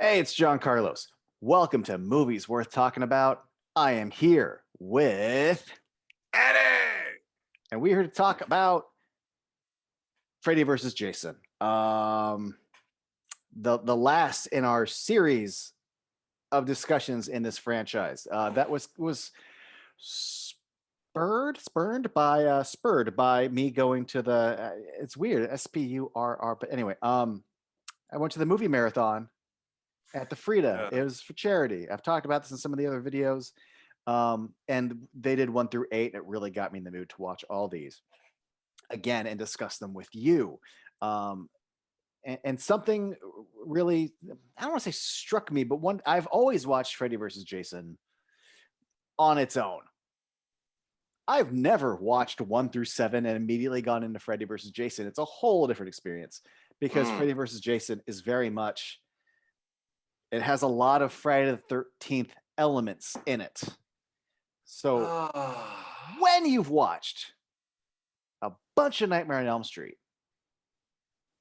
Hey, it's John Carlos. Welcome to Movies Worth Talking About. I am here with Eddie! and we're here to talk about Freddy versus Jason. The last in our series of discussions in this franchise. That was spurred by me going to the it's weird, SPURR, but anyway, I went to the movie marathon at the Frida. Yeah. It was for charity. I've talked about this in some of the other videos. And they did 1 through 8, and it really got me in the mood to watch all these again and discuss them with you. And something really, I don't want to say struck me, but one I've always watched Freddy versus Jason on its own. I've never watched 1 through 7 and immediately gone into Freddy versus Jason. It's a whole different experience because Freddy versus Jason is very much, it has a lot of Friday the 13th elements in it. So when you've watched a bunch of Nightmare on Elm Street,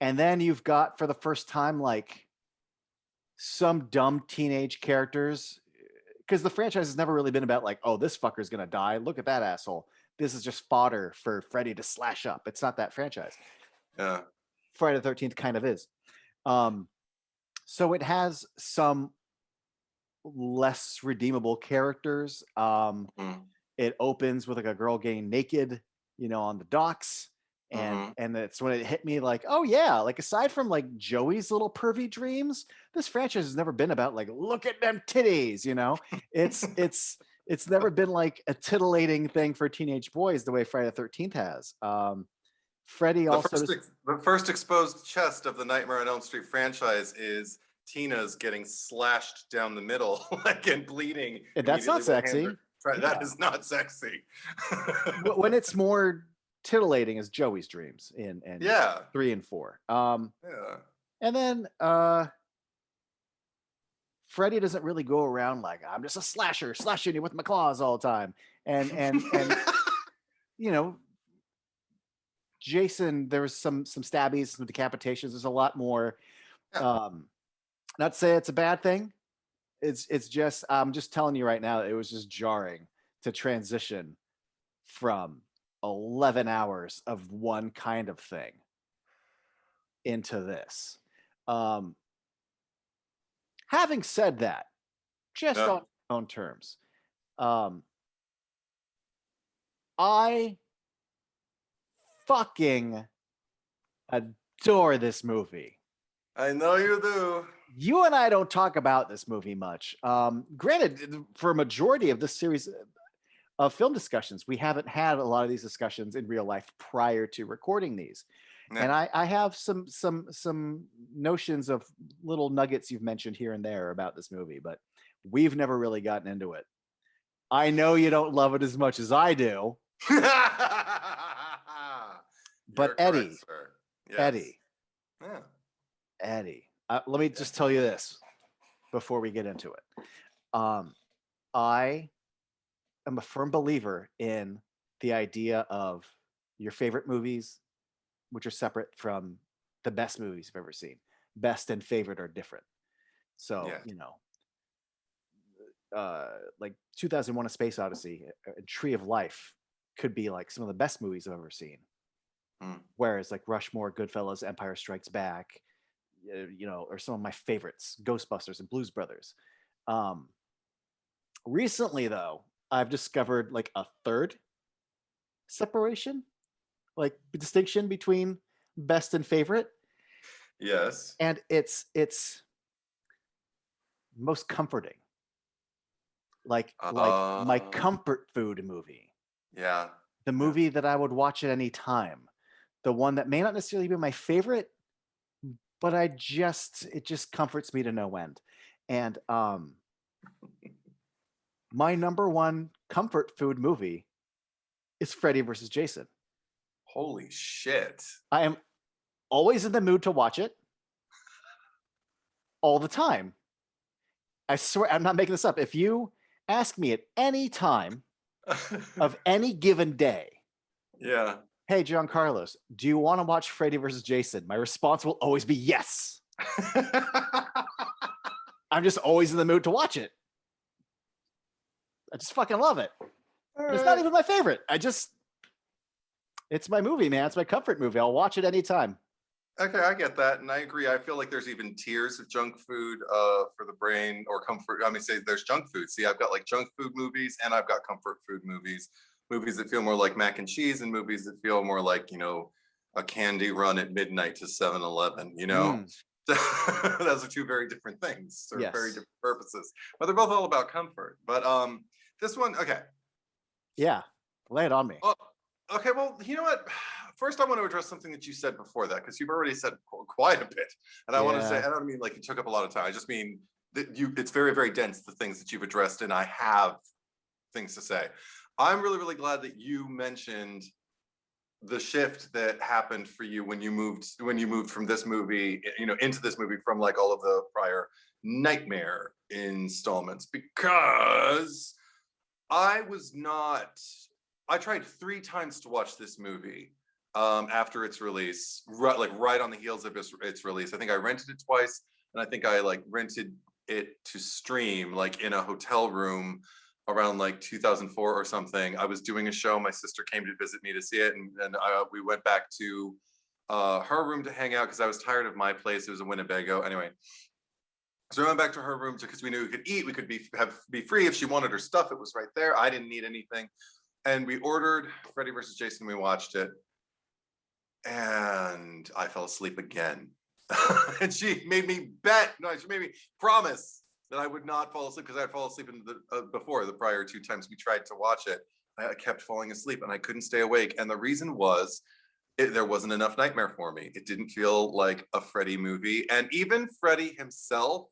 and then you've got for the first time like some dumb teenage characters, because the franchise has never really been about like, oh, this fucker's gonna die. Look at that asshole. This is just fodder for Freddy to slash up. It's not that franchise. Yeah. Friday the 13th kind of is. So it has some less redeemable characters. It opens with like a girl getting naked, on the docks. And it's when it hit me like, oh yeah, like aside from like Joey's little pervy dreams, this franchise has never been about like, look at them titties, it's never been like a titillating thing for teenage boys the way Friday the 13th has. Freddy the first exposed chest of the Nightmare on Elm Street franchise is Tina's getting slashed down the middle, like, and bleeding. That's not sexy. That is not sexy. When it's more titillating is Joey's dreams in 3 and 4. And then Freddy doesn't really go around like, I'm just a slasher, slashing you with my claws all the time. And Jason, there was some stabbies, some decapitations. There's a lot more. Not to say it's a bad thing. It's just, I'm just telling you right now, it was just jarring to transition from 11 hours of one kind of thing into this. Having said that, just on my own terms, I fucking adore this movie. I know you do. You and I don't talk about this movie much. Granted, for a majority of this series of film discussions, we haven't had a lot of these discussions in real life prior to recording these. Yeah. And I have some notions of little nuggets you've mentioned here and there about this movie, but we've never really gotten into it. I know you don't love it as much as I do. But Eddie, yes. Eddie, yeah. Eddie, let me just tell you this before we get into it. I am a firm believer in the idea of your favorite movies, which are separate from the best movies you've ever seen. Best and favorite are different. So, like 2001: A Space Odyssey, Tree of Life could be like some of the best movies I've ever seen. Whereas like Rushmore, Goodfellas, Empire Strikes Back, are some of my favorites, Ghostbusters and Blues Brothers. Recently, though, I've discovered like a third separation, like distinction between best and favorite. Yes. And it's most comforting. Like my comfort food movie. Yeah. The movie that I would watch at any time. The one that may not necessarily be my favorite, but it just comforts me to no end. And my number one comfort food movie is Freddy versus Jason. Holy shit. I am always in the mood to watch it. All the time. I swear, I'm not making this up. If you ask me at any time of any given day, yeah, hey, John Carlos, do you want to watch Freddy versus Jason? My response will always be yes. I'm just always in the mood to watch it. I just fucking love it. It's not even my favorite. It's my movie, man. It's my comfort movie. I'll watch it anytime. Okay, I get that, and I agree. I feel like there's even tiers of junk food for the brain or comfort. I mean, say there's junk food. See, I've got like junk food movies, and I've got comfort food movies. Movies that feel more like mac and cheese, and movies that feel more like, a candy run at midnight to 7-Eleven. Those are two very different things. They're Yes. very different purposes, but they're both all about comfort. But this one, okay. Yeah, lay it on me. Oh, okay, well, you know what? First, I want to address something that you said before that, because you've already said quite a bit. And I want to say, I don't mean like you took up a lot of time. I just mean that it's very, very dense, the things that you've addressed, and I have things to say. I'm really, really glad that you mentioned the shift that happened for you when you moved from this movie, into this movie from like all of the prior Nightmare installments, because I tried 3 times to watch this movie after its release, right on the heels of its release. I think I rented it twice, and I think I like rented it to stream like in a hotel room around like 2004 or something. I was doing a show. My sister came to visit me to see it, and we went back to her room to hang out because I was tired of my place. It was in Winnebago. Anyway, so we went back to her room because we knew we could eat. We could be free if she wanted her stuff. It was right there. I didn't need anything. And we ordered Freddy versus Jason. We watched it, and I fell asleep again. And she made me she made me promise that I would not fall asleep, because I'd fall asleep in before the prior 2 times we tried to watch it. I kept falling asleep and I couldn't stay awake. And the reason was there wasn't enough Nightmare for me. It didn't feel like a Freddy movie. And even Freddy himself,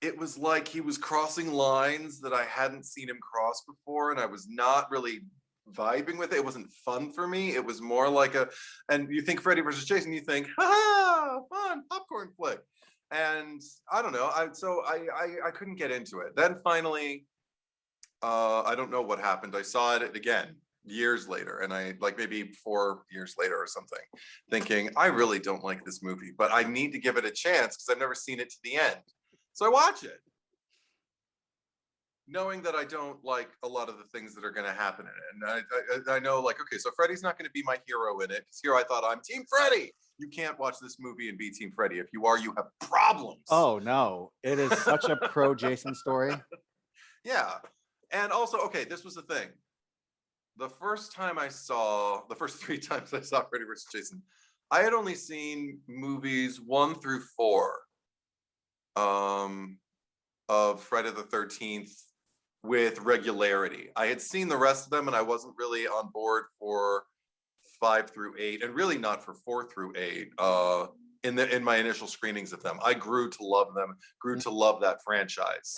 it was like he was crossing lines that I hadn't seen him cross before, and I was not really vibing with it. It wasn't fun for me. It was more like and you think Freddy versus Jason, you think, ha, fun, popcorn flick. And I don't know. I couldn't get into it. Then finally, I don't know what happened. I saw it again years later, and I like maybe 4 years later or something, thinking I really don't like this movie, but I need to give it a chance because I've never seen it to the end. So I watch it, knowing that I don't like a lot of the things that are going to happen in it. And I know, like, okay, so Freddy's not going to be my hero in it, because here I thought I'm Team Freddy. You can't watch this movie and be Team Freddy. If you are, you have problems. Oh, no. It is such a pro-Jason story. Yeah. And also, okay, this was the thing. The first 3 times I saw Freddy vs. Jason, I had only seen movies 1 through 4 of Friday the 13th with regularity. I had seen the rest of them, and I wasn't really on board for 5 through 8, and really not for 4 through 8 in my initial screenings of them. I grew to love them, grew to love that franchise.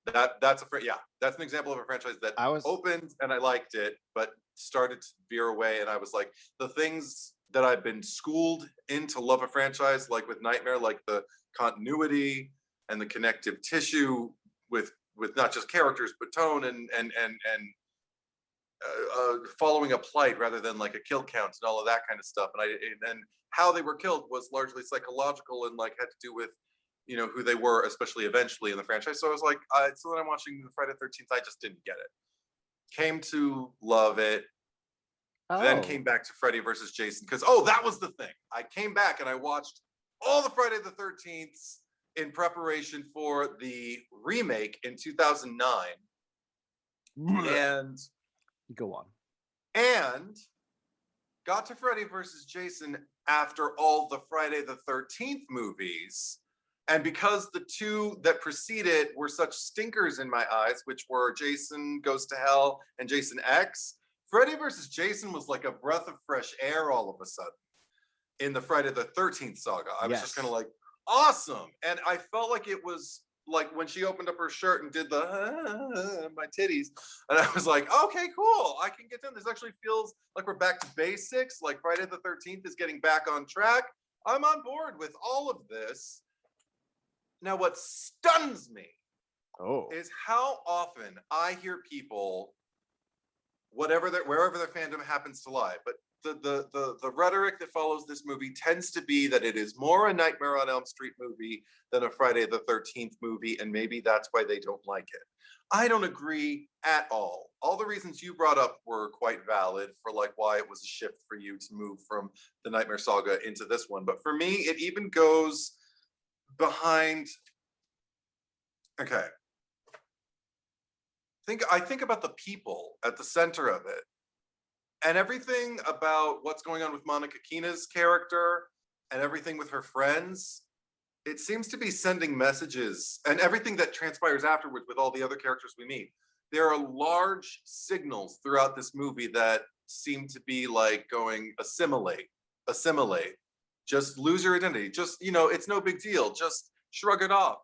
That's an example of a franchise that opened and I liked it, but started to veer away, and I was like, the things that I've been schooled into love a franchise, like with Nightmare, like the continuity and the connective tissue with not just characters but tone and following a plight rather than like a kill count and all of that kind of stuff. And how they were killed was largely psychological and like had to do with who they were, especially eventually in the franchise. So I was like, so then I'm watching the Friday the 13th. I just didn't get it. Came to love it. Then came back to Freddy versus Jason because that was the thing. I came back and I watched all the Friday the 13th in preparation for the remake in 2009. And go on. And got to Freddy versus Jason after all the Friday the 13th movies. And because the 2 that preceded were such stinkers in my eyes, which were Jason Goes to Hell and Jason X, Freddy versus Jason was like a breath of fresh air all of a sudden in the Friday the 13th saga. I was just kind of like, awesome. And I felt like it was like when she opened up her shirt and did the my titties, and I was like, okay, cool, I can get done. This actually feels like we're back to basics, like Friday the 13th is getting back on track. I'm on board with all of this. Now, what stuns me is how often I hear people, wherever their fandom happens to lie, but the rhetoric that follows this movie tends to be that it is more a Nightmare on Elm Street movie than a Friday the 13th movie, and maybe that's why they don't like it. I don't agree at all. All the reasons you brought up were quite valid for like why it was a shift for you to move from the Nightmare Saga into this one. But for me, it even goes behind. Okay. I think about the people at the center of it. And everything about what's going on with Monica Keena's character and everything with her friends, it seems to be sending messages, and everything that transpires afterwards with all the other characters we meet. There are large signals throughout this movie that seem to be like going assimilate, just lose your identity. Just, it's no big deal. Just shrug it off.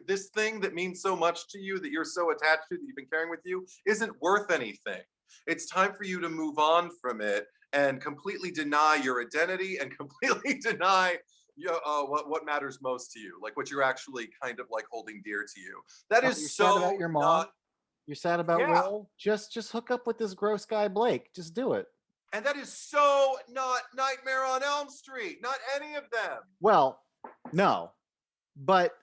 This thing that means so much to you, that you're so attached to, that you've been carrying with you, isn't worth anything. It's time for you to move on from it and completely deny your identity and completely deny what matters most to you, like what you're actually kind of like holding dear to you. That is you're so sad about your mom. You're sad about Will. Just hook up with this gross guy Blake. Just do it. And that is so not Nightmare on Elm Street. Not any of them. Well, no, but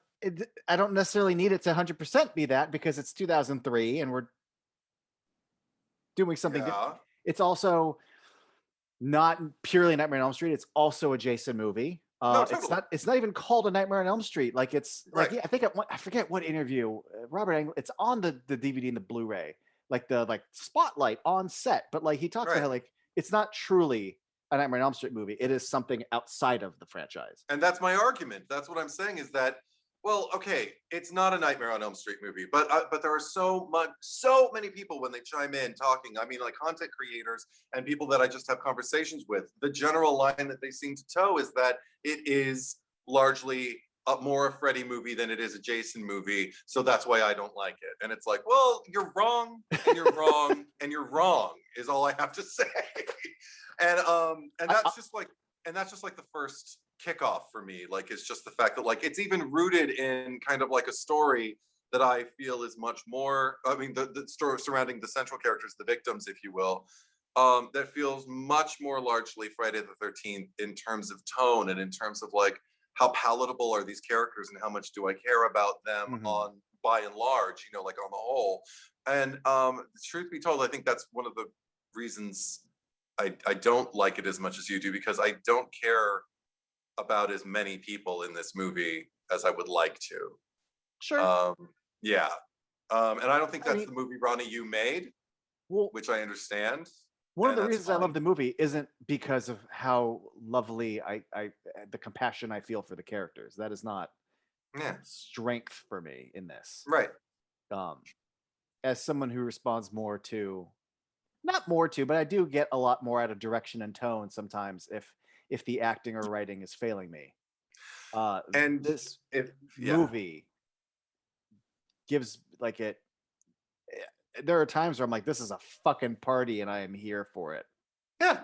I don't necessarily need it to 100% be that, because it's 2003 and we're doing something different. It's also not purely Nightmare on Elm Street. It's also a Jason movie. No, totally. It's not even called a Nightmare on Elm Street. Like it's right. Like, I think I forget what interview Robert Englund. It's on the DVD and the Blu-ray, like the spotlight on set. But like he talks about how like it's not truly a Nightmare on Elm Street movie. It is something outside of the franchise. And that's my argument. That's what I'm saying is that, well, okay, it's not a Nightmare on Elm Street movie, but there are so many people when they chime in talking. I mean, like content creators and people that I just have conversations with. The general line that they seem to toe is that it is largely more a Freddy movie than it is a Jason movie, so that's why I don't like it. And it's like, well, you're wrong, and you're wrong, and you're wrong is all I have to say. And that's just like the first kickoff for me. Like, it's just the fact that like it's even rooted in kind of like a story that I feel is much more, I mean, the story surrounding the central characters, the victims, if you will, that feels much more largely Friday the 13th in terms of tone and in terms of like how palatable are these characters and how much do I care about them on by and large, like on the whole. And truth be told, I think that's one of the reasons I don't like it as much as you do, because I don't care about as many people in this movie as I would like to. Sure. And I don't think that's the movie, Ronnie, you made, which I understand. One of the reasons I love the movie isn't because of how lovely the compassion I feel for the characters. That is not strength for me in this. Right. As someone who responds more to, not more to, but I do get a lot more out of direction and tone sometimes if the acting or writing is failing me. And this movie gives like it. There are times where I'm like, this is a fucking party and I am here for it. Yeah.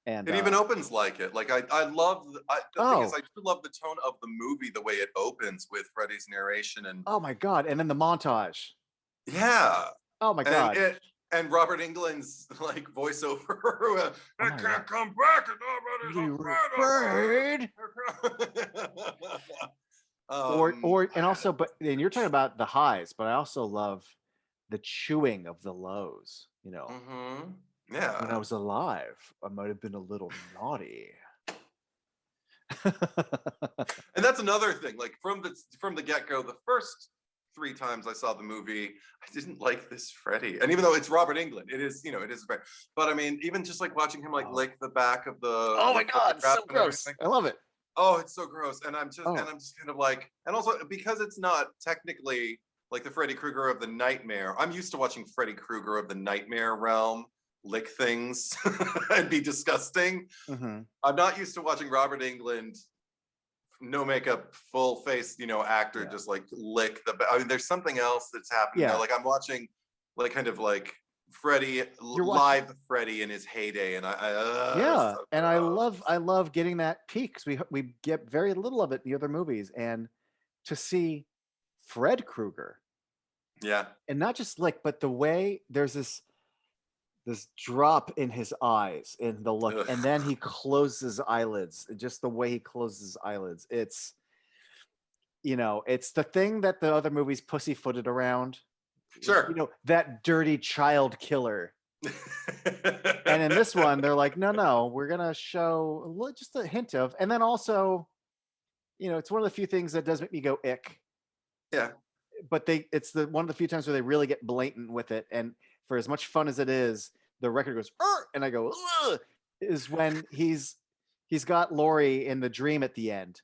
And it even opens like it. Like I love, the thing is, I do love the tone of the movie, the way it opens with Freddy's narration and. Oh my God. And then the montage. Yeah. Oh my God. And Robert Englund's like voiceover. I can't come back and nobody's afraid. And also, but and you're talking about the highs, but I also love the chewing of the lows, Yeah. When I was alive, I might have been a little naughty. And that's another thing. Like from the get-go, the first 3 times I saw the movie, I didn't like this Freddy. And even though it's Robert Englund, it is Freddy. But I mean, even just like watching him like lick the back of the. Oh my God, it's so gross. I love it. Oh, it's so gross. And I'm just kind of like, and also because it's not technically like the Freddy Krueger of the nightmare. I'm used to watching Freddy Krueger of the nightmare realm lick things and be disgusting. I'm not used to watching Robert Englund, no makeup, full face, actor just like lick the. I mean, there's something else that's happening. Like I'm watching, like kind of like Freddy, live Freddy in his heyday, and I love getting that peak because we get very little of it in the other movies, and to see Fred Krueger, and not just lick, but the way there's this this drop in his eyes in the look, and then he closes his eyelids. Just the way he closes his eyelids, it's it's the thing that the other movies pussyfooted around. Sure. That dirty child killer. And in this one, they're like, no, we're gonna show just a hint of, and then also, it's one of the few things that does make me go ick. Yeah. But it's one of the few times where they really get blatant with it, and for as much fun as it is, the record goes, and I go, ugh, is when he's got Laurie in the dream at the end,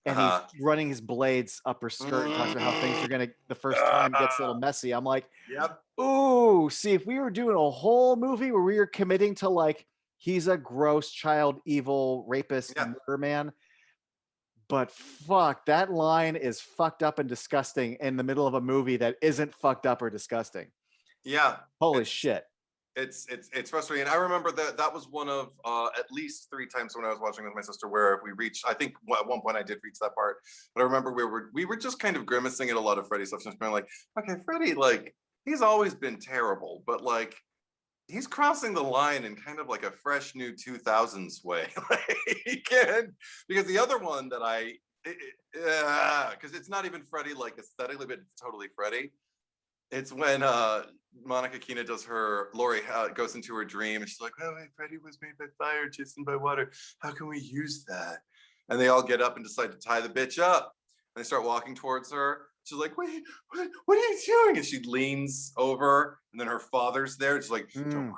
and he's running his blades up her skirt and talks about how things are gonna, the first time gets a little messy. I'm like, yep. Ooh, see, if we were doing a whole movie where we were committing to like, he's a gross child, evil rapist, murder man. But fuck, that line is fucked up and disgusting in the middle of a movie that isn't fucked up or disgusting. Yeah. Holy shit. It's frustrating. I remember that was one of at least 3 times when I was watching with my sister where we reached, I think at one point I did reach that part, but I remember we were just kind of grimacing at a lot of Freddy stuff, just being like, okay, Freddy, like, he's always been terrible, but like, he's crossing the line in kind of like a fresh new 2000s way. Like, he can, because the other one that because it's not even Freddy like aesthetically, but it's totally Freddy. It's when Monica Keena does Laurie goes into her dream and she's like, oh, hey, Freddy was made by fire, Jason by water. How can we use that? And they all get up and decide to tie the bitch up. And they start walking towards her. She's like, wait, what are you doing? And she leans over, and then her father's there. She's like, don't worry,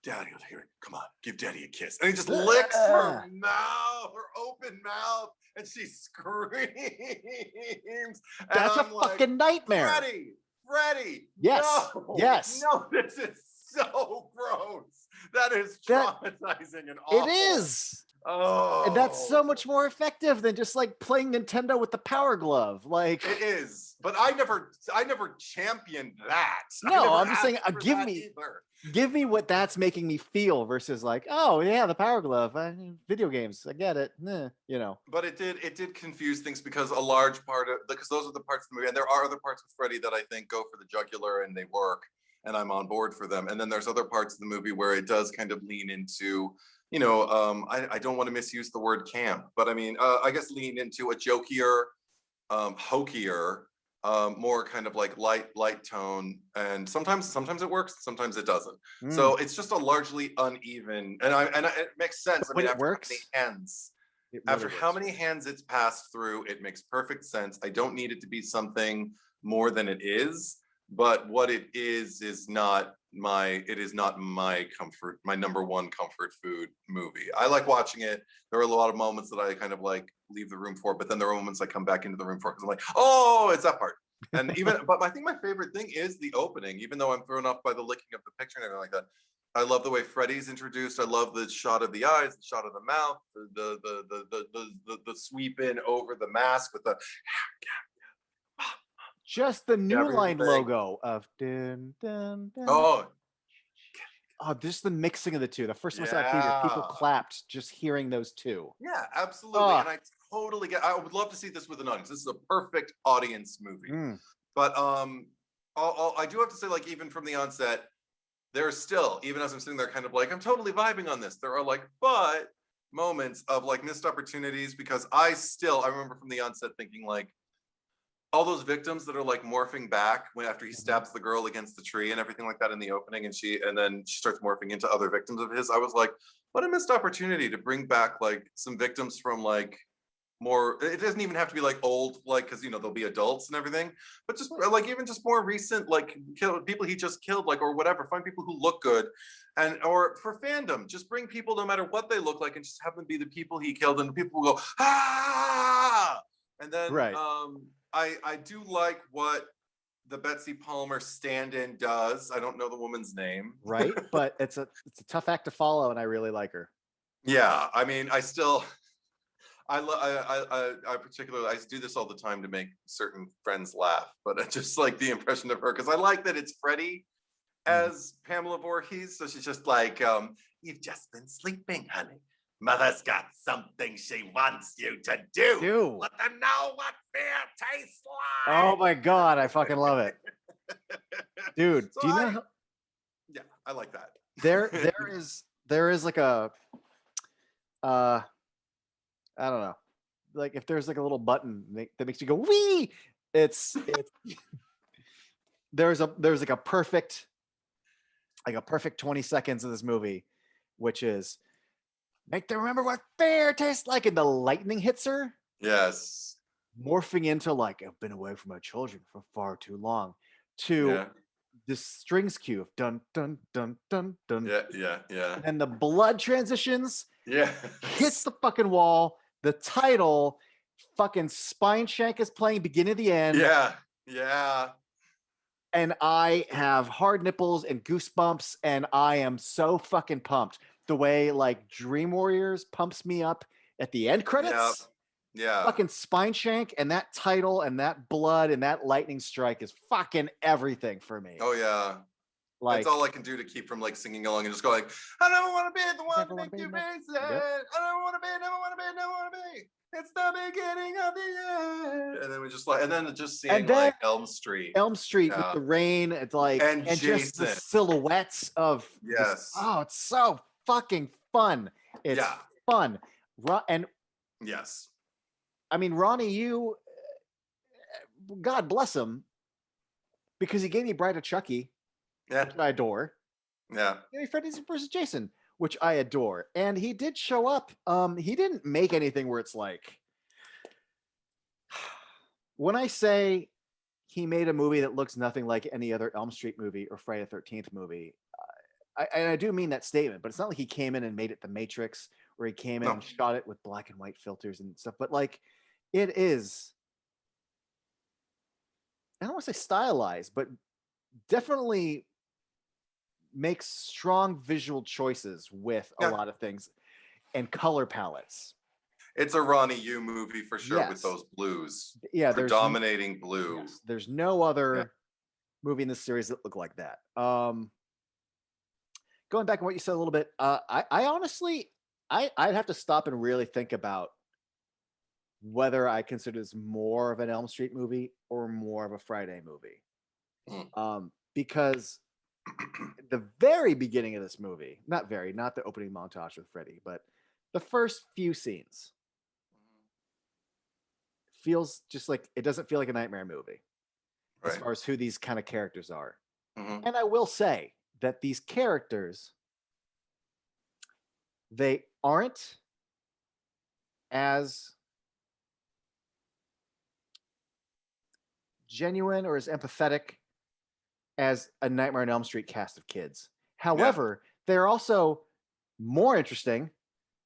Daddy will hear it. Come on, give Daddy a kiss. And he just licks her mouth, her open mouth, and she screams. That's a fucking nightmare. Freddy. Yes. Yes. No, this is so gross. That is traumatizing and awful. It is. Oh, and that's so much more effective than just like playing Nintendo with the Power Glove. Like, it is, but I never championed that. No, I'm just saying, give me what that's making me feel versus like, oh yeah, the Power Glove, video games, I get it, But it did confuse things because a large part of, because those are the parts of the movie, and there are other parts of Freddy that I think go for the jugular and they work, and I'm on board for them. And then there's other parts of the movie where it does kind of lean into, I don't want to misuse the word camp, but I mean, I guess lean into a jokier, hokier, more kind of like light tone, and sometimes it works, sometimes it doesn't. So it's just a largely uneven, and it makes sense. I mean, it works. After how many hands it's passed through, it makes perfect sense. I don't need it to be something more than it is, but what it is not my comfort, my number one comfort food movie. I like watching it. There are a lot of moments that I kind of like leave the room for, but then there are moments I come back into the room for because I'm like, oh, it's that part. And but I think my favorite thing is the opening, even though I'm thrown off by the licking of the picture and everything like that. I love the way Freddy's introduced. I love the shot of the eyes, the shot of the mouth, the sweep in over the mask with the just the New Line logo of dun, dun, dun. Oh, just the mixing of the two. The first time I saw theater, people clapped just hearing those two. Yeah, absolutely. And I totally I would love to see this with an audience. This is a perfect audience movie. But I do have to say, like, even from the onset, there's still, even as I'm sitting there kind of like, I'm totally vibing on this, there are like, but moments of like missed opportunities, because I remember from the onset thinking like, all those victims that are like morphing back after he stabs the girl against the tree and everything like that in the opening, and then she starts morphing into other victims of his. I was like, what a missed opportunity to bring back like some victims from like more, it doesn't even have to be like old, like, because they'll be adults and everything, but just like even just more recent, like people he just killed, like, or whatever. Find people who look good, or for fandom, just bring people no matter what they look like and just have them be the people he killed, and the people will go ah, and then I do like what the Betsy Palmer stand-in does. I don't know the woman's name. Right, but it's a tough act to follow, and I really like her. Yeah, I mean, I particularly, I do this all the time to make certain friends laugh, but I just like the impression of her, because I like that it's Freddy as Pamela Voorhees. So she's just like, you've just been sleeping, honey. Mother's got something she wants you to do. Let them know what fear tastes like. Oh my God, I fucking love it. Dude, so do you know? Yeah, I like that. there is like a I don't know, like if there's like a little button that makes you go wee, it's there's like a perfect 20 seconds of this movie, which is make them remember what fear tastes like, and the lightning hits her. Yes. Morphing into like, I've been away from my children for far too long, to this strings cue of dun dun dun dun dun. Yeah. And then the blood transitions. Yeah. Hits the fucking wall. The title, fucking Spine Shank is playing beginning of the end. Yeah. And I have hard nipples and goosebumps, and I am so fucking pumped. The way like Dream Warriors pumps me up at the end credits. Yeah. Fucking Spine Shank and that title and that blood and that lightning strike is fucking everything for me. Oh yeah. Like, that's all I can do to keep from like singing along and just go like, I never want to be the one to make you be sad. I don't want to be, never want to be, never want to be. It's the beginning of the end. And then we just like, and then just seeing like Elm Street with the rain. It's like, and just the silhouettes of this, oh, it's so fucking fun. It's fun. And yes. I mean, Ronnie, you, God bless him, because he gave me Bride of Chucky, which I adore. Yeah. He gave me Freddy versus Jason, which I adore. And he did show up. He didn't make anything where it's like, when I say he made a movie that looks nothing like any other Elm Street movie or Friday the 13th movie, I do mean that statement, but it's not like he came in and made it The Matrix, or he came in and shot it with black and white filters and stuff. But like, it is, I don't want to say stylized, but definitely makes strong visual choices with a lot of things and color palettes. It's a Ronnie Yu movie for sure, with those blues. Yeah, predominating blue. Yes, there's no other movie in this series that look like that. Going back on what you said a little bit, I honestly, I'd have to stop and really think about whether I consider this more of an Elm Street movie or more of a Friday movie. Because the very beginning of this movie, not the opening montage with Freddy, but the first few scenes feels just like, it doesn't feel like a nightmare movie as far as who these kind of characters are. And I will say that these characters, they aren't as genuine or as empathetic as a Nightmare on Elm Street cast of kids. However, they're also more interesting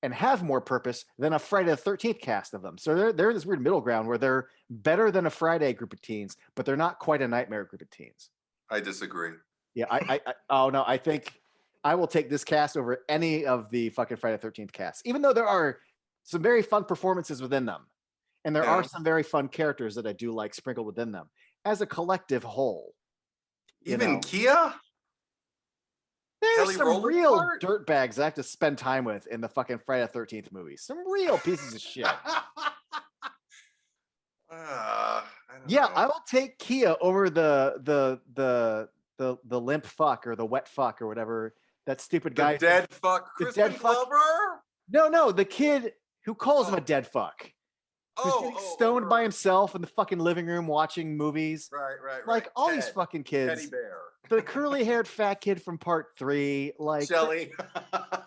and have more purpose than a Friday the 13th cast of them. So they're in this weird middle ground where they're better than a Friday group of teens, but they're not quite a Nightmare group of teens. I disagree. Yeah, I think I will take this cast over any of the fucking Friday the 13th casts, even though there are some very fun performances within them. And there are some very fun characters that I do like sprinkled within them as a collective whole. Even Kia? There's Kelly some Rowland real part? dirtbags I have to spend time with in the fucking Friday the 13th movies. Some real pieces of shit. I will take Kia over the limp fuck or the wet fuck or whatever that stupid guy. The dead fuck, Crispin Glover? No, the kid who calls him a dead fuck. Who's getting stoned by himself in the fucking living room watching movies. Right. Like all these fucking kids. Teddy Bear. The curly-haired fat kid from part 3. Like Shelly.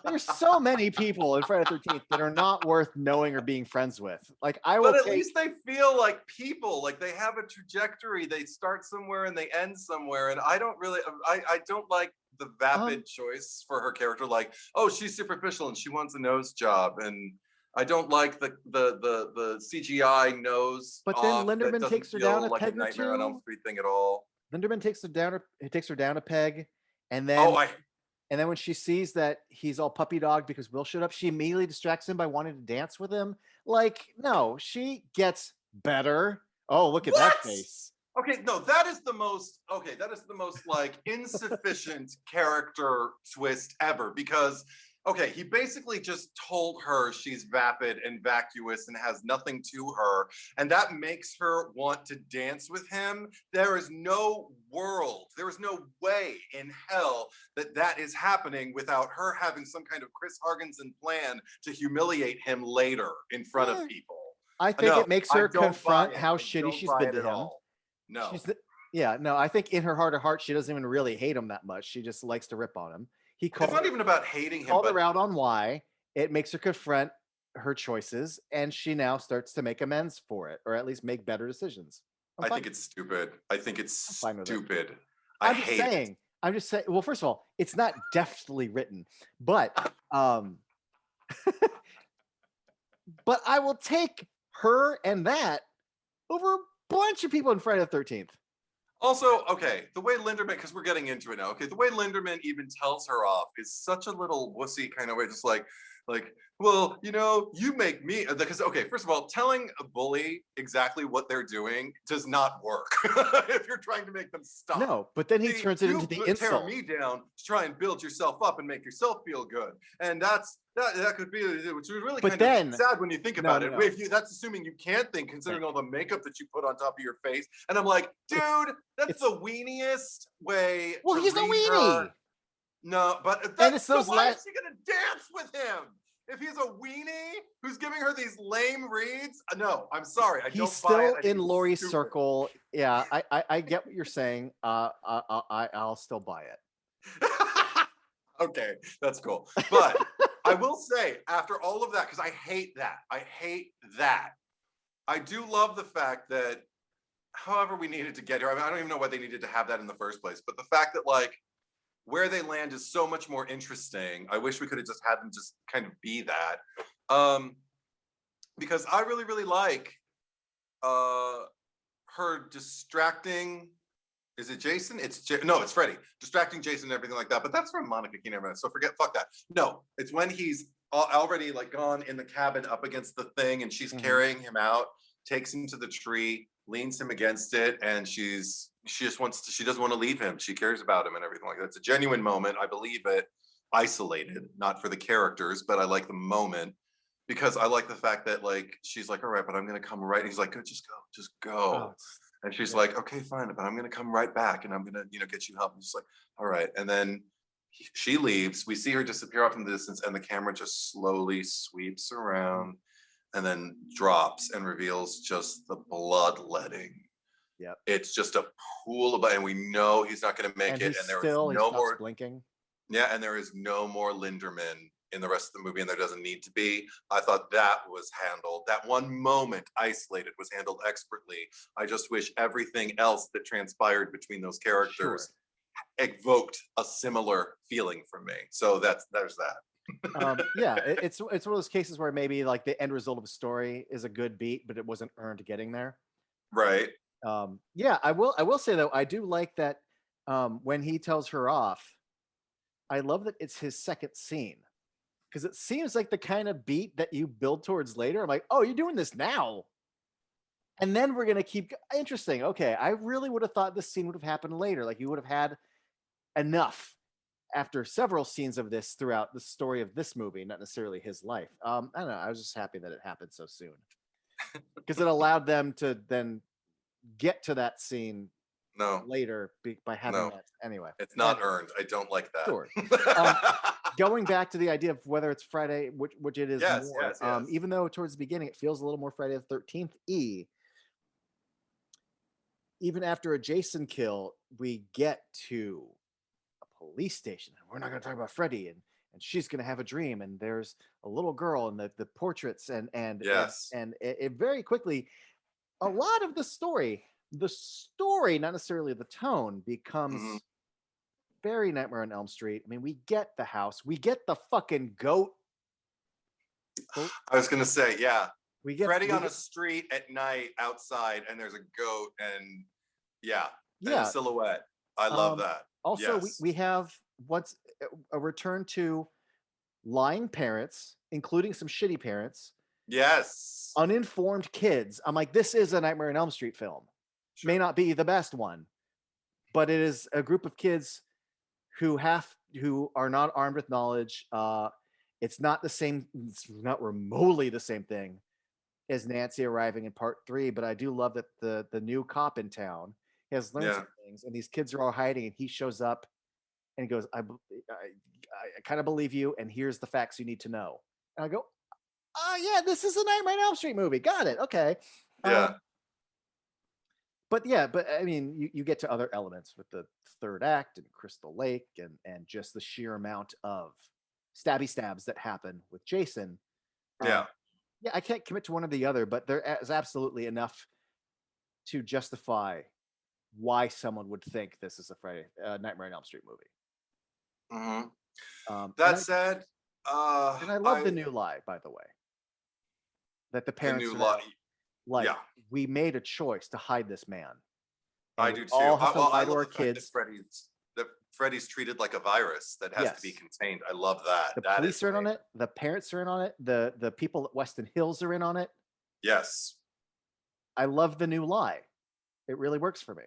There's so many people in Friday the 13th that are not worth knowing or being friends with. Like But at least they feel like people. Like they have a trajectory. They start somewhere and they end somewhere. And I don't really, I don't like the vapid choice for her character. Like, oh, she's superficial and she wants a nose job. And I don't like the CGI nose. But then Linderman takes her down a like peg a Nightmare or on two. Elm Street thing at all. Linderman takes her down a peg, and then and then when she sees that he's all puppy dog because Will showed up, she immediately distracts him by wanting to dance with him. Like, no, she gets better. Oh, look at that face. Okay, no, that is the most like insufficient character twist ever, because okay, he basically just told her she's vapid and vacuous and has nothing to her, and that makes her want to dance with him. There is no world, there is no way in hell that that is happening without her having some kind of Chris Hargensen plan to humiliate him later in front of people. I think No, it makes I her don't confront buy it. how I shitty don't she's buy been it to at him. all. No. No, I think in her heart of heart, she doesn't even really hate him that much. She just likes to rip on him. It's not even about hating him, called but her out on why. It makes her confront her choices, and she now starts to make amends for it, or at least make better decisions. I think it's stupid. I think it's stupid. I hate it. I'm just saying. Well, first of all, it's not deftly written, but but I will take her and that over a bunch of people in Friday the 13th. Also, okay, the way Linderman, because we're getting into it now. Okay, the way Linderman even tells her off is such a little wussy kind of way, just like, well, you know, you make me, because okay, first of all, telling a bully exactly what they're doing does not work if you're trying to make them stop. No, but then he turns it into the insult. Tear me down to try and build yourself up and make yourself feel good, and that could be, which is really kind of sad when you think about it. If that's assuming you can't think, considering all the makeup that you put on top of your face. And I'm like, dude, that's the weeniest way. Well, he's a weenie. No, but that's so why is she gonna dance with him? If he's a weenie who's giving her these lame reads, no, I'm sorry. He's still in Laurie's circle. Yeah, I get what you're saying. I'll still buy it. Okay, that's cool. But I will say, after all of that, because I hate that. I do love the fact that, however we needed to get here, I mean, I don't even know why they needed to have that in the first place, but the fact that, like, where they land is so much more interesting. I wish we could have just had them just kind of be that. Because I really, really like her distracting. Is it Jason? No, it's Freddy. Distracting Jason and everything like that. But that's from Monica Keene. So fuck that. No, it's when he's already like gone in the cabin up against the thing, and she's carrying him out, takes him to the tree, leans him against it, and she doesn't want to leave him. She cares about him and everything like that. It's a genuine moment. I believe it, isolated, not for the characters, but I like the moment because I like the fact that, like, she's like, all right, but I'm gonna come right. And he's like, just go. Oh, and she's like, okay, fine, but I'm gonna come right back, and I'm gonna, get you help. And she's like, all right, and then she leaves. We see her disappear off in the distance, and the camera just slowly sweeps around, and then drops and reveals just the bloodletting. Yeah, it's just a pool of blood, and we know he's not going to make it. And there is no more blinking. Yeah, and there is no more Linderman in the rest of the movie, and there doesn't need to be. I thought that was handled. That one moment isolated was handled expertly. I just wish everything else that transpired between those characters evoked a similar feeling from me. So there's that. Yeah, it's one of those cases where maybe like the end result of a story is a good beat, but it wasn't earned getting there. Right. Yeah, I will say though, I do like that when he tells her off, I love that it's his second scene. Because it seems like the kind of beat that you build towards later. I'm like, oh, you're doing this now. And then we're going to keep interesting. Okay, I really would have thought this scene would have happened later. Like you would have had enough after several scenes of this throughout the story of this movie, not necessarily his life. I don't know. I was just happy that it happened so soon. Because it allowed them to then get to that scene later by having that. Anyway. It's not earned. I don't like that. Sure. Going back to the idea of whether it's Friday, which it is more, yes. Even though towards the beginning it feels a little more Friday the 13th even after a Jason kill, we get to a police station. We're not going to talk about Freddy, and she's going to have a dream, and there's a little girl and the portraits and it very quickly, a lot of the story, not necessarily the tone, becomes very Nightmare on Elm Street. I mean, we get the house, we get the fucking goat. I was gonna say, we get Freddy on a street at night outside, and there's a goat, and a silhouette. I love that. Also, we have a return to lying parents, including some shitty parents. Yes. Uninformed kids. I'm like, this is a Nightmare on Elm Street film. Sure. May not be the best one, but it is a group of kids who are not armed with knowledge, It's not the same. It's not remotely the same thing as Nancy arriving in part 3. But I do love that the new cop in town has learned Yeah. some things, and these kids are all hiding, and he shows up and he goes, I kind of believe you, and here's the facts you need to know. And I go, yeah, this is a Nightmare on Elm Street movie. Got it. Okay. Yeah. But yeah, but I mean, you get to other elements with the third act and Crystal Lake and just the sheer amount of stabby stabs that happen with Jason. Yeah. Yeah, I can't commit to one or the other, but there is absolutely enough to justify why someone would think this is a Nightmare on Elm Street movie. That said, and I love the new lie, by the way, that the parents the new lie. Like, yeah. we made a choice to hide this man. I do too. All have to lie to love our the fact kids. that Freddy's treated like a virus that has to be contained. I love that. The police are in on it. The parents are in on it. The people at Weston Hills are in on it. Yes. I love the new lie. It really works for me.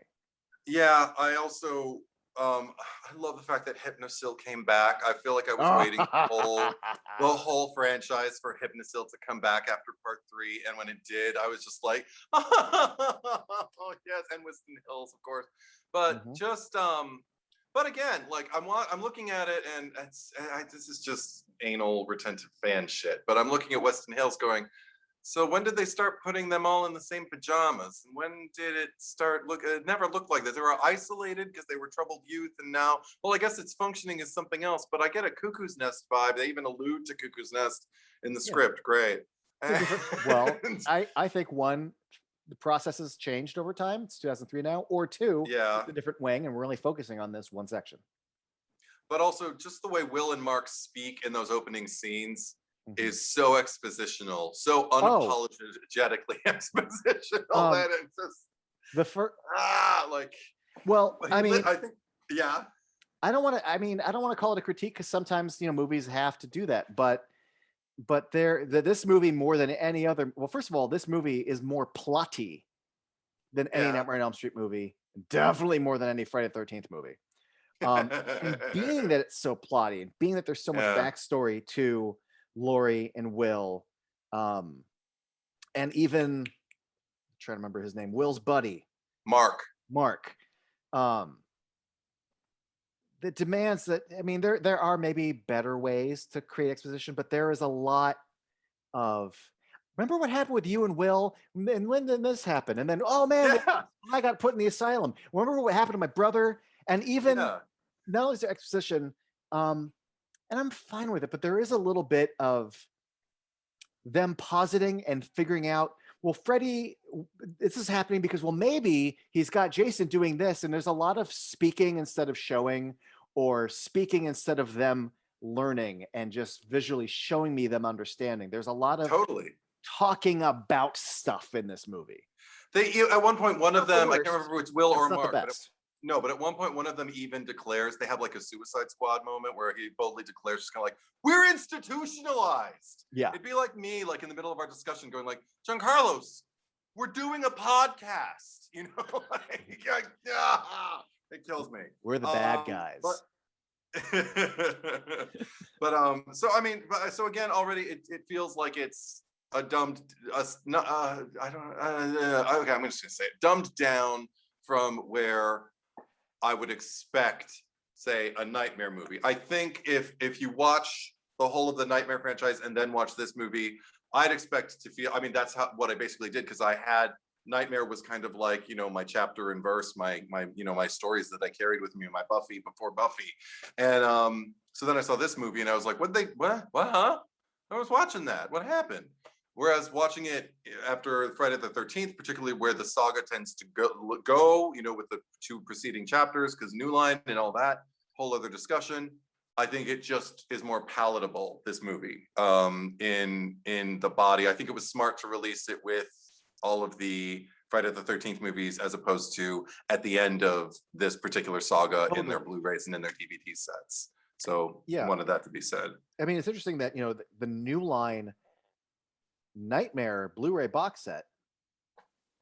Yeah, I also I love the fact that Hypnosil came back. I feel like I was waiting the whole franchise for Hypnosil to come back after part 3, and when it did, I was just like, oh yes, and Weston Hills, of course. But just but again, like I'm looking at it, and this is just anal retentive fan shit. But I'm looking at Weston Hills going, so when did they start putting them all in the same pajamas? And when did it start it never looked like that. They were isolated because they were troubled youth, and now, well, I guess it's functioning as something else, but I get a Cuckoo's Nest vibe. They even allude to Cuckoo's Nest in the script. Great. Well, I think the process has changed over time. It's 2003 now, or 2, it's a different wing, and we're only focusing on this one section. But also just the way Will and Mark speak in those opening scenes is so expositional, so unapologetically expositional that it's just the first like. Well, I mean, I think I don't want to call it a critique, because sometimes movies have to do that, but this movie, more than any other, well, first of all, this movie is more plotty than any Nightmare on Elm Street movie, definitely more than any Friday the 13th movie. And being that it's so plotty, and being that there's so much backstory to Laurie and Will, and even I'm trying to remember his name, Will's buddy, Mark. That demands that, I mean, there are maybe better ways to create exposition, but there is a lot of, remember what happened with you and Will, and when did this happen? And then, oh man, I got put in the asylum. Remember what happened to my brother? And even not only is there exposition, and I'm fine with it, but there is a little bit of them positing and figuring out, well, Freddy, this is happening because, well, maybe he's got Jason doing this. And there's a lot of speaking instead of showing, or speaking instead of them learning, and just visually showing me them understanding. There's a lot of talking about stuff in this movie. At one point, one of them, I can't remember if it's Will or Mark, but at one point, one of them even declares, they have like a Suicide Squad moment where he boldly declares, just kind of like, we're institutionalized. Yeah. It'd be like me, like in the middle of our discussion going like, Giancarlos, we're doing a podcast, like, it kills me. We're the bad guys. So I mean, so again, already it feels like it's a dumbed, okay, I'm just gonna say it, dumbed down from where I would expect, say, a Nightmare movie. I think if you watch the whole of the Nightmare franchise and then watch this movie, I'd expect to feel, I mean, that's what I basically did, because I had, Nightmare was kind of like, my chapter and verse, my stories that I carried with me in my Buffy before Buffy. And so then I saw this movie and I was like, what, huh? I was watching that. What happened? Whereas watching it after Friday the 13th, particularly where the saga tends to go, with the 2 preceding chapters, because New Line and all that, whole other discussion, I think it just is more palatable, this movie, in the body. I think it was smart to release it with all of the Friday the 13th movies, as opposed to at the end of this particular saga in their Blu-rays and in their DVD sets. So I wanted that to be said. I mean, it's interesting that, the New Line Nightmare Blu-ray box set.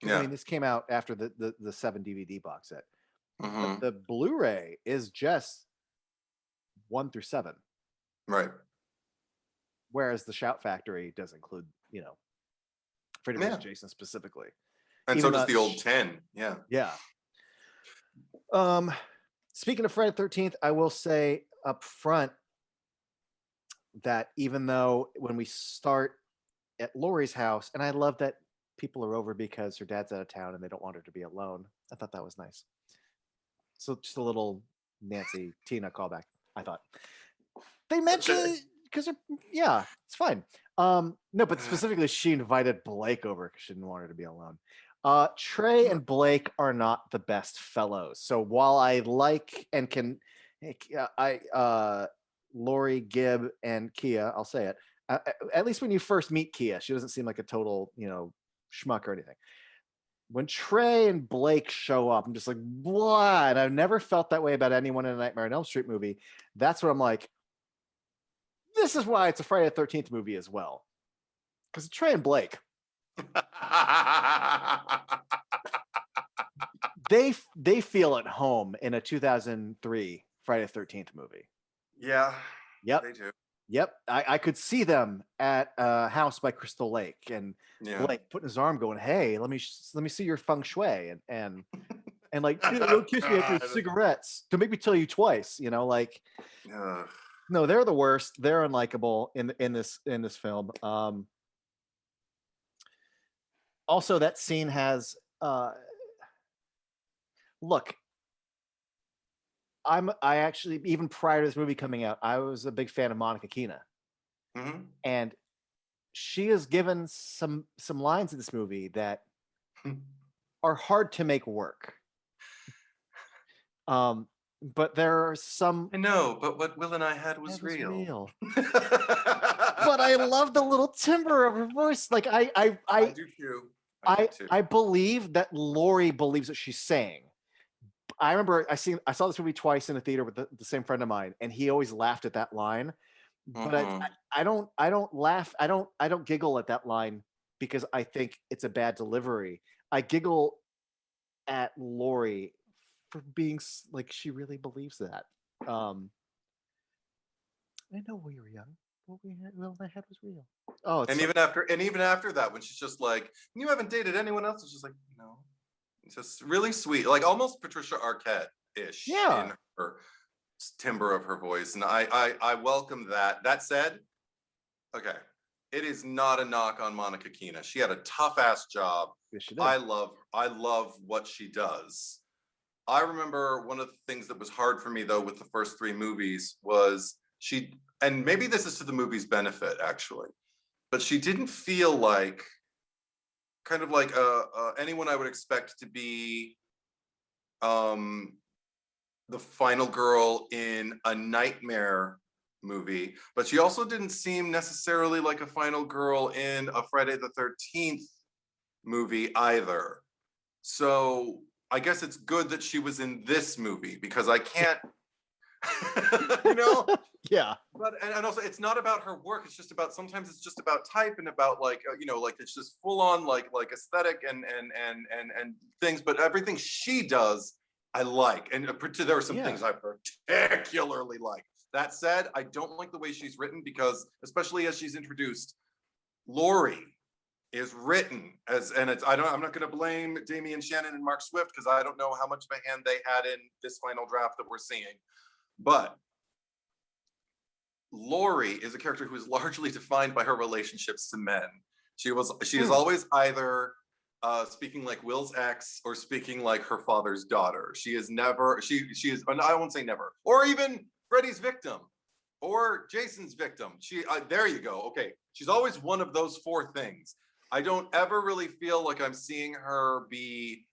I mean, this came out after the 7 DVD box set. But the Blu-ray is just 1 through 7. Right. Whereas the Shout Factory does include, Freddy vs. Jason specifically. And Even so does though the old 10. Yeah. Yeah. Speaking of Friday the 13th, I will say up front that even though when we start at Laurie's house, and I love that people are over because her dad's out of town and they don't want her to be alone. I thought that was nice. So just a little Nancy Tina callback, I thought. They mentioned because it's fine. No, but specifically she invited Blake over because she didn't want her to be alone. Trey and Blake are not the best fellows. So while I like and can Laurie, Gibb, and Kia, I'll say it. At least when you first meet Kia, she doesn't seem like a total, schmuck or anything. When Trey and Blake show up, I'm just like, what? I've never felt that way about anyone in a Nightmare on Elm Street movie. That's what I'm like. This is why it's a Friday the 13th movie as well. Because Trey and Blake, they feel at home in a 2003 Friday the 13th movie. Yeah. Yep. They do. Yep. I could see them at a house by Crystal Lake and Blake putting his arm going, hey, let me see your feng shui and like, don't kiss me after cigarettes. Don't make me tell you twice, like no, they're the worst. They're unlikable in this film. Also, that scene has look, I actually, even prior to this movie coming out, I was a big fan of Monica Keena. Mm-hmm. And she is given some lines in this movie that are hard to make work. But there are some. I know, but what Will and I had was real. But I love the little timbre of her voice. Like I do too. I believe that Laurie believes what she's saying. I remember I saw this movie twice in the theater with the same friend of mine, and he always laughed at that line. But I don't laugh. I don't giggle at that line because I think it's a bad delivery. I giggle at Laurie for being like she really believes that. I know we were young. What I had was real. Oh, even after that, when she's just like, you haven't dated anyone else, it's just like, no. It's just really sweet, like almost Patricia Arquette-ish in her timbre of her voice, and I welcome that. That said, okay, it is not a knock on Monica Keena. She had a tough ass job. Yes, she did. I love what she does. I remember one of the things that was hard for me though with the first three movies was and maybe this is to the movie's benefit actually, but she didn't feel like kind of like anyone I would expect to be the final girl in a Nightmare movie, but she also didn't seem necessarily like a final girl in a Friday the 13th movie either. So I guess it's good that she was in this movie because I can't Yeah. But and also it's not about her work, it's just about sometimes it's just about type and about like like it's just full on like aesthetic and things, but everything she does I like, and there are some things I particularly like. That said, I don't like the way she's written because especially as she's introduced, Laurie is written as, and I'm not going to blame Damian Shannon and Mark Swift because I don't know how much of a hand they had in this final draft that we're seeing, but Laurie is a character who is largely defined by her relationships to men. She is always either speaking like Will's ex or speaking like her father's daughter. She is never, she is, I won't say never, or even Freddy's victim or Jason's victim. There you go. Okay. She's always one of those four things. I don't ever really feel like I'm seeing her be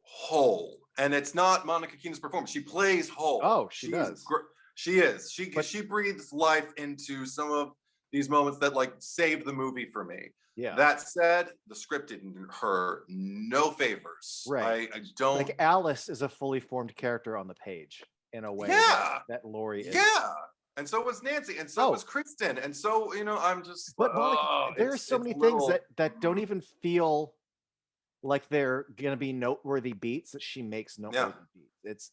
whole. And it's not Monica Keena's performance. She plays whole. Oh, she does. She is. She breathes life into some of these moments that like save the movie for me. Yeah. That said, the script did her no favors. Right. I don't like Alice is a fully formed character on the page in a way that Laurie is. Yeah. And so was Nancy, and so was Kristen, and so I'm just. But Monica, there are so many things that don't even feel like they're gonna be noteworthy beats that she makes noteworthy beats.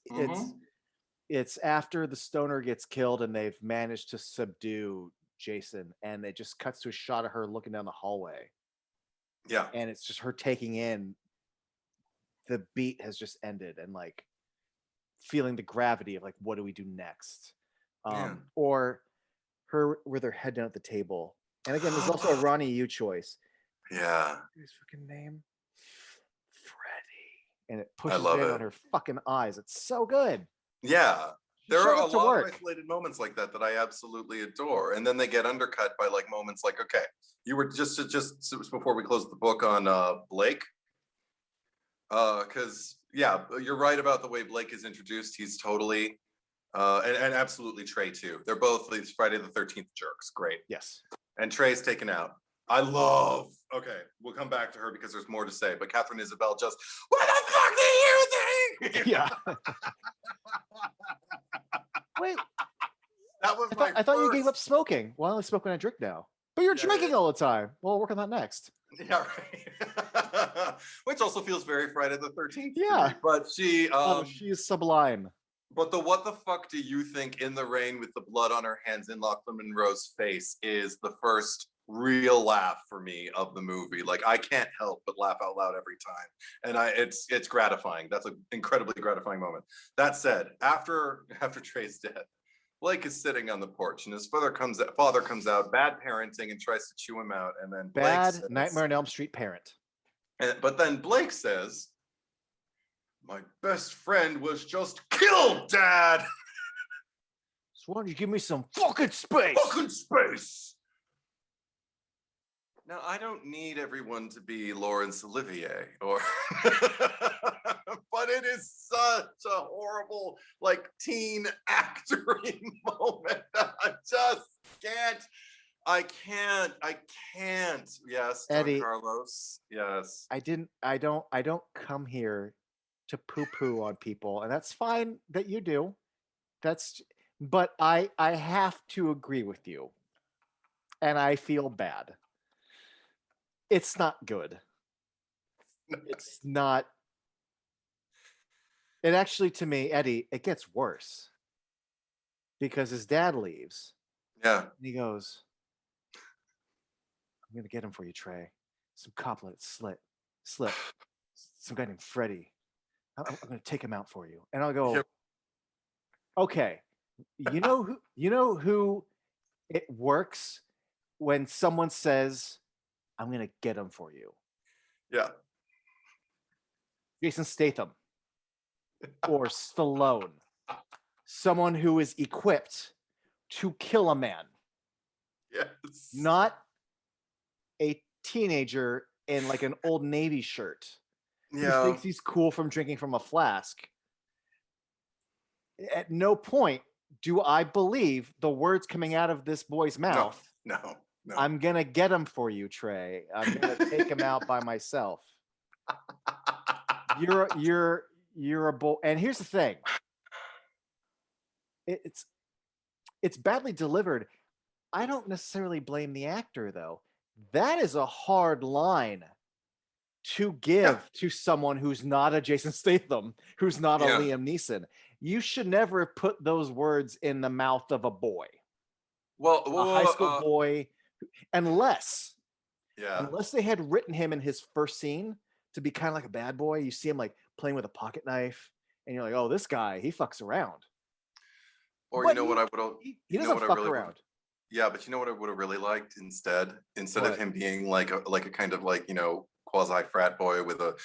It's after the stoner gets killed and they've managed to subdue Jason, and it just cuts to a shot of her looking down the hallway. Yeah. And it's just her taking in the beat has just ended and like feeling the gravity of like, what do we do next? Or her with her head down at the table. And again, there's also a Ronnie Yu choice. Yeah. His fucking name? Freddy. And it pushes love in it. on her fucking eyes. It's so good. Yeah. There Showed are a up to lot work. of isolated moments like that that I absolutely adore. And then they get undercut by like moments like, okay, you were just before we close the book on Blake. Because yeah, you're right about the way Blake is introduced. He's totally and absolutely Trey too. They're both these Friday the 13th jerks. Great. Yes. And Trey's taken out. I love. Okay, we'll come back to her because there's more to say. But Catherine Isabel just, what the fuck do you think? Yeah. Wait. That was I thought you gave up smoking. Well, I only smoke when I drink now. But you're drinking all the time. Well, we'll work on that next. Yeah, right. Which also feels very Friday the 13th. Yeah. But she is sublime. But the what the fuck do you think in the rain with the blood on her hands in Lachlan Monroe's face is the first real laugh for me of the movie. Like I can't help but laugh out loud every time. And it's gratifying. That's an incredibly gratifying moment. That said, after Trey's dead, Blake is sitting on the porch and his father comes out, bad parenting, and tries to chew him out. And then Blake says, Nightmare on Elm Street parent. But then Blake says, my best friend was just killed, Dad. So why don't you give me some fucking space? Fucking space. Now, I don't need everyone to be Laurence Olivier or but it is such a horrible like teen actoring moment that I can't. Yes, Eddie, Carlos. Yes. I don't come here to poo-poo on people, and that's fine that you do. But I have to agree with you. And I feel bad. It's not good. It's not. It actually, to me, Eddie, it gets worse. Because his dad leaves. Yeah. And he goes, I'm going to get him for you, Trey. Some cop let it slip. Some guy named Freddy. I'm going to take him out for you. And I'll go, okay. You know who it works when someone says, I'm going to get him for you. Yeah. Jason Statham or Stallone. Someone who is equipped to kill a man. Yes. Not a teenager in like an Old Navy shirt. Yeah. Who thinks he's cool from drinking from a flask. At no point do I believe the words coming out of this boy's mouth. No. I'm gonna get him for you, Trey. I'm gonna take him out by myself. You're a bull. And here's the thing. It's badly delivered. I don't necessarily blame the actor though. That is a hard line to give to someone who's not a Jason Statham, who's not a Liam Neeson. You should never put those words in the mouth of a boy. Well, a high school boy, unless they had written him in his first scene to be kind of like a bad boy. You see him like playing with a pocket knife, and you're like, oh, this guy, he fucks around. Or but you know what I would have. He doesn't fuck around. Yeah, but you know what I would have really liked instead of him being like a kind of like, you know, quasi frat boy with a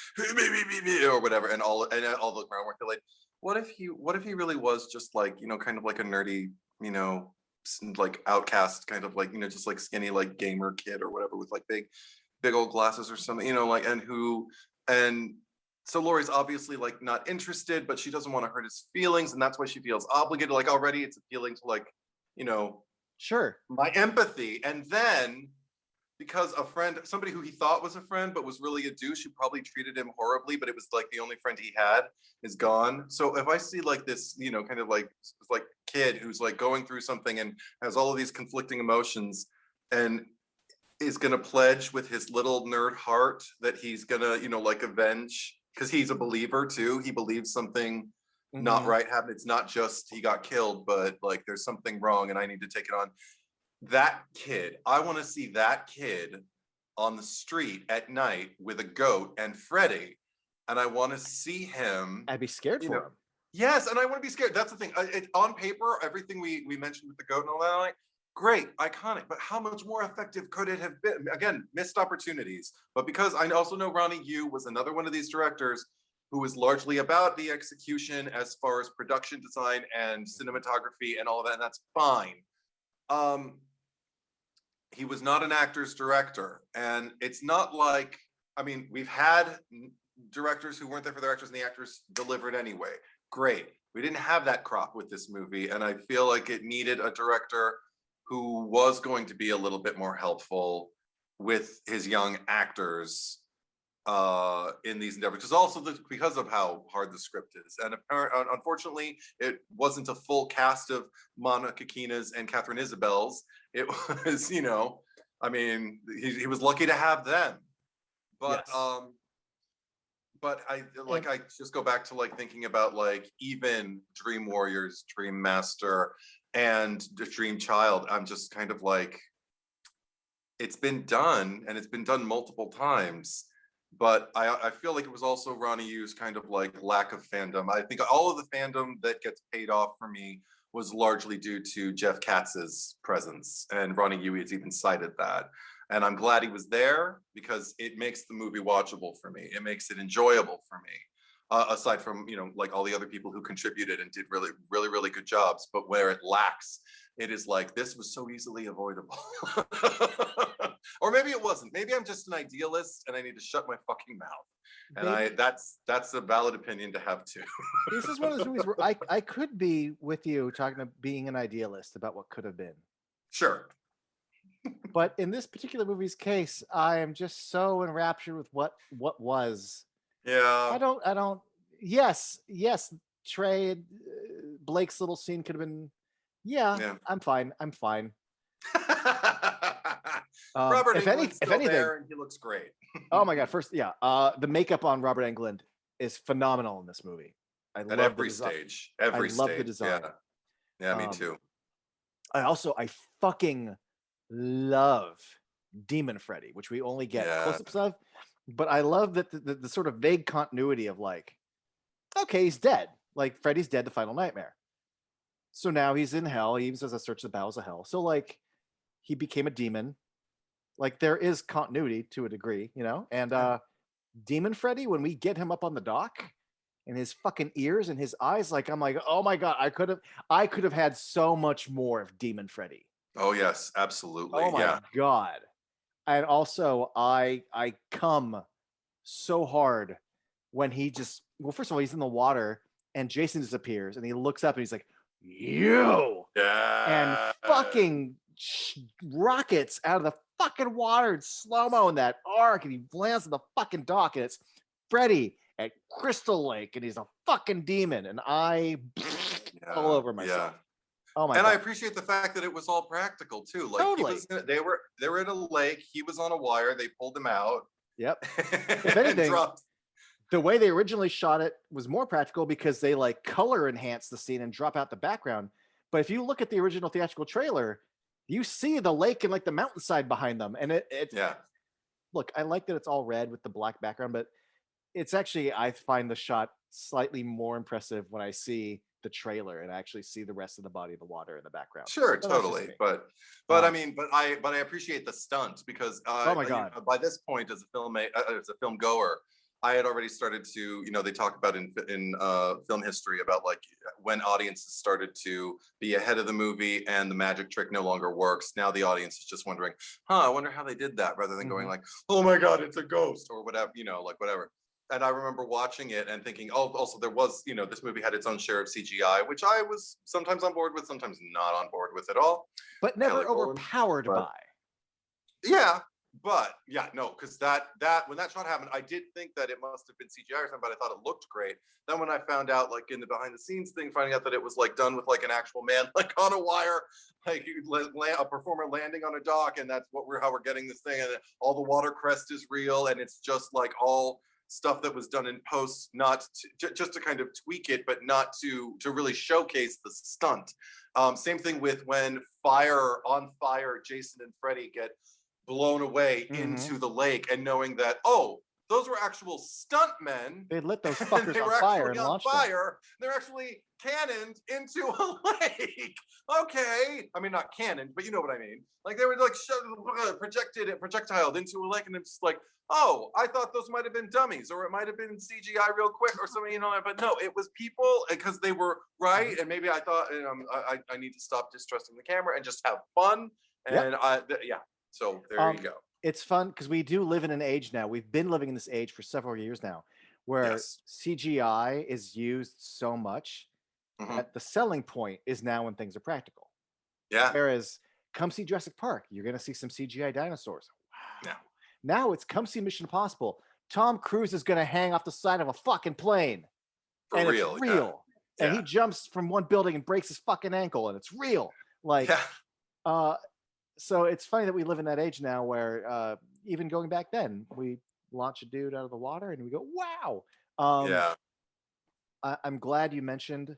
or whatever and all the groundwork they laid. What if he really was just like, you know, kind of like a nerdy, you know, like outcast kind of like, you know, just like skinny like gamer kid or whatever with like big old glasses or something, you know, like and so Laurie's obviously like not interested, but she doesn't want to hurt his feelings, and that's why she feels obligated. Like already it's appealing to like, you know, sure, my empathy. And then because a friend, somebody who he thought was a friend but was really a douche who probably treated him horribly, but it was like the only friend he had, is gone. So if I see like this, you know, kind of like kid who's like going through something and has all of these conflicting emotions and is gonna pledge with his little nerd heart that he's gonna, you know, like avenge, because he's a believer too. He believes something not right happened. It's not just he got killed, but like there's something wrong and I need to take it on. that kid, I want to see that kid on the street at night with a goat and Freddy, and I want to see him. I'd be scared for him. Yes, and I want to be scared. That's the thing. On paper, everything we mentioned with the goat and all that, like, great, iconic, but how much more effective could it have been? Again, missed opportunities. But because I also know Ronnie Yu was another one of these directors who was largely about the execution as far as production design and cinematography and all of that, and that's fine. He was not an actor's director, and it's not like, I mean, we've had directors who weren't there for their actors and the actors delivered anyway. Great. We didn't have that crop with this movie, and I feel like it needed a director who was going to be a little bit more helpful with his young actors in these endeavors, just also because of how hard the script is. And unfortunately, it wasn't a full cast of Monica Kinas and Catherine Isabels. It was, you know, I mean, he was lucky to have them. But yes. But I just go back to like thinking about like even Dream Warriors, Dream Master, and the Dream Child. I'm just kind of like, it's been done, and it's been done multiple times. But I feel like it was also Ronnie Yu's kind of like lack of fandom. I think all of the fandom that gets paid off for me was largely due to Jeff Katz's presence, and Ronnie Yu has even cited that. And I'm glad he was there because it makes the movie watchable for me. It makes it enjoyable for me. Aside from, you know, like all the other people who contributed and did really, really, really good jobs. But where it lacks, it is like, this was so easily avoidable. Or maybe it wasn't. Maybe I'm just an idealist and I need to shut my fucking mouth. And that's a valid opinion to have too. This is one of those movies where I could be with you talking about being an idealist about what could have been. Sure. But in this particular movie's case, I am just so enraptured with what was. Yeah. I don't. Yes. Trey, Blake's little scene could have been. Yeah. I'm fine. Robert Englund's if anything, there and he looks great. Oh my god! First, the makeup on Robert Englund is phenomenal in this movie. I love every stage. Every love the design. Yeah, me too. I fucking love Demon Freddy, which we only get close-ups of, but I love that the sort of vague continuity of like, okay, he's dead. Like Freddy's dead, the final nightmare. So now he's in hell. He even says, "I search the bowels of hell." So like, he became a demon. Like there is continuity to a degree, you know. And Demon Freddy, when we get him up on the dock, and his fucking ears and his eyes, like I'm like, oh my god, I could have had so much more of Demon Freddy. Oh yes, absolutely. Oh my god. And also I come so hard when he just, well, first of all, he's in the water and Jason disappears and he looks up and he's like, you. Yeah. And fucking rockets out of the fucking water in slow-mo in that arc, and he lands on the fucking dock, and it's Freddy at Crystal Lake, and he's a fucking demon, and I all over myself. Oh my god. I appreciate the fact that it was all practical too. Like totally. They were in a lake, he was on a wire, they pulled him out. Yep. If anything, the way they originally shot it was more practical because they like color enhance the scene and drop out the background. But if you look at the original theatrical trailer, you see the lake and like the mountainside behind them. And it's look, I like that it's all red with the black background, but it's actually, I find the shot slightly more impressive when I see the trailer and actually see the rest of the body of the water in the background. Sure, totally. But I appreciate the stunt because oh my god, by this point as a film goer, I had already started to, you know, they talk about in film history about like when audiences started to be ahead of the movie and the magic trick no longer works. Now the audience is just wondering, I wonder how they did that, rather than going like, oh my god, it's a ghost or whatever, you know, like whatever. And I remember watching it and thinking, oh, also there was, you know, this movie had its own share of CGI, which I was sometimes on board with, sometimes not on board with at all. But never overpowered by. Yeah. But yeah, no, because that when that shot happened, I did think that it must have been CGI or something, but I thought it looked great. Then when I found out, like in the behind the scenes thing, finding out that it was like done with like an actual man, like on a wire, like a performer landing on a dock, and that's how we're getting this thing, and all the water crest is real, and it's just like all stuff that was done in post, not just to kind of tweak it, but not to really showcase the stunt. Same thing with when on fire, Jason and Freddy get blown away into the lake, and knowing that, oh, those were actual stunt men. They lit those fuckers they were on fire actually and on launched fire. They're actually cannoned into a lake. Okay, I mean not cannoned, but you know what I mean. Like they were like projectiled into a lake, and it's like, oh, I thought those might have been dummies, or it might have been CGI real quick, or something, you know. But no, it was people, because they were right. And maybe I thought, I need to stop distrusting the camera and just have fun. And yeah. So there you go. It's fun because we do live in an age now. We've been living in this age for several years now, where CGI is used so much that the selling point is now when things are practical. Yeah. Whereas, come see Jurassic Park, you're going to see some CGI dinosaurs. Wow. Yeah. Now it's come see Mission Impossible. Tom Cruise is going to hang off the side of a fucking plane. For real. It's real. Yeah. And he jumps from one building and breaks his fucking ankle, and it's real. Like, so it's funny that we live in that age now where even going back then, we launch a dude out of the water and we go, wow. I'm glad you mentioned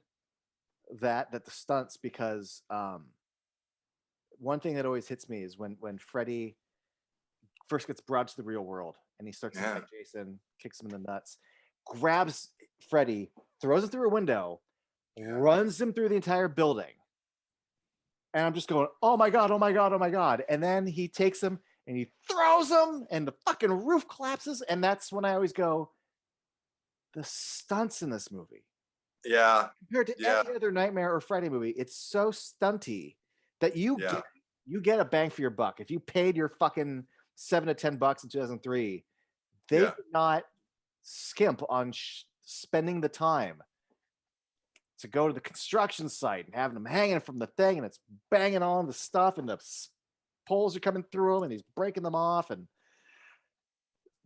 that the stunts, because one thing that always hits me is when Freddy first gets brought to the real world and he starts to fight Jason, kicks him in the nuts, grabs Freddy, throws him through a window, runs him through the entire building. And I'm just going, oh my God, oh my God, oh my God. And then he takes him and he throws him and the fucking roof collapses. And that's when I always go, the stunts in this movie. Yeah. Compared to any other Nightmare or Freddy movie, it's so stunty that you get a bang for your buck. If you paid your fucking $7 to $10 in 2003, they did not skimp on spending the time to go to the construction site and having them hanging from the thing, and it's banging on the stuff, and the poles are coming through them, and he's breaking them off. And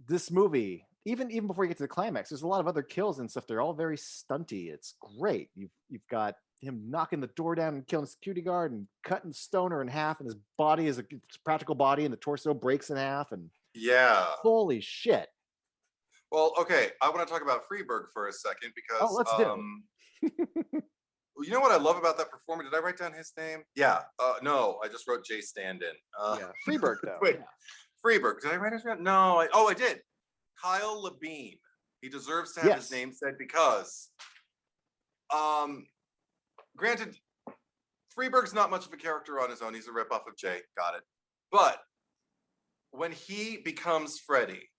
this movie, even before you get to the climax, there's a lot of other kills and stuff. They're all very stunty. It's great. You've got him knocking the door down and killing the security guard and cutting Stoner in half, and his body is a practical body, and the torso breaks in half. And holy shit. Well, okay, I want to talk about Freeberg for a second, because let's do it. You know what I love about that performer? Did I write down his name? Yeah. No, I just wrote Jay Standen. Freeberg, though. Wait, Freeberg. Did I write his name? No. I did. Kyle Labine. He deserves to have his name said, because, granted, Freeberg's not much of a character on his own. He's a ripoff of Jay. Got it. But when he becomes Freddy,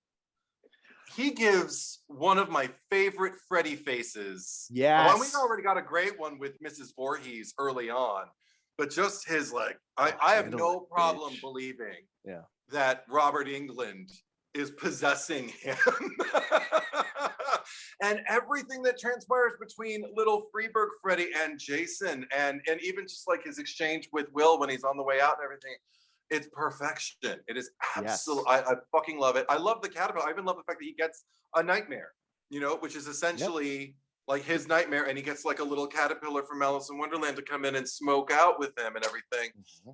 he gives one of my favorite Freddy faces. Yes. Well, we already got a great one with Mrs. Voorhees early on, but just his, like, I have no problem believing that Robert Englund is possessing him. And everything that transpires between little Freeberg Freddy and Jason, and even just like his exchange with Will when he's on the way out and everything. It's perfection. It is absolute. I fucking love it. I love the caterpillar. I even love the fact that he gets a nightmare, which is essentially like his nightmare, and he gets like a little caterpillar from Alice in Wonderland to come in and smoke out with him and everything.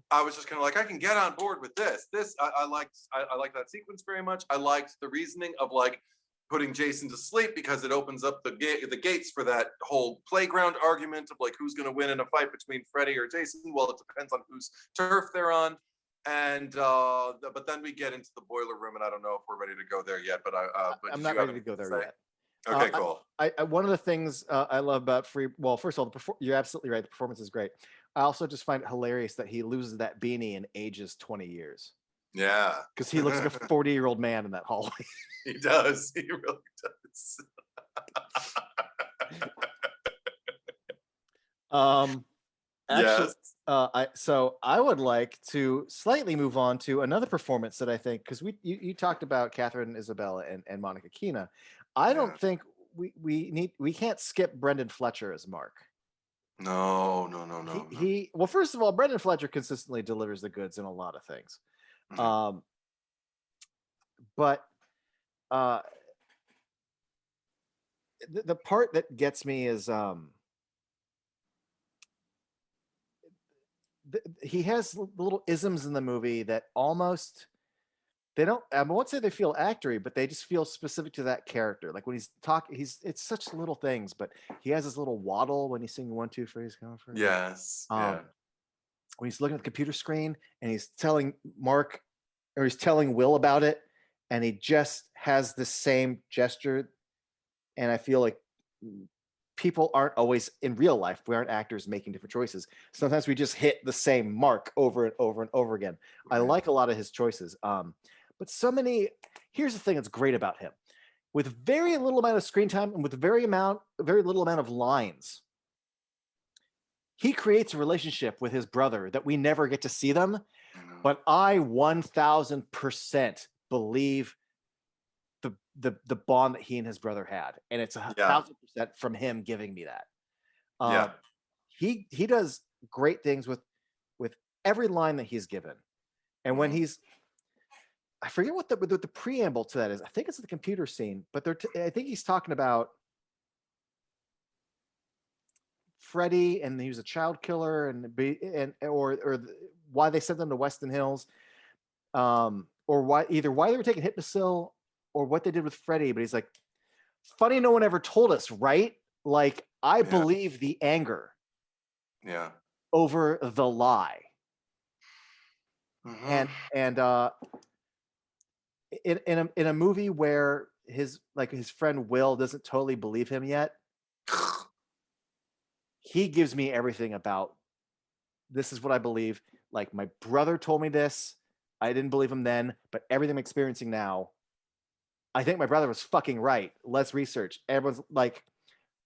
I was just kind of like, I can get on board with this. I liked that sequence very much. I liked the reasoning of like putting Jason to sleep, because it opens up the gates for that whole playground argument of like who's going to win in a fight between Freddy or Jason. Well, it depends on whose turf they're on. And but then we get into the boiler room, and I don't know if we're ready to go there yet. But I'm not ready to go there yet. Okay, cool. I one of the things I love about first of all, you're absolutely right. The performance is great. I also just find it hilarious that he loses that beanie and ages 20 years. Yeah, because he looks like a 40-year-old man in that hallway. He does. He really does. Actually, I would like to slightly move on to another performance that I think, because you talked about Catherine Isabella and Monica Keena. I don't think we can't skip Brendan Fletcher as Mark. No. Well, first of all, Brendan Fletcher consistently delivers the goods in a lot of things. But the part that gets me is he has little isms in the movie that almost they don't, I won't say they feel actory, but they just feel specific to that character. Like when he's talking, it's such little things, but he has this little waddle when he's singing 1, 2, Freddy's coming for you. Yes. Yeah. When he's looking at the computer screen and he's telling Mark, or he's telling Will about it, and he just has the same gesture. And I feel like people aren't always in real life. We aren't actors making different choices. Sometimes we just hit the same mark over and over and over again. I like a lot of his choices. But here's the thing that's great about him. With very little amount of screen time and with very little amount of lines, he creates a relationship with his brother that we never get to see them. But I 1000% believe the bond that he and his brother had, and it's 1000% from him giving me that. He does great things with every line that he's given, and when I forget what the preamble to that is. I think it's the computer scene, but I think he's talking about Freddy, and he was a child killer, or why they sent them to Weston Hills, or why they were taking Hypnosil, or what they did with Freddy. But he's like, funny, no one ever told us, right? Like, I believe the anger over the lie. And in a movie where his friend Will doesn't totally believe him yet, he gives me everything about, this is what I believe. Like, my brother told me this. I didn't believe him then, but everything I'm experiencing now, I think my brother was fucking right. Let's research. Everyone's like,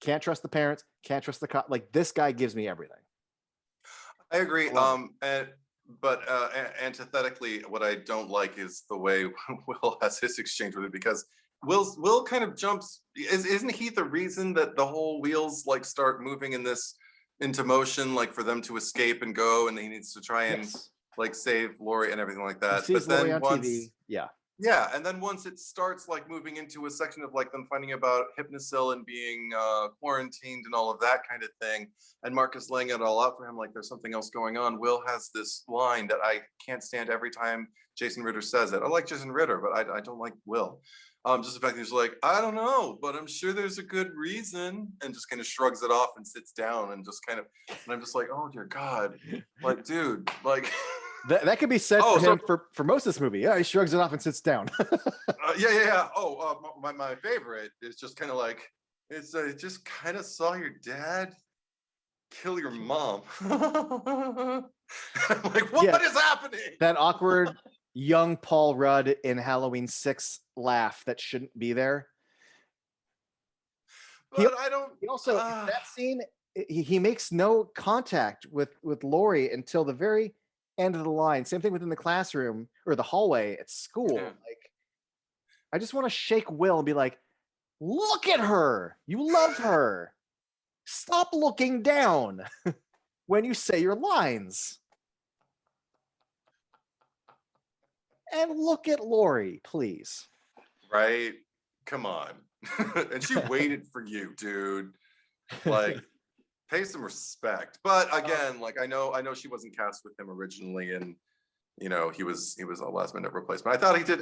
can't trust the parents, can't trust the cop. Like, this guy gives me everything. I agree. But antithetically, what I don't like is the way Will has his exchange with it, because Will kind of jumps. Isn't he the reason that the whole wheels like start moving into motion, like for them to escape and go, and he needs to try and like save Laurie and everything like that. But then on TV, yeah, and then once it starts like moving into a section of like them finding about Hypnosil and being quarantined and all of that kind of thing, and Marcus laying it all out for him like there's something else going on, Will has this line that I can't stand every time Jason Ritter says it. I like Jason Ritter, but I don't like Will. Just the fact that he's like, I don't know, but I'm sure there's a good reason, and just kind of shrugs it off and sits down and just kind of, and I'm just like, oh dear God, like, dude, like. That could be said for him for most of this movie. Yeah, he shrugs it off and sits down. Yeah. Oh, my favorite is just kind of like, it's just kind of saw your dad kill your mom. I'm like, what is happening? That awkward young Paul Rudd in Halloween 6 laugh that shouldn't be there. But He also that scene, he makes no contact with Laurie until the very end of the line. Same thing within the classroom or the hallway at school. Yeah. Like, I just want to shake Will and be like, look at her. You love her. Stop looking down when you say your lines. And look at Laurie, please. Right? Come on. And she waited for you, dude. Like, pay some respect. But again, like I know she wasn't cast with him originally, and you know he was a last minute replacement. I think he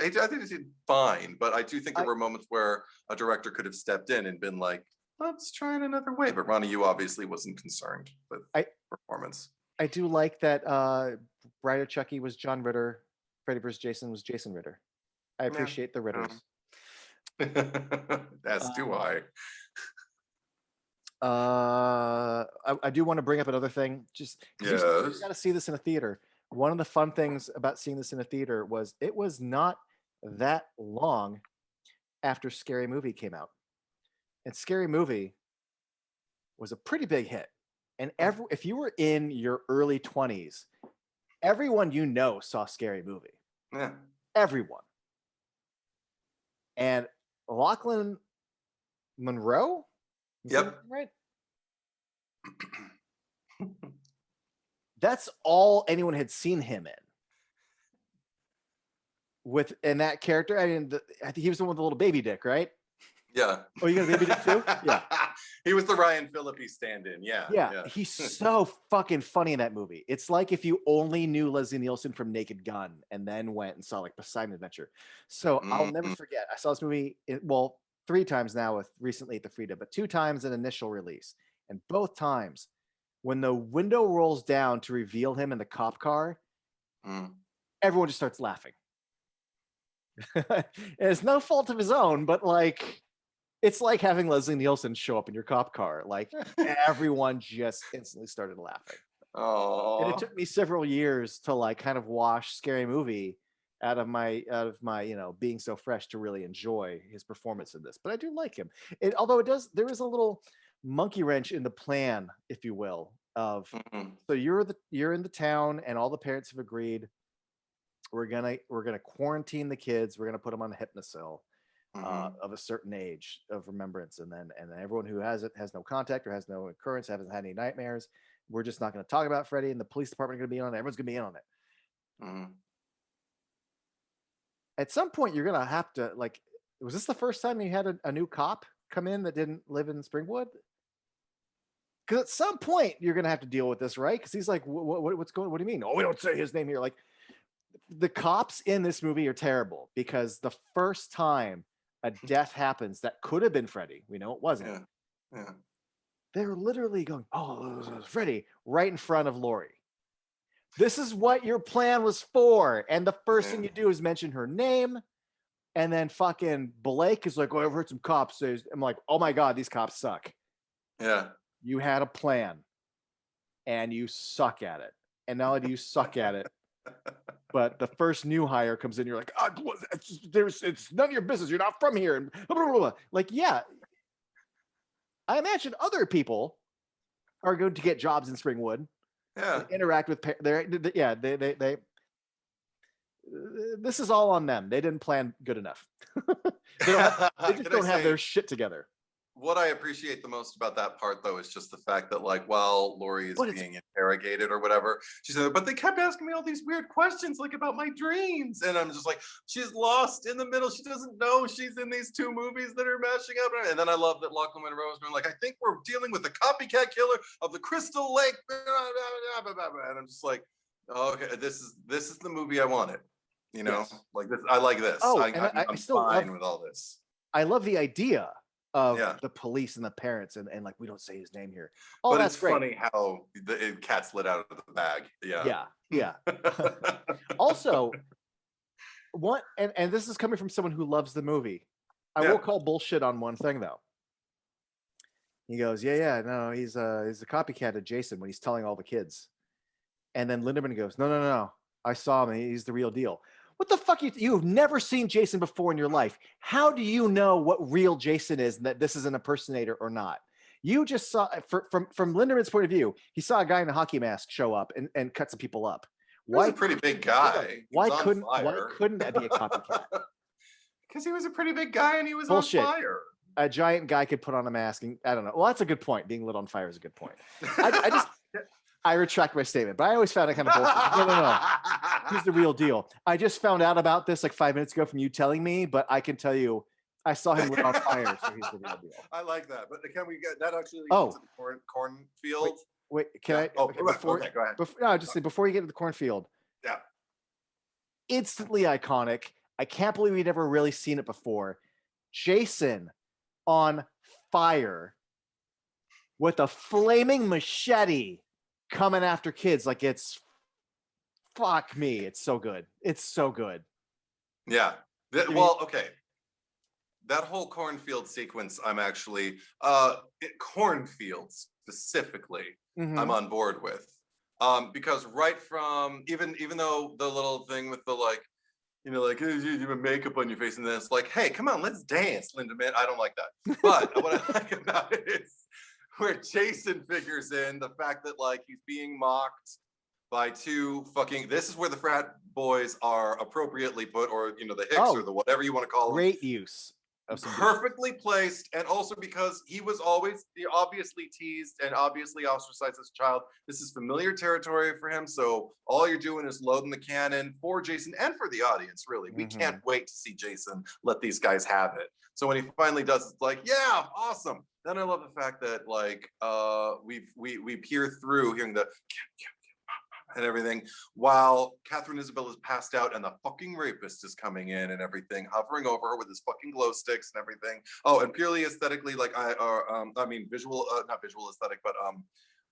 did fine, but I do think there were moments where a director could have stepped in and been like, let's try it another way. But Ronnie, you obviously wasn't concerned with performance. I do like that Bride of Chucky was John Ritter, Freddy vs. Jason was Jason Ritter. I appreciate the Ritters. As do I. I do want to bring up another thing. Just you got to see this in a theater. One of the fun things about seeing this in a theater was it was not that long after Scary Movie came out, and Scary Movie was a pretty big hit. And if you were in your early 20s, everyone you know saw Scary Movie. Yeah, everyone. And Lachlan Monroe. Yep. Right. That's all anyone had seen him in. In that character, I think he was the one with the little baby dick, right? Yeah. Oh, you got a baby dick too? Yeah. He was the Ryan Phillippe stand-in. Yeah. Yeah, he's so fucking funny in that movie. It's like if you only knew Leslie Nielsen from Naked Gun and then went and saw like Poseidon Adventure. So I'll never forget. I saw this movie, well, 3 times now with recently at the Frida, but 2 times in initial release. And both times, when the window rolls down to reveal him in the cop car, everyone just starts laughing. It's no fault of his own, but like, it's like having Leslie Nielsen show up in your cop car. Like everyone just instantly started laughing. Oh, and it took me several years to like kind of wash Scary Movie out of my being so fresh to really enjoy his performance in this. But I do like him. Although there is a little monkey wrench in the plan, if you will, of so you're in the town and all the parents have agreed we're gonna quarantine the kids, we're gonna put them on a hypnocil of a certain age of remembrance, and then everyone who has it has no contact or has no occurrence, hasn't had any nightmares. We're just not going to talk about Freddy, and the police department are going to be in on it. Everyone's going to be in on it. At some point, you're going to have to, like, was this the first time you had a new cop come in that didn't live in Springwood? Because at some point, you're going to have to deal with this, right? Because he's like, what's going on? What do you mean? Oh, we don't say his name here. Like, the cops in this movie are terrible because the first time a death happens that could have been Freddy, we know it wasn't. Yeah. They're literally going, oh, Freddy, right in front of Laurie. This is what your plan was for. And the first thing you do is mention her name. And then fucking Blake is like, oh, I've heard some cops say. I'm like, oh my God, these cops suck. Yeah. You had a plan and you suck at it. And not only do you suck at it, but the first new hire comes in, you're like, oh, it's none of your business. You're not from here. And blah, blah, blah. Like, yeah. I imagine other people are going to get jobs in Springwood. Yeah. Interact with they this is all on them. They didn't plan good enough. They just don't have their shit together. What I appreciate the most about that part, though, is just the fact that, like, while Laurie is being interrogated or whatever, she said, but they kept asking me all these weird questions, like about my dreams. And I'm just like, she's lost in the middle. She doesn't know she's in these 2 movies that are mashing up. And then I love that Lachlan Monroe is going like, I think we're dealing with the copycat killer of the Crystal Lake. And I'm just like, oh, okay, this is the movie I wanted. You know, like this. I like this. Oh, I'm still fine with all this. I love the idea of the police and the parents and like, we don't say his name here. Oh, but that's it's great. Funny how the cat slid out of the bag. Yeah. Also, and this is coming from someone who loves the movie. I will call bullshit on one thing though. He goes, no, he's a copycat of Jason when he's telling all the kids. And then Linderman goes, no, I saw him. He's the real deal. What the fuck? You have never seen Jason before in your life. How do you know what real Jason is and that this is an impersonator or not? You just saw, from Linderman's point of view, he saw a guy in a hockey mask show up and cut some people up. He's a pretty big guy. Why couldn't that be a copycat? Because he was a pretty big guy and he was Bullshit. On fire. A giant guy could put on a mask and I don't know. Well, that's a good point. Being lit on fire is a good point. I retract my statement, but I always found it kind of bullshit. No. He's the real deal. I just found out about this like 5 minutes ago from you telling me, but I can tell you, I saw him lit on fire, so he's the real deal. I like that. But can we get that actually to the cornfield? Wait, can I? Okay, go ahead. Before you get to the cornfield. Yeah. Instantly iconic. I can't believe we'd never really seen it before. Jason on fire with a flaming machete coming after kids like it's fuck me. It's so good. It's so good. Yeah. Okay. That whole cornfield sequence, I'm actually cornfields specifically, I'm on board with. Because right from even though the little thing with the like, you know, like you have makeup on your face and then it's like, hey, come on, let's dance, Linda, man. I don't like that. But what I like about it is where Jason figures in the fact that like he's being mocked by 2 fucking, this is where the frat boys are appropriately put, or you know, the Hicks or the whatever you want to call them. Great use. perfectly placed, and also because he was always obviously teased and obviously ostracized as a child. This is familiar territory for him, so all you're doing is loading the cannon for Jason and for the audience, really. We can't wait to see Jason let these guys have it. So when he finally does, it's like, yeah, awesome. Then I love the fact that like we peer through hearing the and everything, while Catherine Isabel is passed out and the fucking rapist is coming in and everything, hovering over her with his fucking glow sticks and everything. Oh, and purely aesthetically, like I mean, visual, not visual aesthetic, but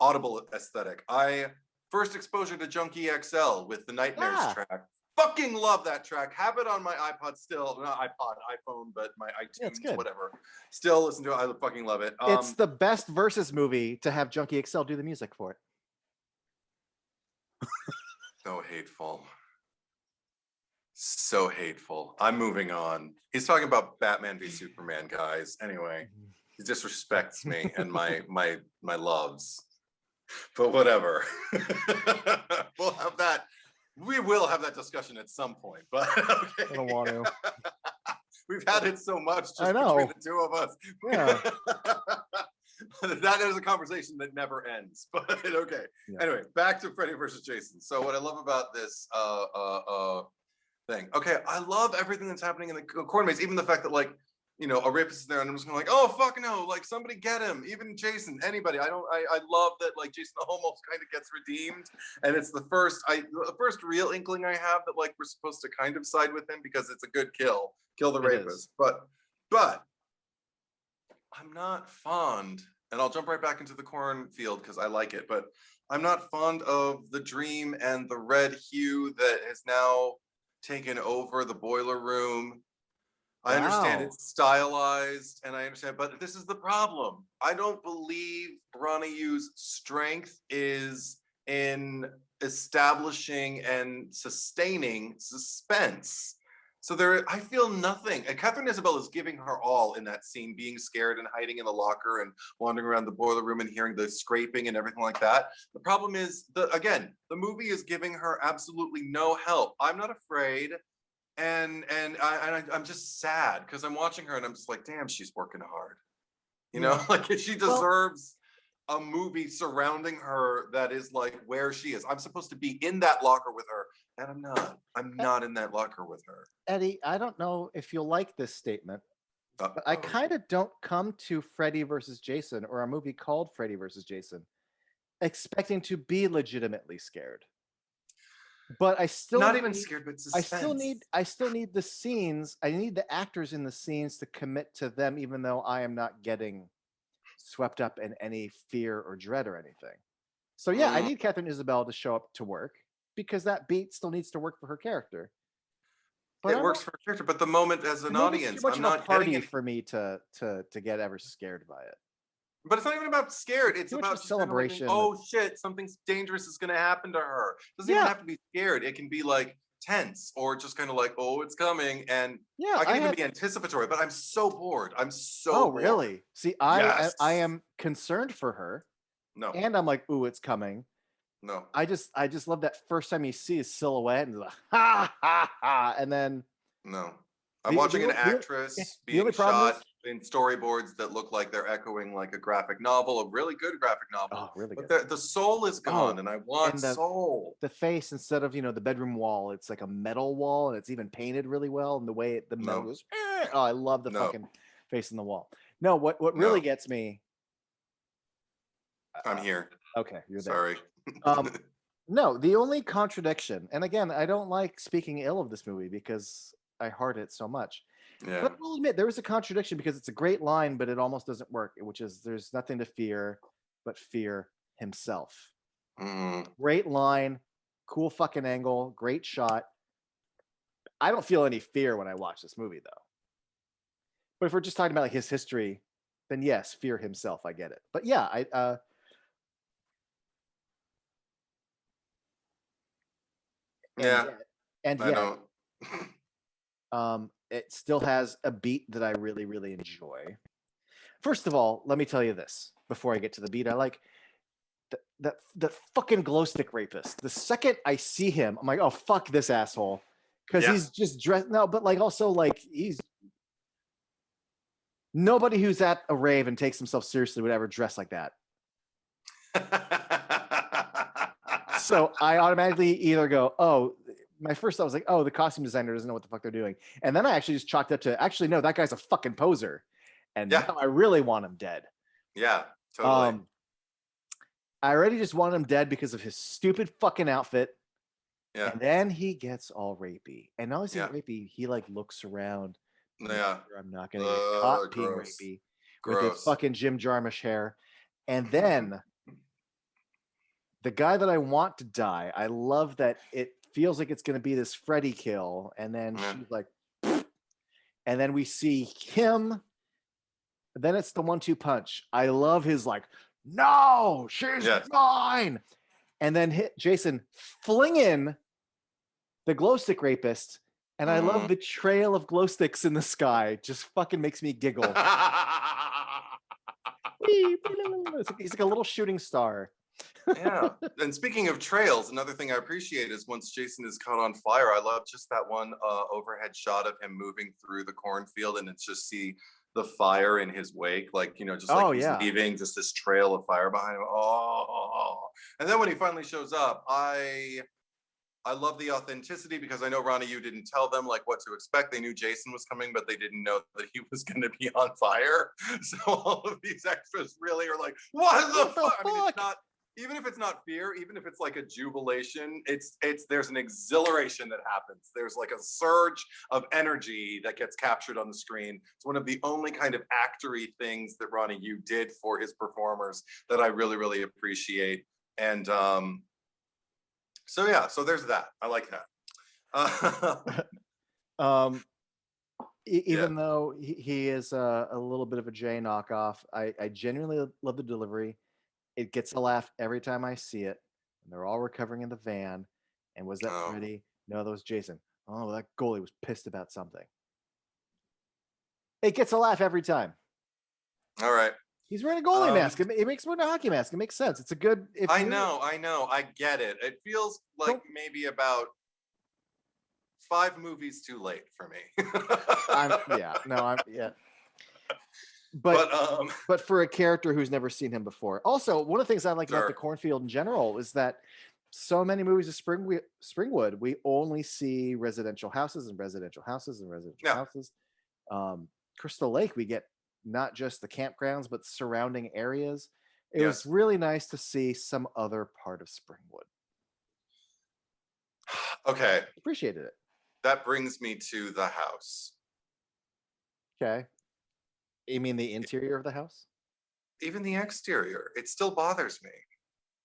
audible aesthetic. First exposure to Junkie XL with the Nightmares track. Fucking love that track. Have it on my iPod still, not iPod, iPhone, but my iTunes, whatever. Still listen to it. I fucking love it. It's the best Versus movie to have Junkie XL do the music for it. So hateful. So hateful. I'm moving on. He's talking about Batman v Superman, guys. Anyway, he disrespects me and my loves. But whatever. We'll have that. We will have that discussion at some point. But okay. I don't want to. We've had it so much just between the two of us. Yeah. That is a conversation that never ends, but okay. Yeah. Anyway, back to Freddy versus Jason. So what I love about this thing, okay, I love everything that's happening in the corner maze, even the fact that like, you know, a rapist is there and I'm just gonna like, oh fuck no, like somebody get him, even Jason, anybody. I love that like Jason almost kind of gets redeemed, and it's the first real inkling I have that like we're supposed to kind of side with him because it's a good kill the rapist. But I'm not fond, and I'll jump right back into the cornfield because I like it, but I'm not fond of the dream and the red hue that has now taken over the boiler room. I understand it's stylized, and I understand, but this is the problem. I don't believe Ronnie Yu's strength is in establishing and sustaining suspense. So I feel nothing. And Catherine Isabel is giving her all in that scene, being scared and hiding in the locker and wandering around the boiler room and hearing the scraping and everything like that. The problem is, the movie is giving her absolutely no help. I'm not afraid, and I'm just sad because I'm watching her and I'm just like, damn, she's working hard. You know, like she deserves a movie surrounding her that is like where she is. I'm supposed to be in that locker with her. And I'm not. I'm not in that locker with her. Eddie, I don't know if you'll like this statement, but I kind of don't come to Freddy versus Jason or a movie called Freddy versus Jason expecting to be legitimately scared. But I still not even scared, but suspense. I still need the scenes. I need the actors in the scenes to commit to them, even though I am not getting swept up in any fear or dread or anything. So yeah, I need Catherine Isabel to show up to work, because that beat still needs to work for her character. But it works for her character, but the moment as an audience, I'm not getting it for me to get ever scared by it. But it's not even about scared. It's about celebration. Kind of like, oh shit, something dangerous is going to happen to her. It doesn't even have to be scared. It can be like tense or just kind of like, oh, it's coming. And I can even be anticipatory. But I'm so bored. I'm so bored. Really? See, I am concerned for her. No. And I'm like, ooh, it's coming. No. I just love that first time you see his silhouette and like, ha ha ha, and then no. I'm watching an actress being shot in storyboards that look like they're echoing like a graphic novel, a really good graphic novel. Oh, really good. But the soul is gone, and I want soul. The face, instead of the bedroom wall, it's like a metal wall, and it's even painted really well. And the way the metal goes, oh, I love the fucking face in the wall. No, what really gets me. I'm here. Okay, you're there. Sorry. No, the only contradiction, and again, I don't like speaking ill of this movie because I heart it so much. Yeah. But I will admit there is a contradiction because it's a great line, but it almost doesn't work, which is there's nothing to fear but fear himself. Great line, cool fucking angle, great shot. I don't feel any fear when I watch this movie though. But if we're just talking about like his history, then yes, fear himself, I get it. But yeah, it still has a beat that I really, really enjoy. First of all, let me tell you this before I get to the beat. I like that fucking glow stick rapist. The second I see him, I'm like, oh fuck this asshole, because he's just dressed. No, but like also like he's Nobody who's at a rave and takes themselves seriously would ever dress like that. So I automatically either go, oh, my first thought was like, oh, the costume designer doesn't know what the fuck they're doing. And then I actually just chalked up to, actually, no, that guy's a fucking poser. And now I really want him dead. Yeah, totally. I already just want him dead because of his stupid fucking outfit. Yeah. And then he gets all rapey. And not only is he rapey, he like looks around. Yeah. Sure I'm not going to get caught being rapey with his fucking Jim Jarmusch hair. And then the guy that I want to die, I love that it feels like it's going to be this Freddy kill. And then she's like, and then we see him. Then it's the 1-2 punch. I love his like, no, she's mine. And then Jason flinging the glow stick rapist. And I love the trail of glow sticks in the sky. Just fucking makes me giggle. He's like a little shooting star. Yeah. And speaking of trails, another thing I appreciate is once Jason is caught on fire, I love just that one overhead shot of him moving through the cornfield, and it's just see the fire in his wake, like, you know, just like he's leaving just this trail of fire behind him. And then when he finally shows up, I love the authenticity, because I know, Ronnie, you didn't tell them like what to expect. They knew Jason was coming, but they didn't know that he was going to be on fire. So all of these extras really are like, what the fuck? I mean, it's not, even if it's not fear, even if it's like a jubilation, it's there's an exhilaration that happens. There's like a surge of energy that gets captured on the screen. It's one of the only kind of actory things that, Ronnie, you did for his performers that I really, really appreciate. And so yeah, so there's that. I like that. Even though he is a little bit of a Jay knockoff, I genuinely love the delivery. It gets a laugh every time I see it. And they're all recovering in the van. And was that Freddy? No, that was Jason. Oh, that goalie was pissed about something. It gets a laugh every time. All right. He's wearing a goalie mask. It makes more than a hockey mask. It makes sense. It's a good. I know. I get it. It feels like maybe about 5 movies too late for me. But for a character who's never seen him before. Also, one of the things I like about the cornfield in general is that so many movies of Springwood, we only see residential houses and residential houses and residential houses. Crystal Lake, we get not just the campgrounds, but surrounding areas. It was really nice to see some other part of Springwood. Okay. Appreciated it. That brings me to the house. Okay. You mean the interior of the house? Even the exterior. It still bothers me.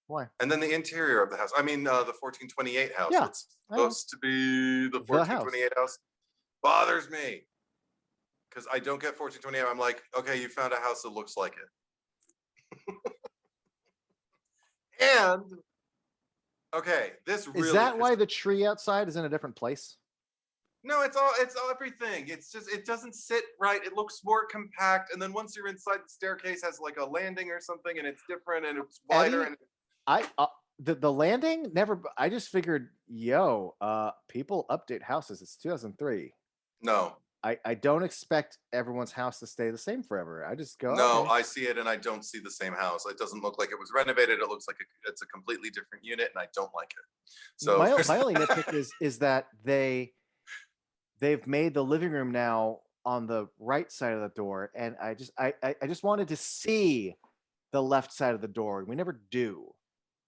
Why? And then the interior of the house. I mean, the 1428 house. Yeah, it's supposed to be the 1428 house. Bothers me. Because I don't get 1428. I'm like, okay, you found a house that looks like it. And, okay, this really... Is that why the tree outside is in a different place? No, it's all everything. It's just, it doesn't sit right. It looks more compact. And then once you're inside, the staircase has like a landing or something, and it's different and it's wider. The landing never. I just figured, people update houses. It's 2003. No, I don't expect everyone's house to stay the same forever. I just go. No, okay. I see it, and I don't see the same house. It doesn't look like it was renovated. It looks like it's a completely different unit, and I don't like it. So my only nitpick is that they've made the living room now on the right side of the door, and I just wanted to see the left side of the door. We never do.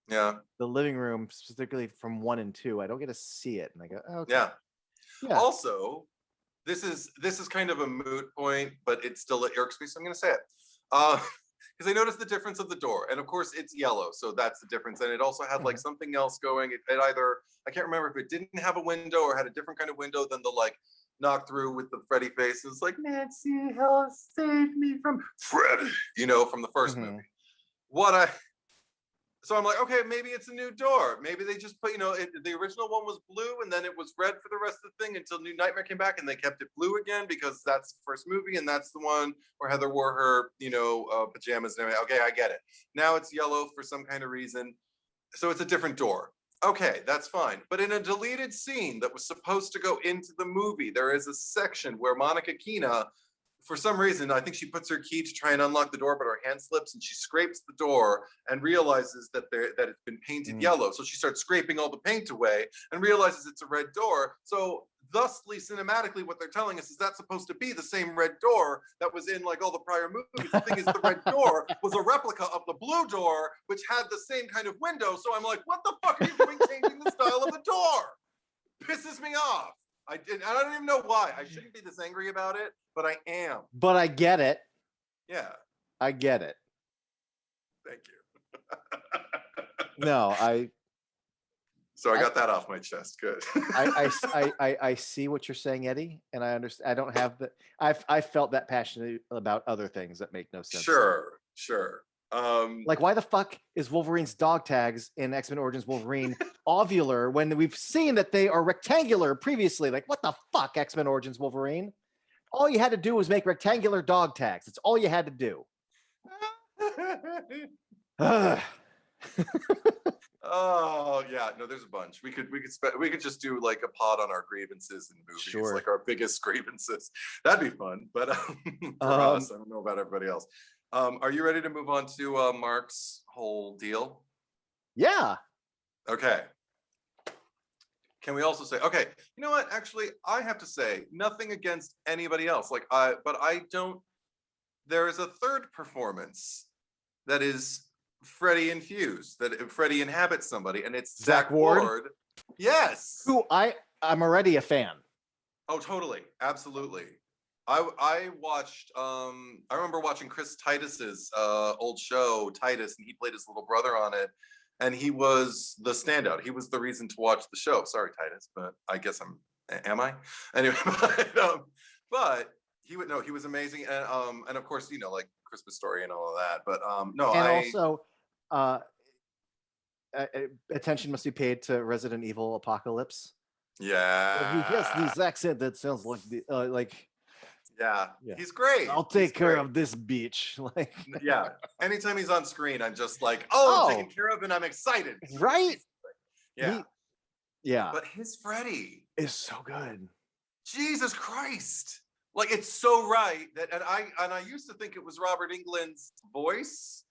Yeah. The living room, specifically from 1 and 2, I don't get to see it, and I go, okay. Yeah. Also, this is kind of a moot point, but it still irks me, so I'm going to say it. Because I noticed the difference of the door, and of course it's yellow, so that's the difference. And it also had like something else going. It either, I can't remember if it didn't have a window or had a different kind of window than the like knock through with the Freddy face. It's like, Nancy, help save me from Freddy, from the first movie. So I'm like, okay, maybe it's a new door. Maybe they just put, the original one was blue and then it was red for the rest of the thing until New Nightmare came back and they kept it blue again because that's the first movie and that's the one where Heather wore her, pajamas and everything. Okay, I get it. Now it's yellow for some kind of reason. So it's a different door. Okay, that's fine. But in a deleted scene that was supposed to go into the movie, there is a section where Monica Keena for some reason, I think she puts her key to try and unlock the door, but her hand slips and she scrapes the door and realizes that it's been painted yellow. So she starts scraping all the paint away and realizes it's a red door. So thusly, cinematically, what they're telling us is that's supposed to be the same red door that was in like all the prior movies. The thing is, the red door was a replica of the blue door, which had the same kind of window. So I'm like, what the fuck are you doing changing the style of the door? Pisses me off. I don't even know why. I shouldn't be this angry about it, but I am. But I get it. Yeah. I get it. Thank you. No, So I got that off my chest. Good. I see what you're saying, Eddie, and I understand. I don't have the. I felt that passionate about other things that make no sense. Sure. Like, why the fuck is Wolverine's dog tags in X-Men Origins Wolverine ovular when we've seen that they are rectangular previously? Like, what the fuck, X-Men Origins Wolverine? All you had to do was make rectangular dog tags. It's all you had to do. Oh yeah, no, there's a bunch. We could just do like a pod on our grievances in movies, sure. Like our biggest grievances. That'd be fun. But for us, I don't know about everybody else. Are you ready to move on to Mark's whole deal? Yeah. Okay. Can we also say, okay, you know what? Actually, I have to say nothing against anybody else. But I don't. There is a third performance that is Freddy infused, that Freddy inhabits somebody, and it's Zach Ward. Yes. Who I'm already a fan. Oh, totally. Absolutely. I watched, I remember watching Chris Titus's old show, Titus, and he played his little brother on it. And he was the standout. He was the reason to watch the show. Sorry, Titus, but I guess am I? Anyway, but he was amazing. And of course, like Christmas Story and all of that. But also, attention must be paid to Resident Evil Apocalypse. Yeah. He has this accent that sounds like yeah, he's great. I'll take care of this beach. Like, yeah. Anytime he's on screen, I'm just like, I'm taken care of, and I'm excited. Right? Yeah. Yeah. But his Freddy is so good. Jesus Christ. Like, it's so right that, and I used to think it was Robert Englund's voice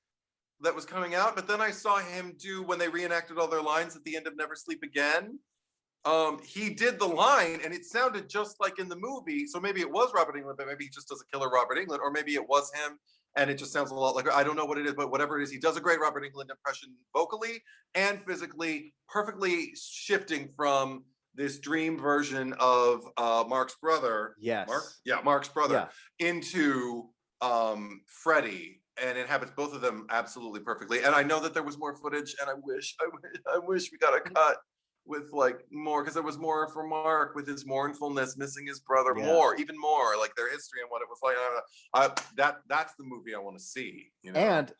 that was coming out, but then I saw him do, when they reenacted all their lines at the end of Never Sleep Again, he did the line and it sounded just like in the movie. So maybe it was Robert Englund, but maybe he just does a killer Robert Englund, or maybe it was him and it just sounds a lot like, I don't know what it is, but whatever it is, he does a great Robert Englund impression vocally and physically, perfectly shifting from this dream version of Mark's brother. Yes. Mark's brother into Freddy, and it happens both of them absolutely perfectly. And I know that there was more footage, and I wish we got a cut with like more, because there was more for Mark with his mournfulness, missing his brother, even more like their history and what it was like. That's the movie I want to see. And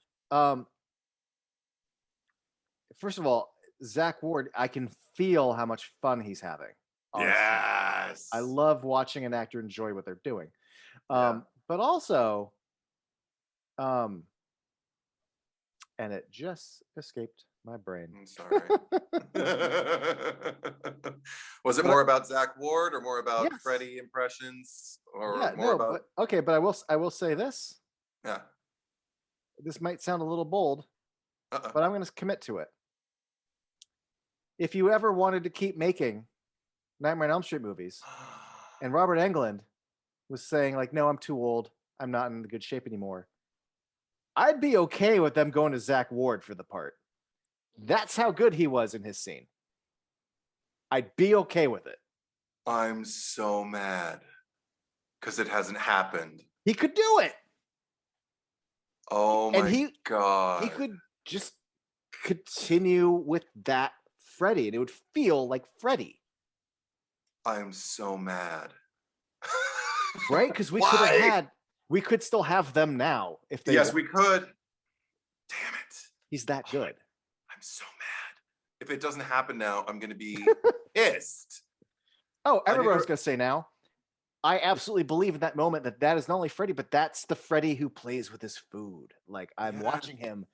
first of all, Zach Ward, I can feel how much fun he's having. Yes, I love watching an actor enjoy what they're doing. But also, and it just escaped my brain. I'm sorry. Was it more about Zach Ward or more about Freddy impressions, or more about? But I will say this. Yeah. This might sound a little bold, but I'm going to commit to it. If you ever wanted to keep making Nightmare on Elm Street movies, and Robert Englund was saying like, "No, I'm too old. I'm not in good shape anymore," I'd be okay with them going to Zach Ward for the part. That's how good he was in his scene. I'd be okay with it. I'm so mad because it hasn't happened. He could do it. Oh my God. He could just continue with that Freddy, and it would feel like Freddy. I'm so mad. Right? Because we could still have them now if they. Yes, we could. Damn it. He's that good. I'm so mad. If it doesn't happen now, I'm going to be pissed. Oh, I remember what I was going to say now. I absolutely believe in that moment that is not only Freddy, but that's the Freddy who plays with his food. Like, I'm watching him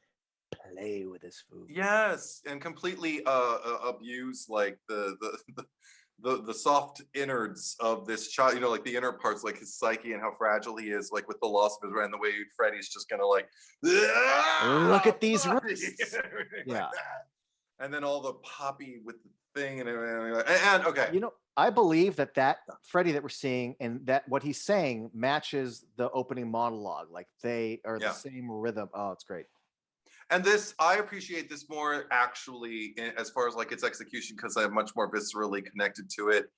play with his food. Yes, and completely abuse like the the soft innards of this child, like the inner parts, like his psyche and how fragile he is, like with the loss of his brain, the way Freddy's just gonna like look at these wrists. Yeah. Like that. And then all the poppy with the thing and everything. And okay. I believe that Freddy that we're seeing and that what he's saying matches the opening monologue. Like they are the same rhythm. Oh, it's great. And this, I appreciate this more actually as far as like its execution, because I'm much more viscerally connected to it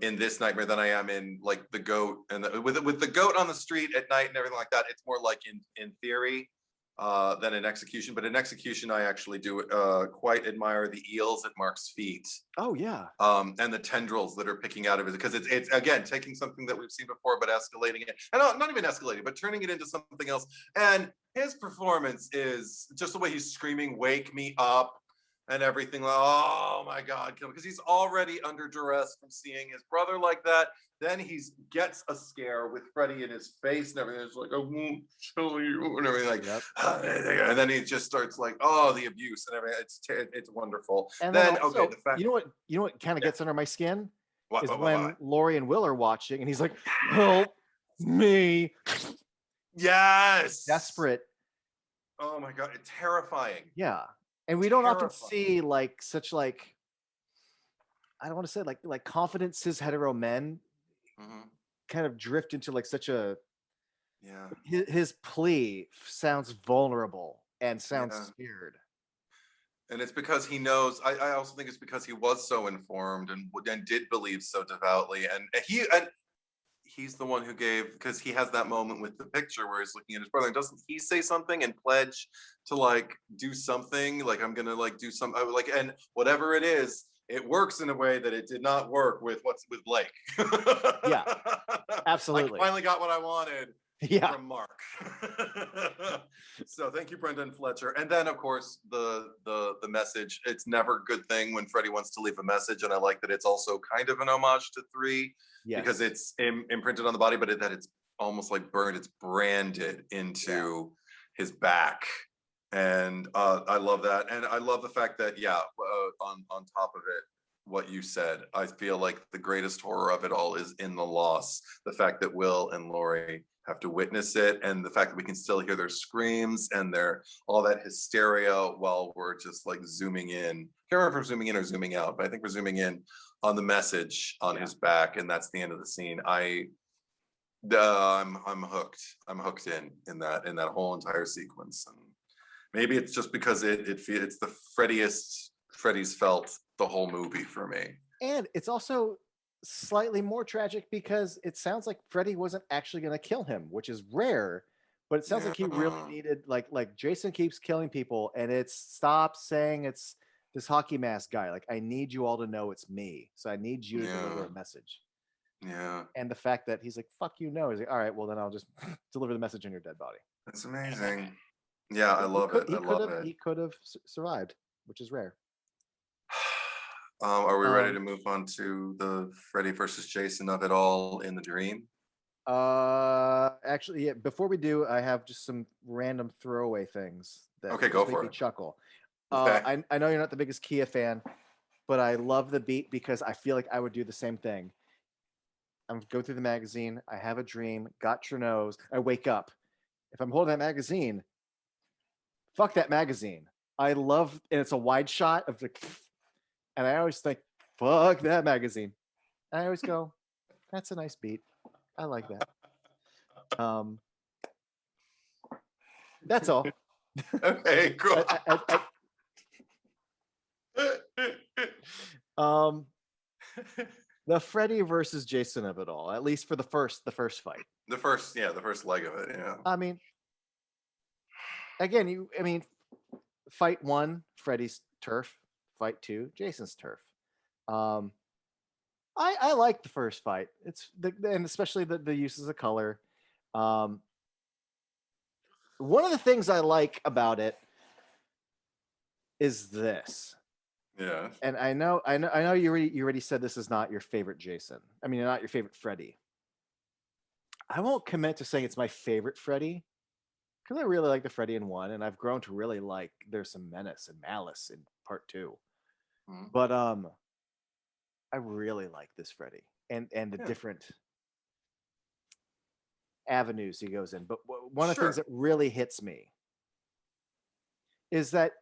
in this nightmare than I am in like the goat and with the goat on the street at night and everything like that. It's more like in theory than in execution. But in execution, I actually do quite admire the eels at Mark's feet. Oh yeah. And the tendrils that are picking out of it, because it's again taking something that we've seen before but escalating it, and not even escalating, but turning it into something else. And his performance is just the way he's screaming, "Wake me up," and everything. Like, oh my God, because he's already under duress from seeing his brother like that. Then he gets a scare with Freddy in his face and everything. It's like, "I won't kill you," and everything like. Yep. And then he just starts like, "Oh, the abuse and everything." It's wonderful. And then also, okay, the fact, you know what kind of gets under my skin is when Laurie and Will are watching, and he's like, "Help me!" Yes, desperate. Oh my God, it's terrifying. Yeah, and we don't often see like such like, I don't want to say like confident cis hetero men kind of drift into like such a his plea sounds vulnerable and sounds scared. And it's because he knows. I also think it's because he was so informed and did believe so devoutly, and he's the one who gave, because he has that moment with the picture where he's looking at his brother, and doesn't he say something and pledge to like do something, like I'm gonna like do some like, and whatever it is, it works in a way that it did not work with Blake. Yeah, absolutely. I finally got what I wanted. Yeah. From Mark. So thank you, Brenda and Fletcher. And then of course the message. It's never a good thing when Freddy wants to leave a message, and I like that it's also kind of an homage to 3, because it's imprinted on the body, but that it's almost like burned. It's branded into his back, and I love that, and I love the fact that on top of it, what you said, I feel like the greatest horror of it all is in the loss. The fact that Will and Laurie have to witness it, and the fact that we can still hear their screams and their all that hysteria while we're just like zooming in. I can't remember if we're zooming in or zooming out, but I think we're zooming in on the message on his back, and that's the end of the scene. I'm hooked. I'm hooked in that whole entire sequence, and maybe it's just because it's the Freddy's felt the whole movie for me. And it's also slightly more tragic because it sounds like Freddy wasn't actually going to kill him, which is rare, but it sounds like he really needed, like Jason keeps killing people, and it's stop saying it's this hockey mask guy. Like, I need you all to know it's me. So I need you to deliver a message. Yeah. And the fact that he's like, fuck you, no. He's like, all right, well then I'll just deliver the message on your dead body. That's amazing. Yeah, I love it. He could have survived, which is rare. Are we ready to move on to the Freddy versus Jason of it all in the dream? Actually, yeah. Before we do, I have just some random throwaway things that go make for me it. chuckle. Okay. I know you're not the biggest Kia fan, but I love the beat because I feel like I would do the same thing. I'm go through the magazine. I have a dream. Got your nose. I wake up. If I'm holding that magazine, fuck that magazine. I love, and it's a wide shot of the. And I always think, fuck that magazine. And I always go, that's a nice beat. I like that. That's all. Okay, cool. The Freddy versus Jason of it all, at least for the first fight. The first leg of it, yeah. I mean, again, fight 1, Freddy's turf. Fight 2, Jason's turf. I like the first fight. It's and especially the uses of color. One of the things I like about it is this. Yeah. And I know you already said this is not your favorite Jason. I mean, not your favorite Freddy. I won't commit to saying it's my favorite Freddy, because I really like the Freddy in 1, and I've grown to really like there's some menace and malice in part 2. But I really like this Freddy and the Yeah. different avenues he goes in. But one of the things Sure. that really hits me is that,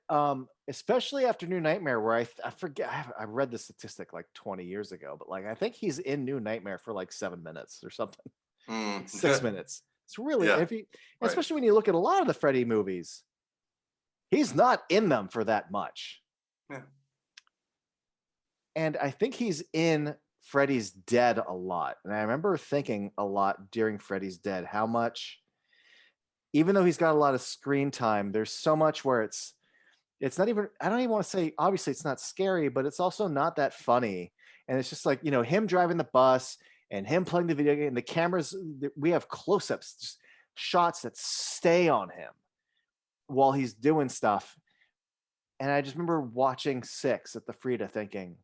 especially after New Nightmare, where I forget, I read the statistic like 20 years ago, but like I think he's in New Nightmare for like 7 minutes or something, like 6 minutes. It's really, Yeah. if you, Right. especially when you look at a lot of the Freddy movies, he's not in them for that much. Yeah. And I think he's in Freddy's Dead a lot. And I remember thinking a lot during Freddy's Dead how much, even though he's got a lot of screen time, there's so much where it's not even, I don't even want to say, obviously it's not scary, but it's also not that funny. And it's just like, him driving the bus and him playing the video game, the cameras, we have close-ups, just shots that stay on him while he's doing stuff. And I just remember watching 6 at the Frida thinking,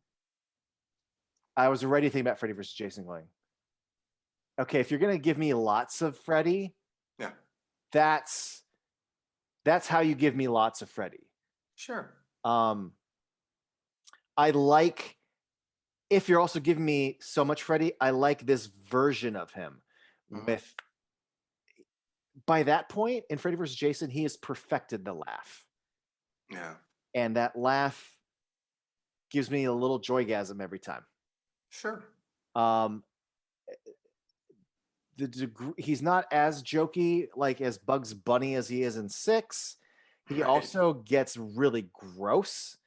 I was already thinking about Freddy versus Jason going, okay, if you're going to give me lots of Freddy, Yeah. that's how you give me lots of Freddy. Sure. I like, if you're also giving me so much Freddy, I like this version of him with, by that point in Freddy vs. Jason, he has perfected the laugh. Yeah. And that laugh gives me a little joygasm every time. Sure. The degree, he's not as jokey like as Bugs Bunny as he is in 6. He Right. also gets really gross.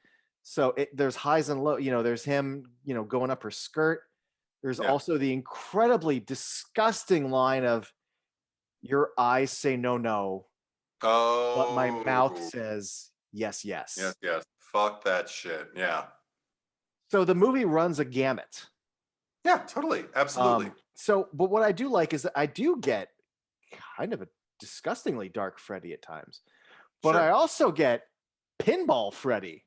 So there's highs and lows. There's him, going up her skirt. There's also the incredibly disgusting line of, "Your eyes say no, no, but my mouth says yes, yes." Yes. Yes. Fuck that shit. Yeah. So the movie runs a gamut. Yeah. Totally. Absolutely. But what I do like is that I do get kind of a disgustingly dark Freddy at times, but Sure. I also get pinball Freddy.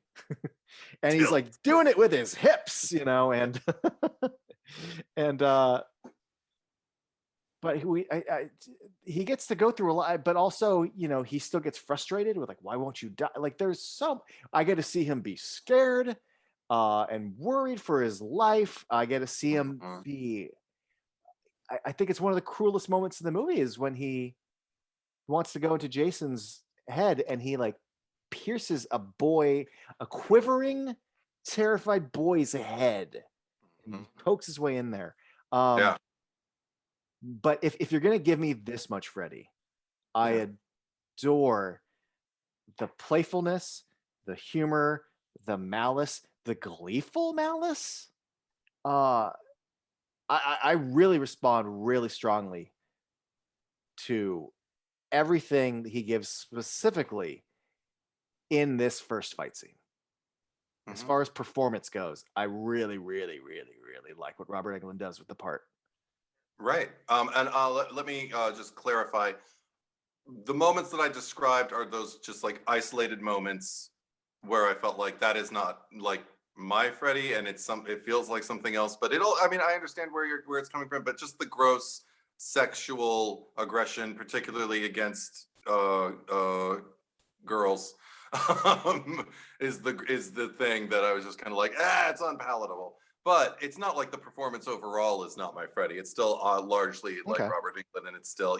And he's like doing it with his hips, and and but he gets to go through a lot, but also, he still gets frustrated with like, why won't you die? Like I get to see him be scared and worried for his life. I get to see him be, I think it's one of the cruelest moments in the movie is when he wants to go into Jason's head and he like pierces a quivering, terrified boy's head and pokes his way in there. Yeah. But if you're going to give me this much Freddy, I adore the playfulness, the humor, the malice, the gleeful malice. I really respond really strongly to everything he gives specifically in this first fight scene. As far as performance goes, I really, really, really, really like what Robert Englund does with the part. Right. And let me just clarify. The moments that I described are those just like isolated moments where I felt like that is not like my Freddy, and it feels like something else. But I understand where it's coming from, but just the gross sexual aggression, particularly against girls, is the thing that I was just kind of like, it's unpalatable. But it's not like the performance overall is not my Freddy. It's still largely like Robert Englund, and it's still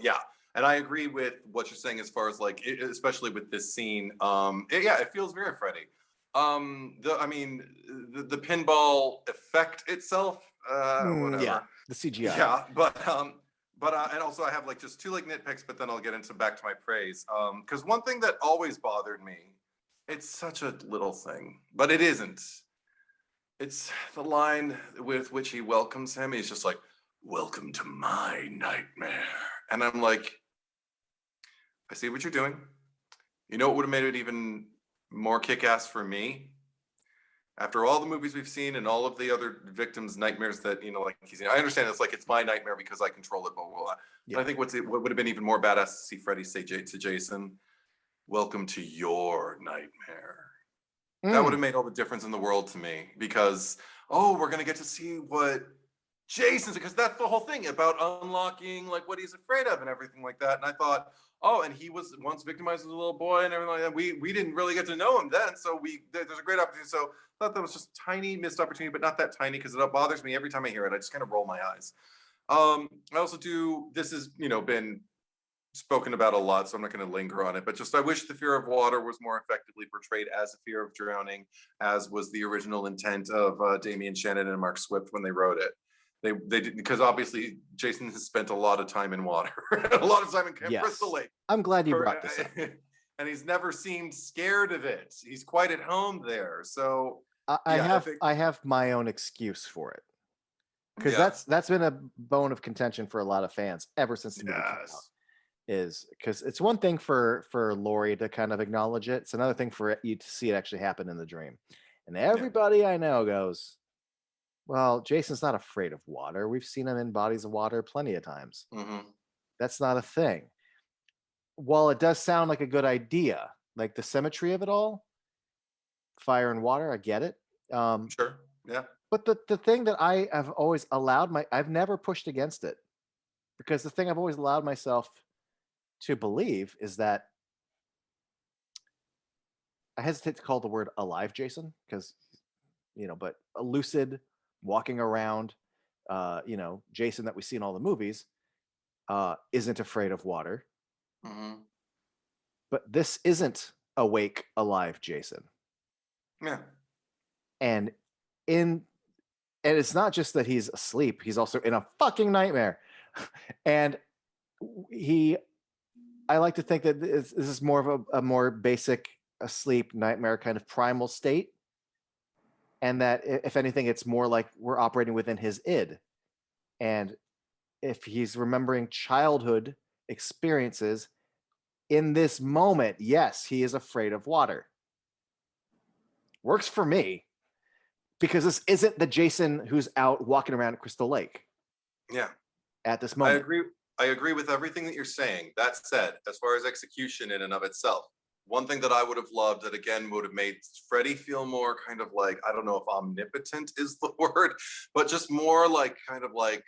And I agree with what you're saying as far as like, especially with this scene. It feels very Freddy. The pinball effect itself, whatever. Yeah, the CGI. Yeah, but and also I have like just 2 like nitpicks, but then I'll get into back to my praise. Because one thing that always bothered me, it's such a little thing, but it isn't. It's the line with which he welcomes him. He's just like, "Welcome to my nightmare," and I'm like, I see what you're doing. You know what would have made it even more kick-ass for me? After all the movies we've seen and all of the other victims' nightmares that, like he's, I understand it's like it's my nightmare because I control it, blah, blah, blah. Yeah. But I think what would have been even more badass to see Freddy say to Jason, "Welcome to your nightmare." That would have made all the difference in the world to me because, we're going to get to see what Jason's, because that's the whole thing about unlocking like what he's afraid of and everything like that. And I thought, oh, and he was once victimized as a little boy and everything like that. We didn't really get to know him then, so there's a great opportunity. So I thought that was just a tiny missed opportunity, but not that tiny, because it bothers me every time I hear it. I just kind of roll my eyes. I also do. This has been spoken about a lot, so I'm not going to linger on it. But just I wish the fear of water was more effectively portrayed as a fear of drowning, as was the original intent of Damien Shannon and Mark Swift when they wrote it. They didn't, because obviously Jason has spent a lot of time in water, a lot of time in Camp Crystal Lake. I'm glad you brought this up. And he's never seemed scared of it. He's quite at home there. So I have my own excuse for it, because that's been a bone of contention for a lot of fans ever since the movie came out. Is because it's one thing for Laurie to kind of acknowledge it. It's another thing for you to see it actually happen in the dream. And everybody I know goes, well, Jason's not afraid of water. We've seen him in bodies of water plenty of times. Mm-hmm. That's not a thing. While it does sound like a good idea, like the symmetry of it all, fire and water, I get it. Sure. Yeah. But the thing that I have always allowed I've never pushed against it, because the thing I've always allowed myself to believe is that, I hesitate to call the word alive Jason, because, but a lucid, walking around, Jason that we see in all the movies, isn't afraid of water. Mm-hmm. But this isn't awake, alive Jason. Yeah. And it's not just that he's asleep, he's also in a fucking nightmare. And I like to think that this is more of a more basic asleep nightmare kind of primal state. And that if anything, it's more like we're operating within his id. And if he's remembering childhood experiences in this moment, yes, he is afraid of water. Works for me, because this isn't the Jason who's out walking around Crystal Lake. Yeah. At this moment. I agree with everything that you're saying. That said, as far as execution in and of itself, one thing that I would have loved, that again would have made Freddy feel more kind of like, I don't know if omnipotent is the word, but just more like kind of like,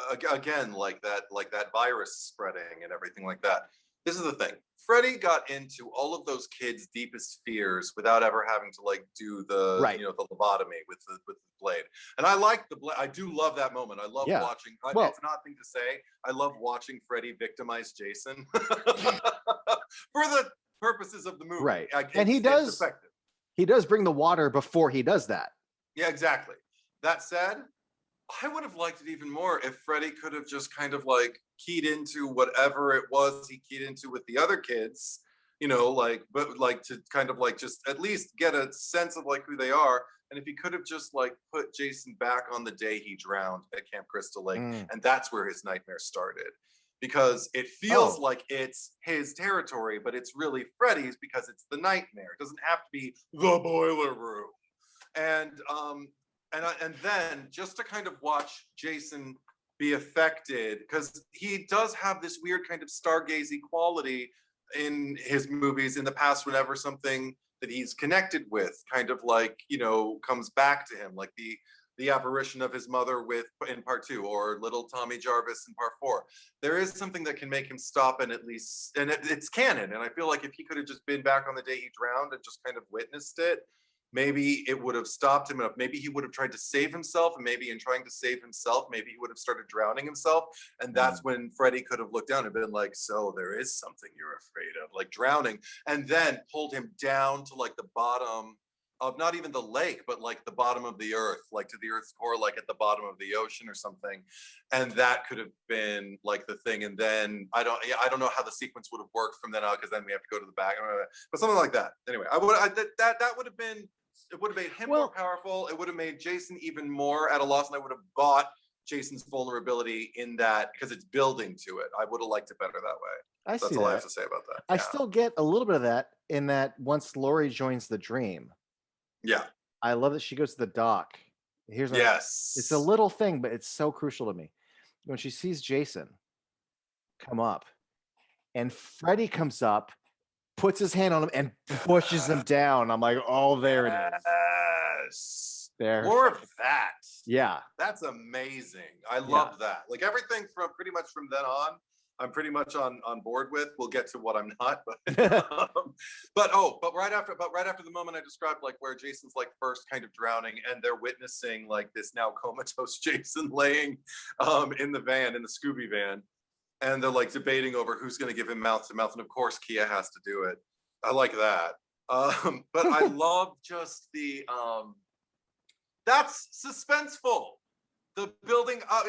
again, like that virus spreading and everything like that. This is the thing. Freddy got into all of those kids' deepest fears without ever having to like do the the lobotomy with the blade. And I like the blade. I do love that moment. I love watching. It's an odd thing to say. I love watching Freddy victimize Jason for the purposes of the movie. Right. And he does bring the water before he does that. Yeah, exactly. That said, I would have liked it even more if Freddy could have just kind of like keyed into whatever it was he keyed into with the other kids, but like to kind of like just at least get a sense of like who they are. And if he could have just like put Jason back on the day he drowned at Camp Crystal Lake, and that's where his nightmare started. Because it feels like it's his territory, but it's really Freddy's, because it's the nightmare. It doesn't have to be the boiler room. And then just to kind of watch Jason be affected, because he does have this weird kind of stargazy quality in his movies in the past, whenever something that he's connected with kind of like, comes back to him, like the apparition of his mother in part 2, or little Tommy Jarvis in part 4. There is something that can make him stop, and at least, and it's canon. And I feel like if he could have just been back on the day he drowned and just kind of witnessed it, maybe it would have stopped him enough. Maybe he would have tried to save himself, and maybe in trying to save himself, maybe he would have started drowning himself. And that's when Freddy could have looked down and been like, so there is something you're afraid of, like drowning, and then pulled him down to like the bottom of not even the lake, but like the bottom of the earth, like to the earth's core, like at the bottom of the ocean or something. And that could have been like the thing. And then I don't know how the sequence would have worked from then on, because then we have to go to the back, but something like that. Anyway, that would have been, it would have made him more powerful. It would have made Jason even more at a loss, and I would have bought Jason's vulnerability in that, because it's building to it. I would have liked it better that way. That's all I have to say about that. I still get a little bit of that in that once Laurie joins the dream. Yeah. I love that she goes to the dock. It's a little thing, but it's so crucial to me. When she sees Jason come up, and Freddy comes up, puts his hand on him and pushes him down. I'm like, oh, there it is. There. More of that. Yeah. That's amazing. I love that. Like everything from pretty much from then on, I'm pretty much on board with. We'll get to what I'm not, but right after the moment I described, like where Jason's like first kind of drowning, and they're witnessing like this now comatose Jason laying in the van, in the Scooby van, and they're like debating over who's going to give him mouth to mouth, and of course Kia has to do it. I like that. But I love just the that's suspenseful. The building up,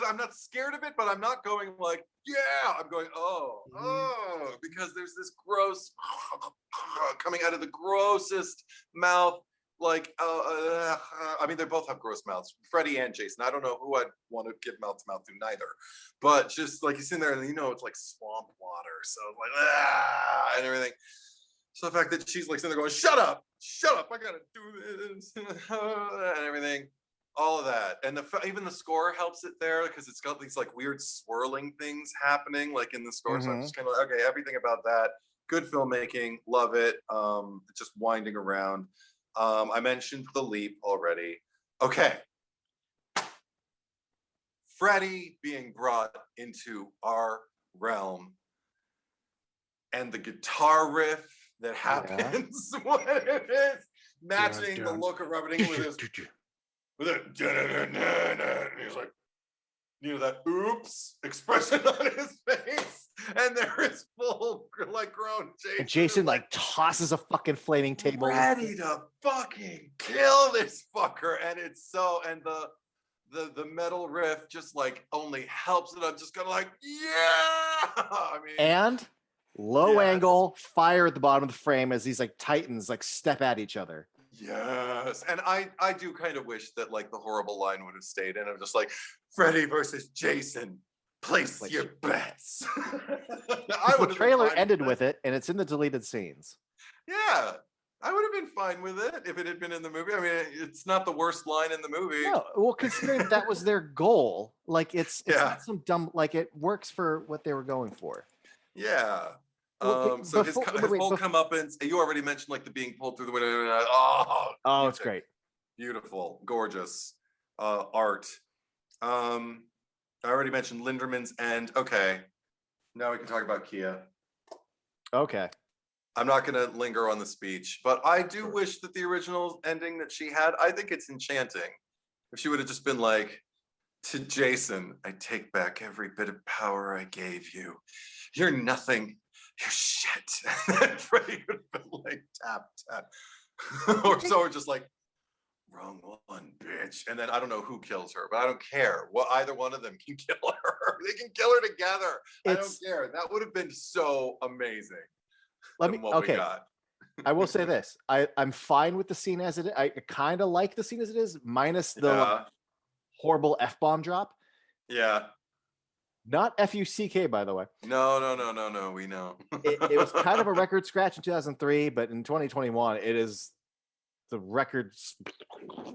I'm not scared of it, but I'm not going like, yeah. I'm going, because there's this gross coming out of the grossest mouth. Like, I mean, they both have gross mouths, Freddy and Jason. I don't know who I'd want to give mouth to mouth to neither, but just like he's in there, and it's like swamp water, so like and everything. So the fact that she's like sitting there going, shut up, I gotta do this, and everything. All of that, and even the score helps it there because it's got these like weird swirling things happening like in the score. So I'm just kind of like, okay, everything about that, good filmmaking, love it. Just winding around. I mentioned the leap already. Okay, Freddy being brought into our realm, and the guitar riff that happens when it is matching the look of Robert Englund with his. With it, and he's like, that oops expression on his face, and there is full like grown Jason. And Jason like tosses a fucking flaming table, ready to fucking kill this fucker, and it's so, and the metal riff just like only helps it. I'm just gonna like, yeah. I mean, and low angle fire at the bottom of the frame as these like titans like step at each other. Yes, and I do kind of wish that like the horrible line would have stayed in. I'm just like, Freddy versus Jason, place your bets. The trailer ended with it, and it's in the deleted scenes. Yeah, I would have been fine with it if it had been in the movie. I mean, it's not the worst line in the movie. No, well, considering that was their goal, like it's not some dumb, like it works for what they were going for. Yeah. So his whole comeuppance, you already mentioned like the being pulled through the window. It's great. Beautiful, gorgeous art. I already mentioned Linderman's end. Okay, now we can talk about Kia. Okay. I'm not going to linger on the speech, but I do wish that the original ending that she had, I think it's enchanting. If she would have just been like, to Jason, I take back every bit of power I gave you. You're nothing. You're shit. And Freddy would have been like, tap, tap. Or just like, wrong one, bitch. And then I don't know who kills her, but I don't care. Well, either one of them can kill her. They can kill her together. I don't care. That would have been so amazing. I will say this. I'm fine with the scene as it is. I kind of like the scene as it is, minus the horrible F-bomb drop. Yeah. Not F-U-C-K, by the way. No. We know. it was kind of a record scratch in 2003, but in 2021, it is the record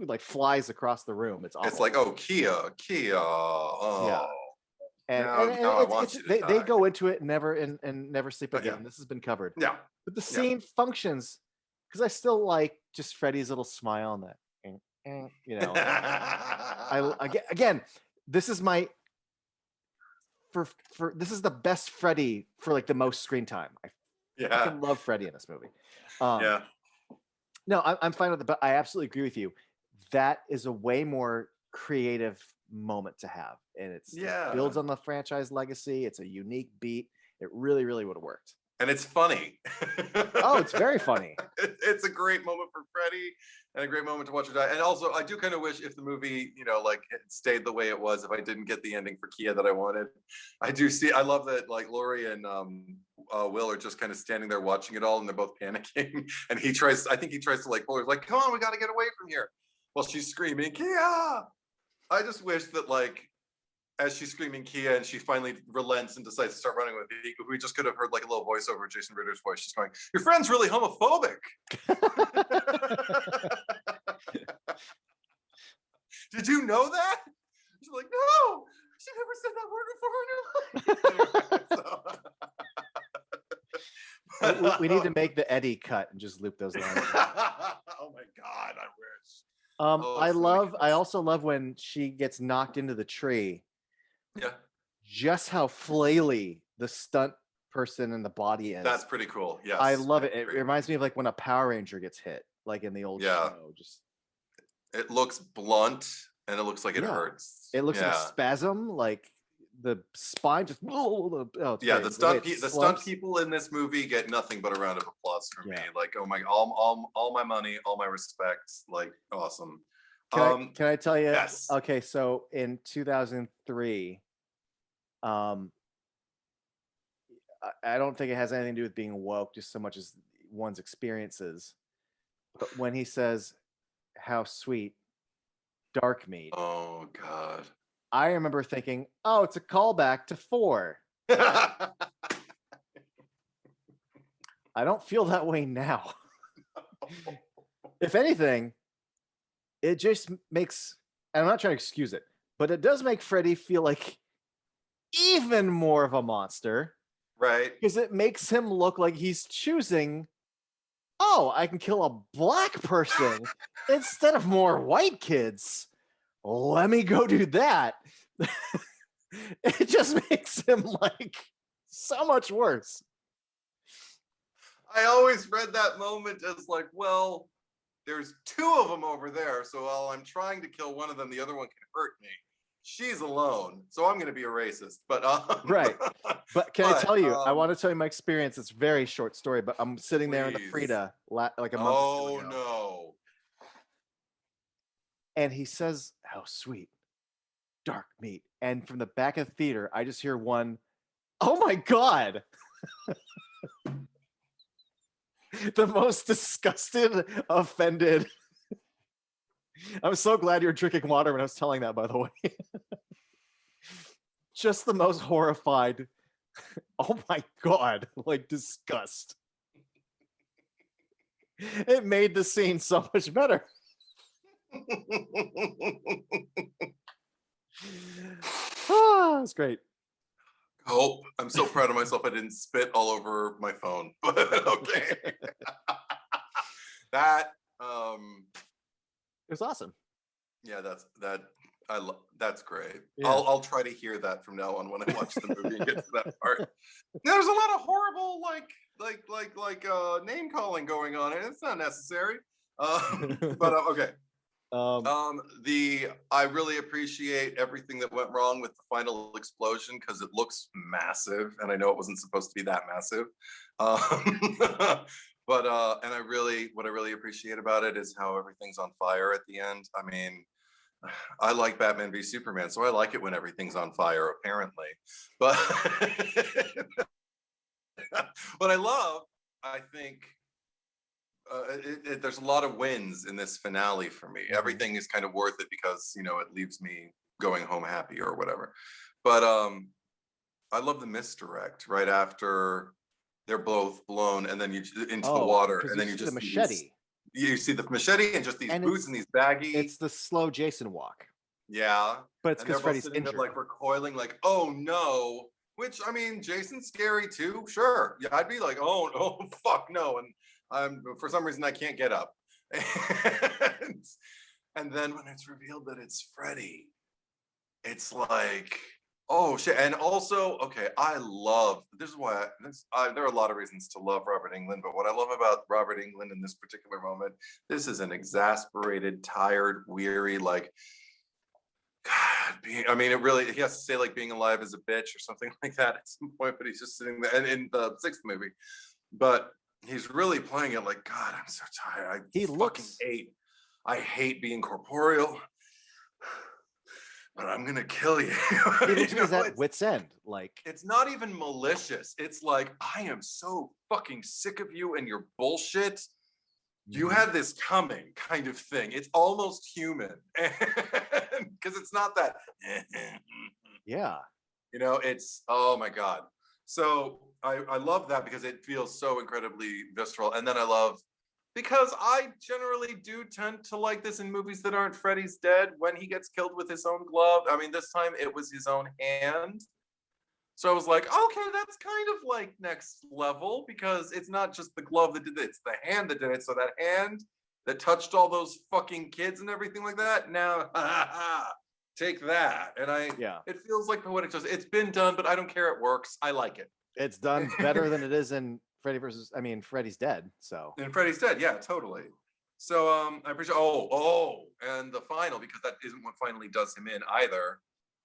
like flies across the room. It's awful. It's like, Kia. Oh. Yeah. And they go into it and never sleep again. Yeah. This has been covered. Yeah. But the scene functions because I still like just Freddy's little smile and that. Again, this is my this is the best Freddy for like the most screen time. I fucking love Freddy in this movie. No, I'm fine with it, but I absolutely agree with you. That is a way more creative moment to have, and it builds on the franchise legacy. It's a unique beat. It really, really would have worked. And it's funny. It's very funny. It's a great moment for Freddy and a great moment to watch her die. And also, I do kind of wish if the movie, like it stayed the way it was, if I didn't get the ending for Kia that I wanted. I love that like Laurie and Will are just kind of standing there watching it all, and they're both panicking. And I think he tries to like pull her, like, come on, we got to get away from here. While she's screaming, Kia! I just wish that like, as she's screaming Kia and she finally relents and decides to start running with it, we just could have heard like a little voiceover of Jason Ritter's voice. She's going, your friend's really homophobic. Did you know that? She's like, no, she never said that word before in her life. We need to make the Eddie cut and just loop those lines. Oh my God, I wish. Oh, so many I kills. also love when she gets knocked into the tree. Yeah, Just how flaily the stunt person in the body is. that's pretty cool. I Yes, love I it. It agree. reminds me of like when a Power Ranger gets hit, like in the old Yeah, show. Just it looks blunt and it looks like it yeah, hurts. it looks like a Yeah. spasm, like the spine just. Oh, it's Yeah, great. The way it the stunt slumps. people in this movie get nothing but a round of applause from me. Yeah. Like, oh my, all my money, all my respects. Like, awesome. Can I tell you? Yes. Okay, so in 2003, um, I don't think it has anything to do with being woke, just so much as one's experiences. But when he says, "How sweet, dark meat," Oh God. I remember thinking, "Oh, it's a callback to 4." I don't feel that way now. If anything, it just makes, and I'm not trying to excuse it, but it does make Freddy feel like even more of a monster Right. because it makes him look like he's choosing, oh, I can kill a black person instead of more white kids. Let me go do that. It just makes him like so much worse. I always read that moment as like, well, there's 2 of them over there. So while I'm trying to kill one of them, the other one can hurt me. She's alone, so I'm going to be a racist. But Right. But can I tell you? I um, want to tell you my experience. It's a very short story, but I'm sitting there in the please. Frida like a month or two Oh ago, no. and he says, "How sweet, dark meat," and from the back of the theater, I just hear one, "Oh my god!" The most disgusted, offended. I'm so glad you're drinking water when I was telling that, by the way. Just the most horrified. Oh my god, like disgust. It made the scene so much better. Ah, it's great. Oh, I'm so proud of myself. I didn't spit all over my phone. But okay. That It was awesome. yeah, that's great. Yeah. I'll try to hear that from now on when I watch the movie and get to that part. There's a lot of horrible name calling going on, and it's not necessary. But okay. I really appreciate everything that went wrong with the final explosion because it looks massive, and I know it wasn't supposed to be that massive. But and what I really appreciate about it is how everything's on fire at the end. I mean, I like Batman v Superman, so I like it when everything's on fire, apparently. But what I think there's a lot of wins in this finale for me. Mhm. Everything is kind of worth it because it leaves me going home happy or whatever. But I love the misdirect right after they're both blown and then you into the water, because and you then you see the just see machete. you see the machete and just these And boots and these baggy. It's the slow Jason walk. Yeah. But it's And because they're both Freddy's sitting there injured. like recoiling, like, oh no. Which I mean, Jason's scary too. Sure. Yeah, I'd be like, oh fuck no. And for some reason I can't get up. and, and then when it's revealed that it's Freddy, it's like, oh shit. And also, okay, this is why there are a lot of reasons to love Robert Englund, but what I love about Robert Englund in this particular moment, this is an exasperated, tired, weary, like, God, I mean, he has to say like being alive is a bitch or something like that at some point, but he's just sitting there, and in the 6th movie, but he's really playing it like, God, I'm so tired. I hate being corporeal, but I'm gonna kill you. He looks at that wit's end. Like, it's not even malicious. It's like, I am so fucking sick of you and your bullshit. You had this coming kind of thing. It's almost human because it's not that. yeah. It's, oh my God. So I love that because it feels so incredibly visceral. And then I love, because I generally do tend to like this in movies that aren't Freddy's dead, when he gets killed with his own glove. I mean, this time it was his own hand. So I was like, okay, that's kind of like next level, because it's not just the glove that did it, it's the hand that did it. So that hand that touched all those fucking kids and everything like that. Now, take that. And it feels like poetic justice. It's been done, but I don't care. It works. I like it. It's done better than it is in Freddy's Dead. So in Freddy's Dead, yeah, totally. So I appreciate. And the final, because that isn't what finally does him in either.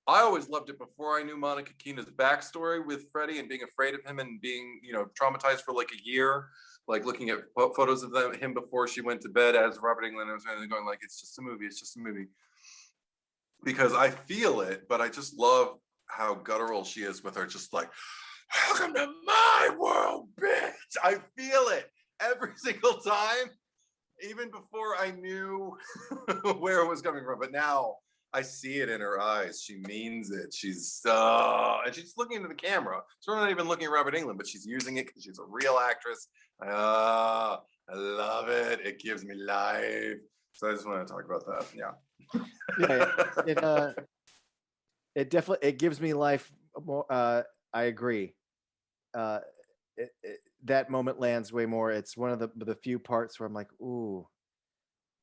I always loved it before I knew Monica Kena's backstory with Freddy and being afraid of him and being, traumatized for like a year, like looking at photos of him before she went to bed as Robert Englund and going like, it's just a movie, because I feel it, but I just love how guttural she is with her, just like, welcome to my world, bitch. I feel it every single time, even before I knew where it was coming from. But now I see it in her eyes. She means it. She's and she's looking into the camera. So we're not even looking at Robert Englund, but she's using it because she's a real actress. I love it. It gives me life. So I just want to talk about that. Yeah. It definitely gives me life. More. I agree. That moment lands way more. It's one of the few parts where I'm like, ooh.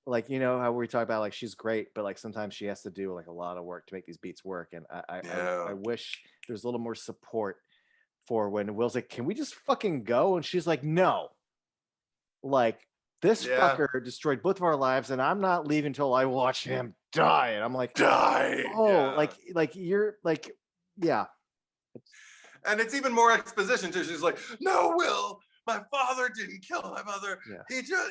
Like, how we talk about, like, she's great, but like sometimes she has to do like a lot of work to make these beats work. And I wish there's a little more support for when Will's like, can we just fucking go? And she's like, no. Like, this fucker destroyed both of our lives, and I'm not leaving until I watch him die. And I'm like, die. Oh, like you're like, yeah. And it's even more exposition too. She's like, no, Will. My father didn't kill my mother. Yeah.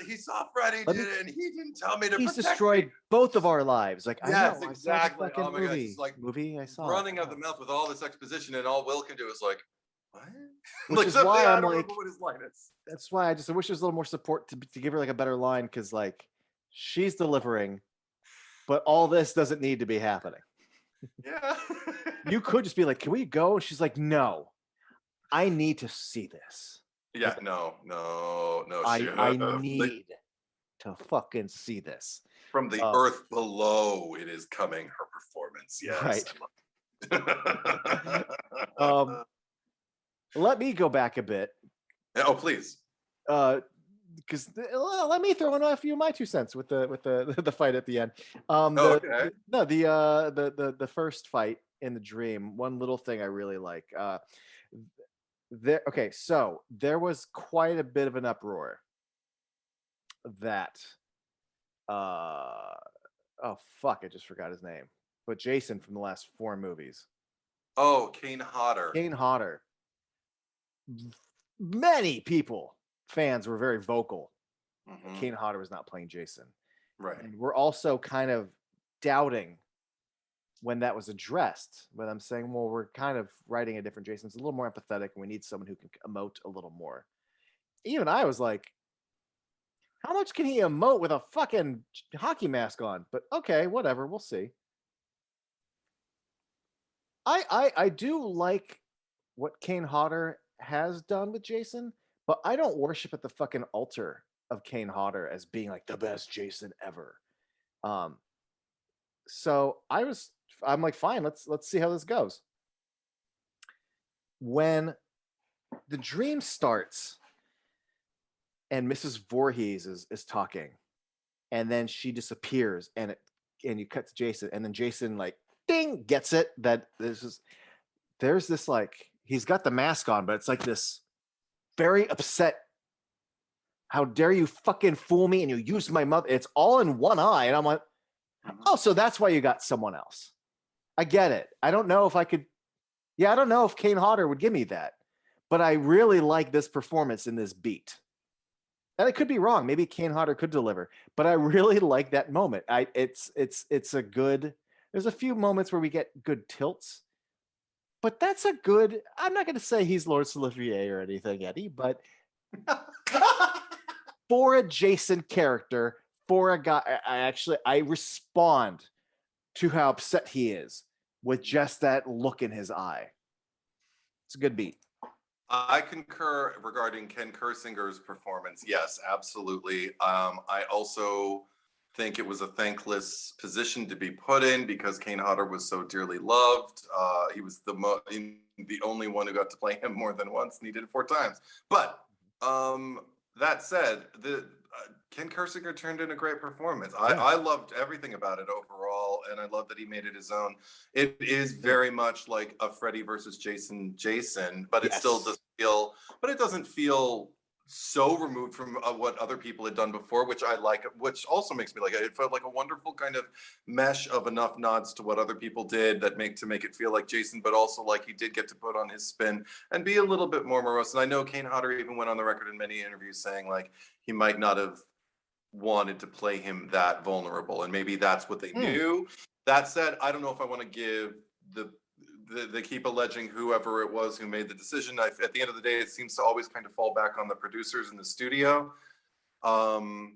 He saw Freddy did it, and he didn't tell me to He's protect destroyed me. Both of our lives. Like, yes, I know, exactly. I saw the movie. It's like movie I saw. Running out the mouth with all this exposition, and all Will can do is like, what? Which like, is why I'm like, what his line is. That's why I wish there was a little more support to give her like a better line, because like she's delivering, but all this doesn't need to be happening. Yeah. You could just be like, can we go? And she's like, no, I need to see this. Yeah, no. I need to fucking see this. From the earth below, it is coming, her performance. Yes. Right. Let me go back a bit. Oh, please. Because let me throw in a few of my 2 cents with the fight at the end. The first fight in the dream. One little thing I really like. So there was quite a bit of an uproar that I just forgot his name, but Jason from the last 4 movies. Oh, Kane Hodder. Many fans were very vocal. Kane Hodder was not playing Jason, right? And we're also kind of doubting when that was addressed, but I'm saying, well, we're kind of writing a different Jason. It's a little more empathetic, and we need someone who can emote a little more. Even I was like, how much can he emote with a fucking hockey mask on? But okay, whatever, we'll see. I do like what Kane Hodder has done with Jason, but I don't worship at the fucking altar of Kane Hodder as being like the best Jason ever. So I'm like, fine, let's see how this goes. When the dream starts and Mrs. Voorhees is talking, and then she disappears, and you cut to Jason, and then Jason like ding gets it that there's this like, he's got the mask on, but it's like this very upset, how dare you fucking fool me, and you used my mother. It's all in one eye, and I'm like, oh, so that's why you got someone else. I get it. I don't know if I could. Yeah, I don't know if Kane Hodder would give me that, but I really like this performance in this beat. And I could be wrong. Maybe Kane Hodder could deliver, but I really like that moment. It's a good. There's a few moments where we get good tilts, but that's a good. I'm not going to say he's Lord Solivier or anything, Eddie, but for a Jason character, for a guy, I respond to how upset he is with just that look in his eye. It's a good beat. I concur regarding Ken Kersinger's performance. Yes, absolutely. I also think it was a thankless position to be put in because Kane Hodder was so dearly loved. He was the only one who got to play him more than once, and he did it 4 times. But that said, Ken Kersinger turned in a great performance. I loved everything about it overall, and I love that he made it his own. It is very much like a Freddy versus Jason, but it still doesn't feel, but it doesn't feel so removed from what other people had done before, which I like, which also makes me like it. It felt like a wonderful kind of mesh of enough nods to what other people did that make it feel like Jason, but also like he did get to put on his spin and be a little bit more morose. And I know Kane Hodder even went on the record in many interviews saying like he might not have wanted to play him that vulnerable, and maybe that's what they knew. That said, I don't know if I want to give the keep alleging whoever it was who made the decision. At the end of the day, it seems to always kind of fall back on the producers in the studio. And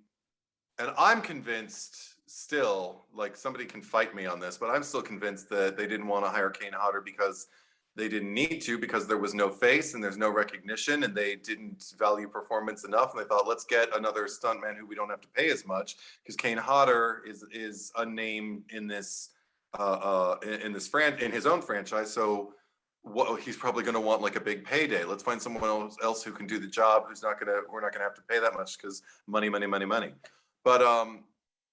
I'm convinced still, like somebody can fight me on this, but I'm still convinced that they didn't want to hire Kane Hodder because they didn't need to, because there was no face and there's no recognition, and they didn't value performance enough. And they thought, let's get another stuntman who we don't have to pay as much, because Kane Hodder is a name in this in his own franchise. So he's probably going to want like a big payday. Let's find someone else who can do the job. We're not gonna have to pay that much, because money. But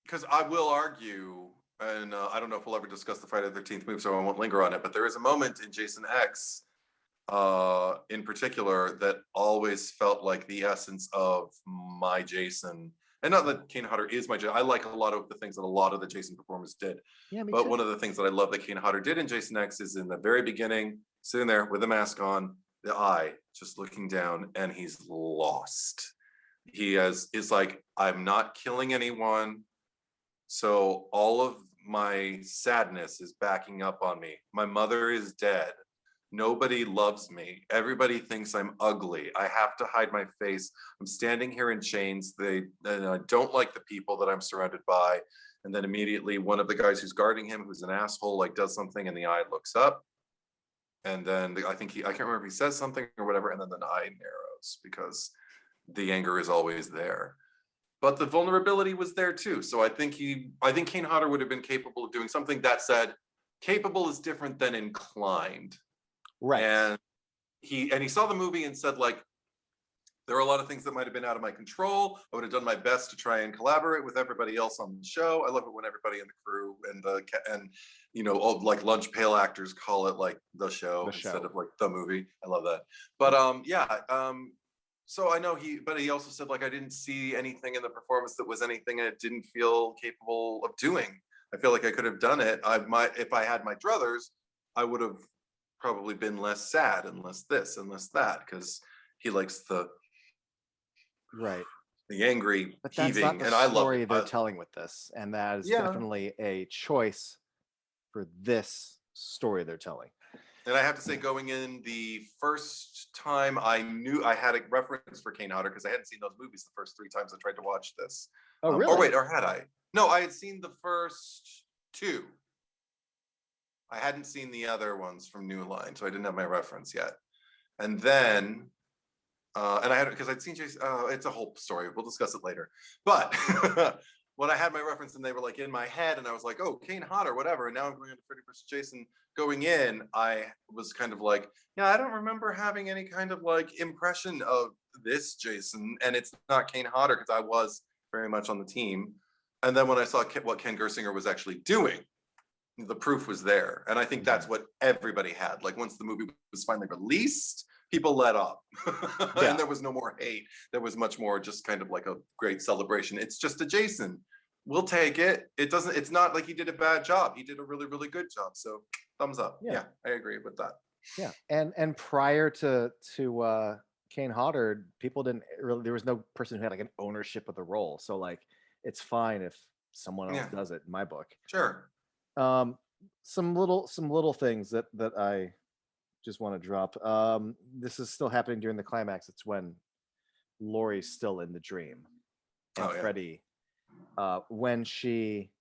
because I will argue, and I don't know if we'll ever discuss the Friday the 13th movie, so I won't linger on it, but there is a moment in Jason X in particular that always felt like the essence of my Jason. And not that Kane Hodder is my Jason. I like a lot of the things that a lot of the Jason performers did. Yeah, me but too. One of the things that I love that Kane Hodder did in Jason X is in the very beginning, sitting there with a mask on, the eye just looking down, and he's lost. He is like, I'm not killing anyone, so all of my sadness is backing up on me. My mother is dead. Nobody loves me. Everybody thinks I'm ugly. I have to hide my face. I'm standing here in chains. And I don't like the people that I'm surrounded by. And then immediately one of the guys who's guarding him, who's an asshole, like does something, and the eye looks up. And then I can't remember if he says something or whatever. And then the eye narrows, because the anger is always there. But the vulnerability was there too. So I think Kane Hodder would have been capable of doing something. That said, capable is different than inclined. Right. And he saw the movie and said, like, there are a lot of things that might have been out of my control. I would have done my best to try and collaborate with everybody else on the show. I love it when everybody in the crew and all, like, lunch pail actors call it like the show instead of like the movie. I love that. But so I know he also said, like, I didn't see anything in the performance that was anything I didn't feel capable of doing. I feel like I could have done it. If I had my druthers, I would have probably been less sad and less this and less that, because he likes the angry, but that's heaving, not the and I love story they're telling with this, and that is definitely a choice for this story they're telling. And I have to say, going in the first time, I knew I had a reference for Kane Hodder, because I hadn't seen those movies the first 3 times I tried to watch this. Oh, really? Or had I? No, I had seen the first 2. I hadn't seen the other ones from New Line, so I didn't have my reference yet. And then, and I had, because I'd seen Jason, it's a whole story. We'll discuss it later. But when I had my reference and they were like in my head, and I was like, oh, Kane Hodder, whatever. And now I'm going into Freddy vs. Jason. Going in, I was kind of like, yeah, I don't remember having any kind of like impression of this Jason. And it's not Kane Hodder, because I was very much on the team. And then when I saw what Ken Gersinger was actually doing, the proof was there. And I think that's what everybody had. Like, once the movie was finally released, people let up. And there was no more hate. There was much more just kind of like a great celebration. It's just a Jason. We'll take it. It's not like he did a bad job. He did a really, really good job. So thumbs up. Yeah, I agree with that. Yeah. And prior to Kane Hodder, people didn't really, there was no person who had like an ownership of the role. So like, it's fine if someone else does it, in my book. Sure. Some little things that I just want to drop. This is still happening during the climax. It's when Laurie's still in the dream, and Freddy, when she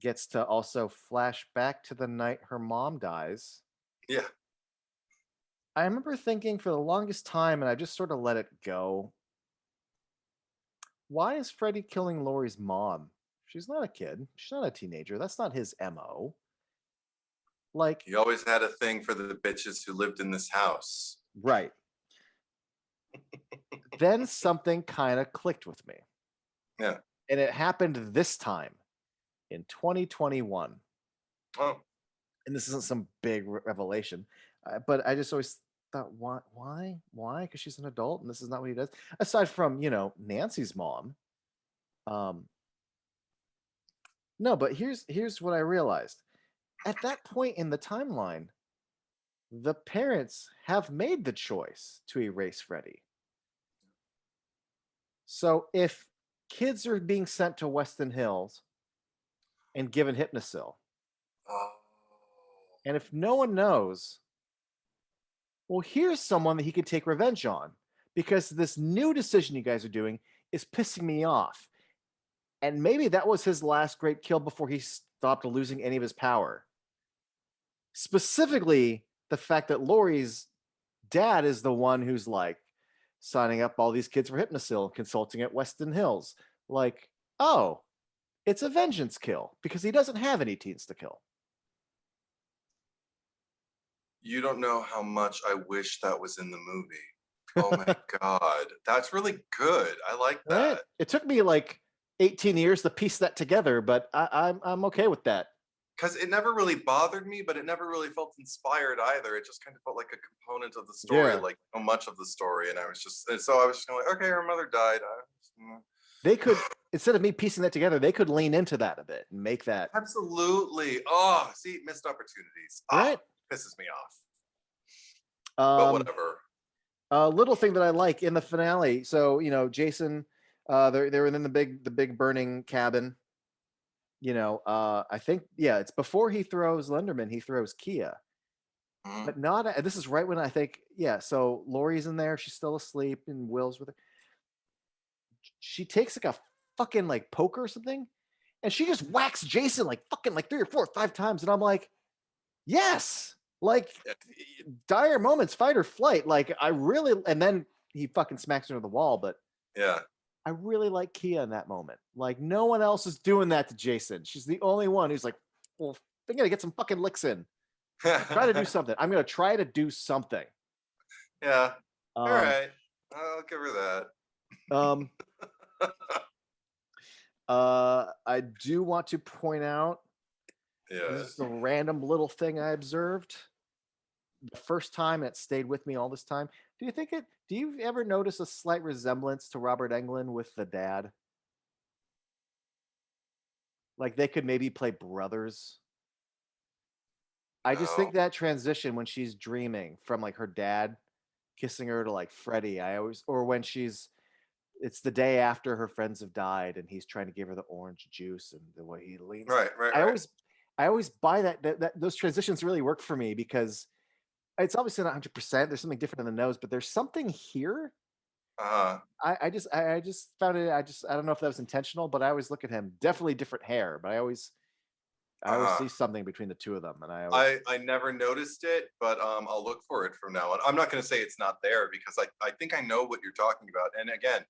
gets to also flash back to the night her mom dies. Yeah. I remember thinking for the longest time, and I just sort of let it go, why is Freddy killing Laurie's mom? She's not a kid. She's not a teenager. That's not his MO. Like, he always had a thing for the bitches who lived in this house. Right. then something kind of clicked with me. Yeah. And it happened this time in 2021. Oh. And this isn't some big revelation, but I just always thought, why? Because she's an adult and this is not what he does. Aside from, Nancy's mom. No, but here's what I realized. At that point in the timeline, the parents have made the choice to erase Freddy. So if kids are being sent to Weston Hills and given Hypnosil, Oh. and if no one knows, well, here's someone that he could take revenge on, because this new decision you guys are doing is pissing me off. And maybe that was his last great kill before he stopped losing any of his power. Specifically, the fact that Laurie's dad is the one who's like signing up all these kids for Hypnosil, consulting at Weston Hills. Like, oh, it's a vengeance kill because he doesn't have any teens to kill. You don't know how much I wish that was in the movie. Oh my God. That's really good. I like that. Right? It took me like 18 years to piece that together, but I'm okay with that. Because it never really bothered me, but it never really felt inspired either. It just kind of felt like a component of the story, like so much of the story. And so I was just going like, okay, her mother died. They could, instead of me piecing that together, they could lean into that a bit and make that. Absolutely. Oh, see, missed opportunities. Right? Pisses me off. But whatever. A little thing that I like in the finale. So, Jason, they were in the big burning cabin. I think, it's before he throws Lenderman, he throws Kia. Mhm. But not, this is right when I think, so Laurie's in there, she's still asleep, and Will's with her. She takes like a fucking like poker or something, and she just whacks Jason like fucking like 3 or 4 or 5 times. And I'm like, yes, like dire moments, fight or flight. Like I really, and then he fucking smacks her to the wall. But yeah, I really like Kia in that moment. Like no one else is doing that to Jason. She's the only one who's like, well, I'm gonna get some fucking licks in. Try to do something. I'm gonna try to do something. Yeah. All right. I'll give her that. I do want to point out, this is a random little thing I observed the first time, and it stayed with me all this time. Do you ever notice a slight resemblance to Robert Englund with the dad? Like they could maybe play brothers. I just think that transition when she's dreaming from like her dad kissing her to like Freddy, or when it's the day after her friends have died and he's trying to give her the orange juice and the way he leans. Right. I always buy that those transitions really work for me, because it's obviously not 100%. There's something different in the nose, but there's something here. I just found it. I don't know if that was intentional, but I always look at him. Definitely different hair, but I always see something between the two of them, and I never noticed it, but I'll look for it from now on. I'm not going to say it's not there, because I think I know what you're talking about. And again,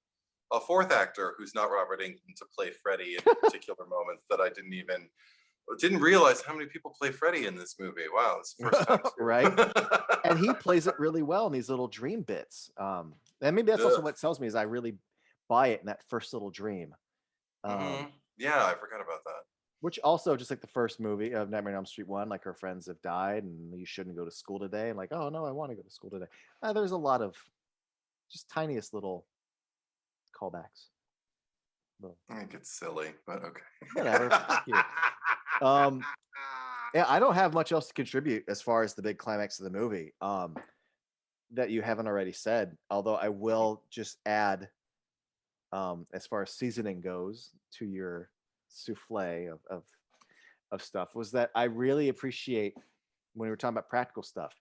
a fourth actor who's not Robert Englund to play Freddy in particular moments that I didn't realize how many people play Freddy in this movie. Wow, it's the first time too. Right? And he plays it really well in these little dream bits. And maybe that's also what tells me is I really buy it in that first little dream. Yeah, I forgot about that. Which also, just like the first movie of Nightmare on Elm Street 1, like her friends have died and you shouldn't go to school today. And like, oh no, I want to go to school today. There's a lot of just tiniest little callbacks. I think it's silly, but okay. Whatever. Fuck you. Yeah, I don't have much else to contribute as far as the big climax of the movie that you haven't already said. Although I will just add, as far as seasoning goes, to your souffle of stuff, was that I really appreciate when we were talking about practical stuff,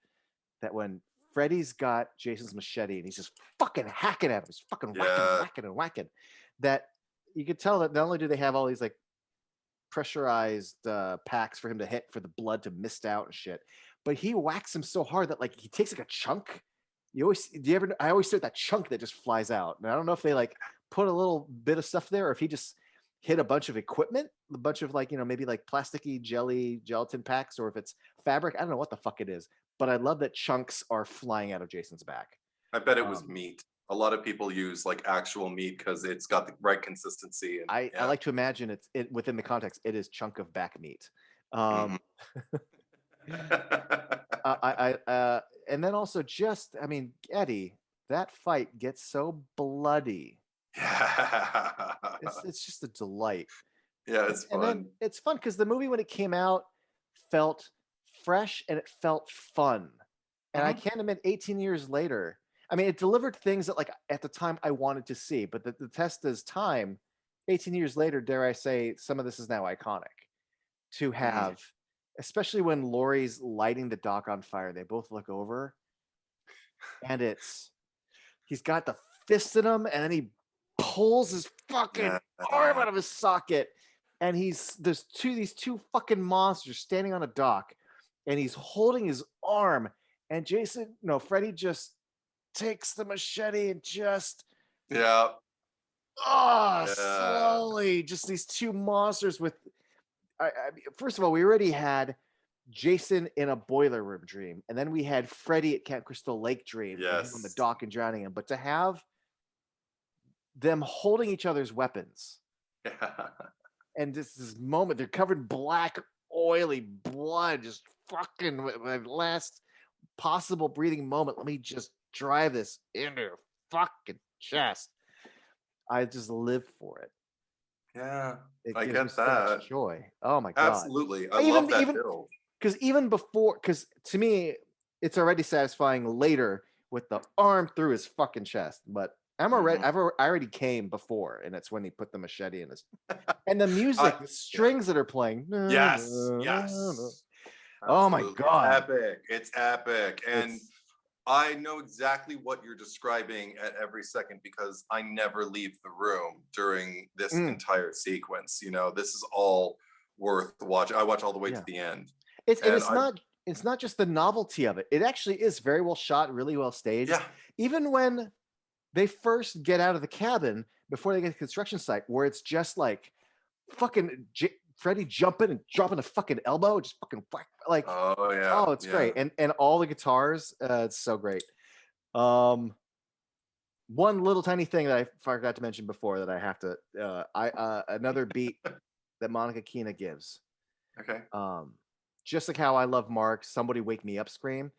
that when Freddy's got Jason's machete and he's just fucking hacking at him, he's fucking whacking, that you could tell that not only do they have all these like pressurized packs for him to hit for the blood to mist out and shit, but he whacks him so hard that like he takes like a chunk. I always see that chunk that just flies out, and I don't know if they like put a little bit of stuff there or if he just hit a bunch of equipment, a bunch of like, maybe like plasticky gelatin packs, or if it's fabric. I don't know what the fuck it is, but I love that chunks are flying out of Jason's back. I bet it was meat. A lot of people use like actual meat because it's got the right consistency. And I like to imagine it within the context. It is chunk of back meat. Mhm. And then also just, I mean, Eddie, that fight gets so bloody. Yeah. It's just a delight. Yeah, it's And then fun. it's fun because the movie, when it came out, felt fresh and it felt fun. And I Mhm. can't admit, 18 years later, I mean, it delivered things that, like, at the time I wanted to see, but the test is time. 18 years later, dare I say, some of this is now iconic to Mhm. have, especially when Laurie's lighting the dock on fire. They both look over, and he's got the fist in him, and then he pulls his fucking Yeah. arm out of his socket, and there's these two fucking monsters standing on a dock, and he's holding his arm, and Freddy just takes the machete and just Yeah. Yeah. slowly, just these two monsters with. First of all, we already had Jason in a boiler room dream, and then we had Freddy at Camp Crystal Lake dream, with him on the Yes. dock and drowning him. But to have them holding each other's weapons, Yeah. and this moment, they're covered in black, oily blood, just fucking with my last possible breathing moment. Let me just drive this into your fucking chest. I just live for it. Yeah. It I gives me get so that. much joy. Oh my god! Absolutely. I Even love that even build. because even before, because to me, it's already satisfying later with the arm through his fucking chest. But Mhm. I already came before, and it's when he put the machete in his. And the I music, the yeah. strings that are playing. Yes. Yes. Oh my Absolutely. It's god! epic. It's epic. And It's I know exactly what you're describing at every second because I never leave the room during this mm, entire sequence. This is all worth watching. I watch all the way to yeah. the end. It's and And I it's not just the novelty of it. It actually is very well shot, really well staged. yeah. Even when they first get out of the cabin before they get to the construction site, where it's just like fucking Freddy jumping and dropping a fucking elbow, just fucking like, Oh yeah. oh, it's Yeah. great, and all the guitars, it's so great. Um, One little tiny thing that I forgot to mention before that I have to, I another beat that Monica Keena gives. Okay. Um, just like how I love Mark, somebody wake me up scream.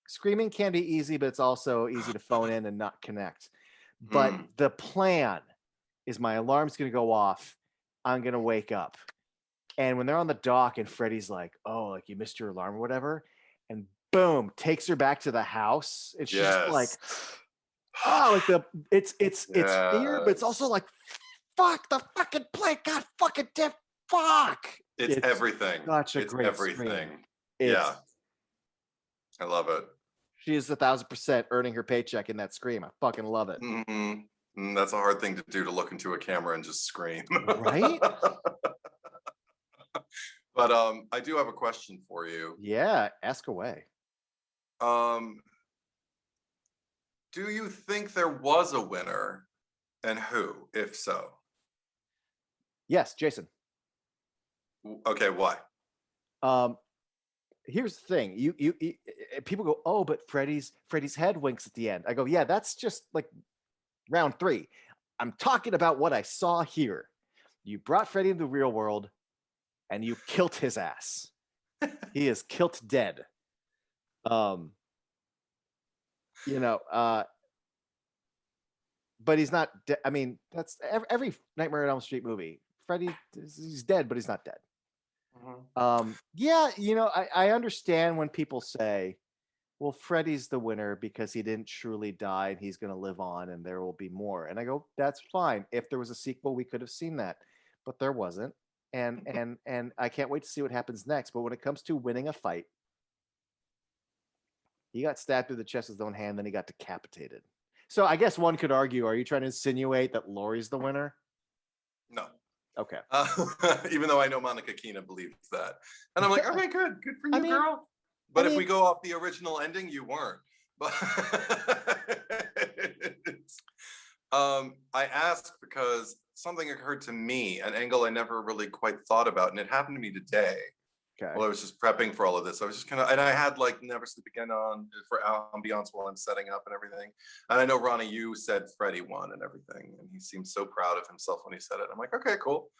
Screaming can be easy, but it's also easy to phone in and not connect. But Mm. the plan is my alarm's going to go off. I'm going to wake up. And when they're on the dock and Freddy's like, oh, like you missed your alarm or whatever, and boom, takes her back to the house. And she's just like, Yes. oh, like it's fear, but it's also Yes. like, fuck the fucking play, God fucking damn, fuck. It's It's everything. such a It's great scream. everything. Yeah. It's I love it. She is 1,000% earning her paycheck in that scream. I fucking love it. That's a hard thing to do, to look into a camera and just scream. Right? But I do have a question for you. Yeah, ask away. Um, do you think there was a winner, and who, if so? Yes, Jason. Okay, why? Um, Here's the thing. People go, oh, but Freddy's head winks at the end. I go, yeah, that's just like round 3. I'm talking about what I saw here. You brought Freddy into the real world, and you killed his ass. He is killed dead. Um, you know, but he's not. I mean, that's every Nightmare on Elm Street movie. Freddy, he's dead, but he's not dead. Yeah, I understand when people say, well, Freddy's the winner because he didn't truly die and he's going to live on and there will be more. And I go, that's fine. If there was a sequel, we could have seen that, but there wasn't. And I can't wait to see what happens next. But when it comes to winning a fight, he got stabbed through the chest with his own hand, then he got decapitated. So I guess one could argue, are you trying to insinuate that Laurie's the winner? No. Okay. Even though I know Monica Keena believes that. And I'm like, okay, good for I you, mean, girl. But if we go off the original ending, you weren't. But I asked because something occurred to me, an angle I never really quite thought about, and it happened to me today. Okay. Well, I was just prepping for all of this. I was just kind of, and I had like Never Sleep Again on for ambiance while I'm setting up and everything. And I know Ronnie, you said Freddy won and everything, and he seemed so proud of himself when he said it. I'm like, okay, cool.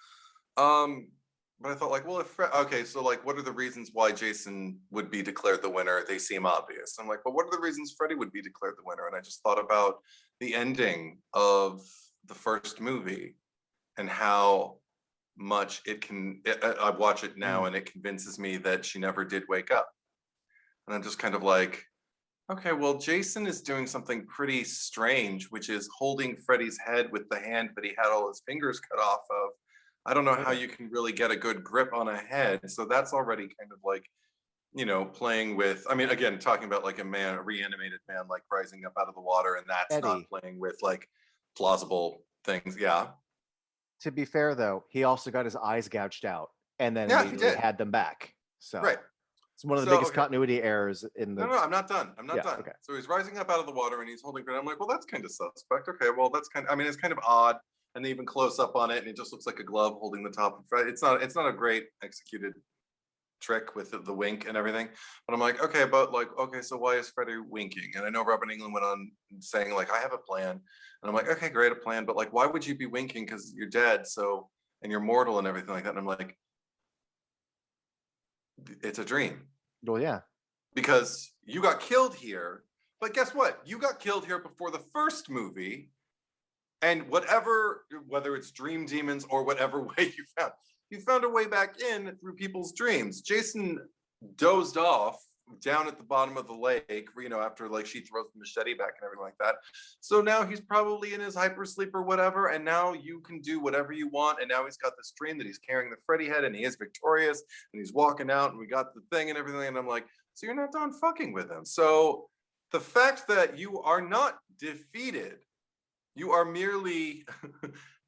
But I thought like, well, okay, so like, what are the reasons why Jason would be declared the winner? They seem obvious. I'm like, but what are the reasons Freddy would be declared the winner? And I just thought about the ending of the first movie and how much I watch it now and it convinces me that she never did wake up. And I'm just kind of like, okay, well, Jason is doing something pretty strange, which is holding Freddy's head with the hand that he had all his fingers cut off of. I don't know how you can really get a good grip on a head. So that's already kind of like, playing with, I mean, again, talking about like a reanimated man, like rising up out of the water, and that's Eddie. not playing with like plausible things. Yeah. To be fair, though, he also got his eyes gouged out and then Yeah, he immediately did. had them back. So Right. it's one of the biggest continuity errors in the. No, I'm not done. I'm not done. Okay. So he's rising up out of the water and he's holding it. I'm like, well, that's kind of suspect. Okay, well, it's kind of odd. And they even close up on it, and it just looks like a glove holding the top of Freddy. It's not a great executed trick with the wink and everything. But I'm like, okay, so why is Freddy winking? And I know Robert Englund went on saying like, I have a plan. And I'm like, okay, great, a plan. But like, why would you be winking? Because you're dead. So, and you're mortal and everything like that. And I'm like, it's a dream. Well, yeah. Because you got killed here. But guess what? You got killed here before the first movie. And whether it's dream demons or whatever way you found a way back in through people's dreams. Jason dozed off down at the bottom of the lake, after like she throws the machete back and everything like that. So now he's probably in his hypersleep or whatever, and now you can do whatever you want. And now he's got this dream that he's carrying the Freddy head and he is victorious and he's walking out and we got the thing and everything. And I'm like, so you're not done fucking with him. So the fact that you are not defeated, you are merely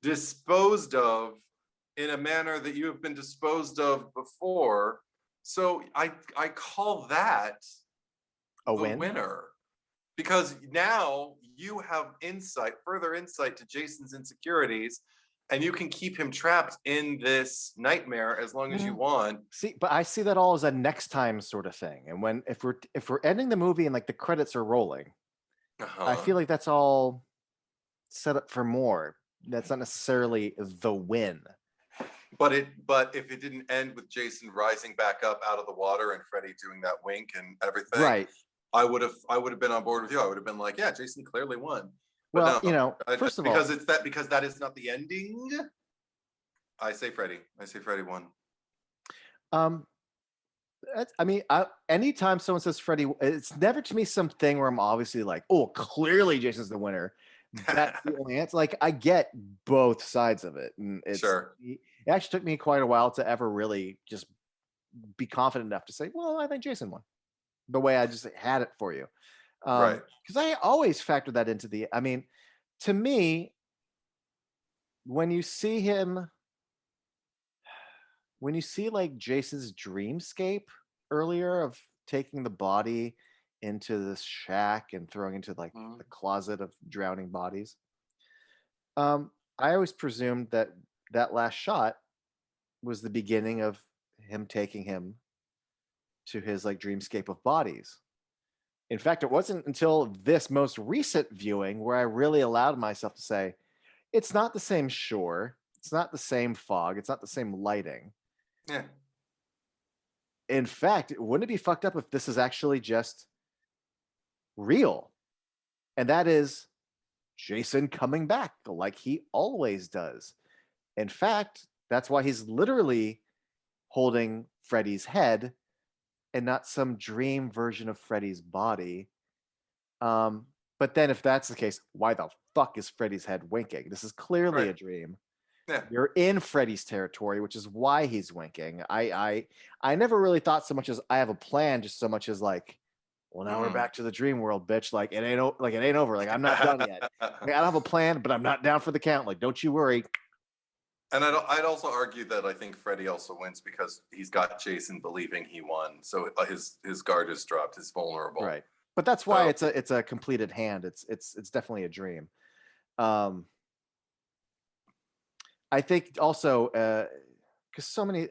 disposed of in a manner that you have been disposed of before. So I call that a winner. Because now you have further insight to Jason's insecurities, and you can keep him trapped in this nightmare as long as you want. See, but I see that all as a next time sort of thing. And if we're ending the movie and like the credits are rolling, I feel like that's all set up for more. That's not necessarily the win. But if it didn't end with Jason rising back up out of the water and Freddy doing that wink and everything, right? I would have been on board with you. I would have been like, yeah, Jason clearly won. But well, no, first of all, because that is not the ending. I say Freddy won. I mean, anytime someone says Freddy, it's never to me something where I'm obviously like, oh, clearly Jason's the winner. That's the only answer. Like, I get both sides of it, and Sure. It actually took me quite a while to ever really just be confident enough to say, well, I think Jason won. The way I just had it for you, right? Because I always factor that into I mean, to me, when you see like Jason's dreamscape earlier of taking the body into this shack and throwing into like the closet of drowning bodies, I always presumed that last shot was the beginning of him taking him to his like dreamscape of bodies. In fact, it wasn't until this most recent viewing where I really allowed myself to say, it's not the same shore, it's not the same fog, it's not the same lighting. Yeah. In fact, wouldn't it be fucked up if this is actually just real? And that is Jason coming back like he always does. In fact, that's why he's literally holding Freddy's head and not some dream version of Freddy's body. But then if that's the case, why the fuck is Freddy's head winking? This is clearly a dream. Yeah. You're in Freddy's territory, which is why he's winking. I never really thought so much as I have a plan, just so much as like, well, now we're back to the dream world, bitch. Like it ain't over. Like I'm not done yet. Like, I don't have a plan, but I'm not down for the count. Like, don't you worry. And I'd also argue that I think Freddy also wins because he's got Jason believing he won, so his guard is dropped, he's vulnerable. Right, but that's why it's a completed hand. It's definitely a dream. I think also because so many.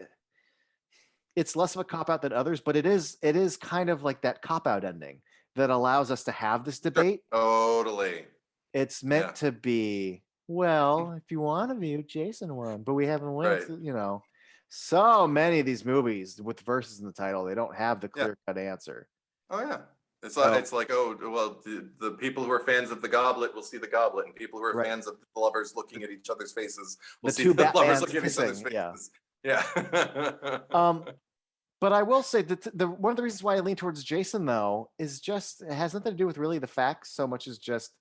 it's less of a cop out than others, but it is kind of like that cop out ending that allows us to have this debate. Totally. It's meant to be, well, if you want to view, Jason won, but we haven't won. Right. You know, so many of these movies with verses in the title, they don't have the clear cut answer. Oh yeah. It's like, it's like, oh, well, the people who are fans of the Goblet will see the Goblet, and people who are fans of the lovers looking at each other's faces will see the lovers looking at each other's faces. Yeah. But I will say that the one of the reasons why I lean towards Jason, though, is just it has nothing to do with really the facts so much as just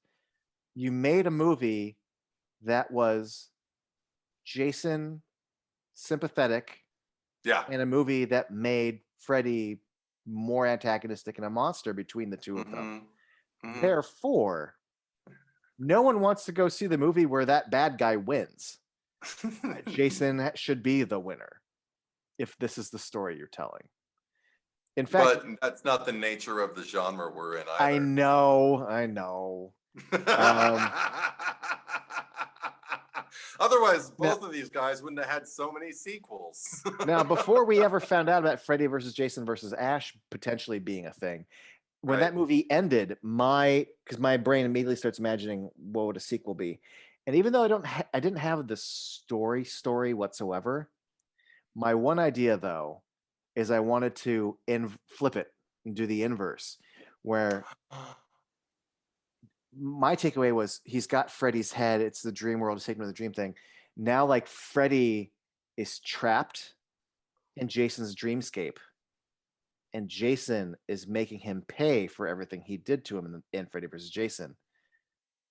you made a movie that was Jason sympathetic, and a movie that made Freddy more antagonistic and a monster between the two of them. Therefore, no one wants to go see the movie where that bad guy wins. Jason should be the winner if this is the story you're telling. In fact, but that's not the nature of the genre we're in either. I know. Otherwise, both of these guys wouldn't have had so many sequels. Now, before we ever found out about Freddy versus Jason versus Ash potentially being a thing, when that movie ended, because my brain immediately starts imagining what would a sequel be, and even though I didn't have the story whatsoever. My one idea, though, is I wanted to flip it and do the inverse, where my takeaway was he's got Freddy's head. It's the dream world. It's taken to the dream thing. Now, like, Freddy is trapped in Jason's dreamscape, and Jason is making him pay for everything he did to him in Freddy versus Jason.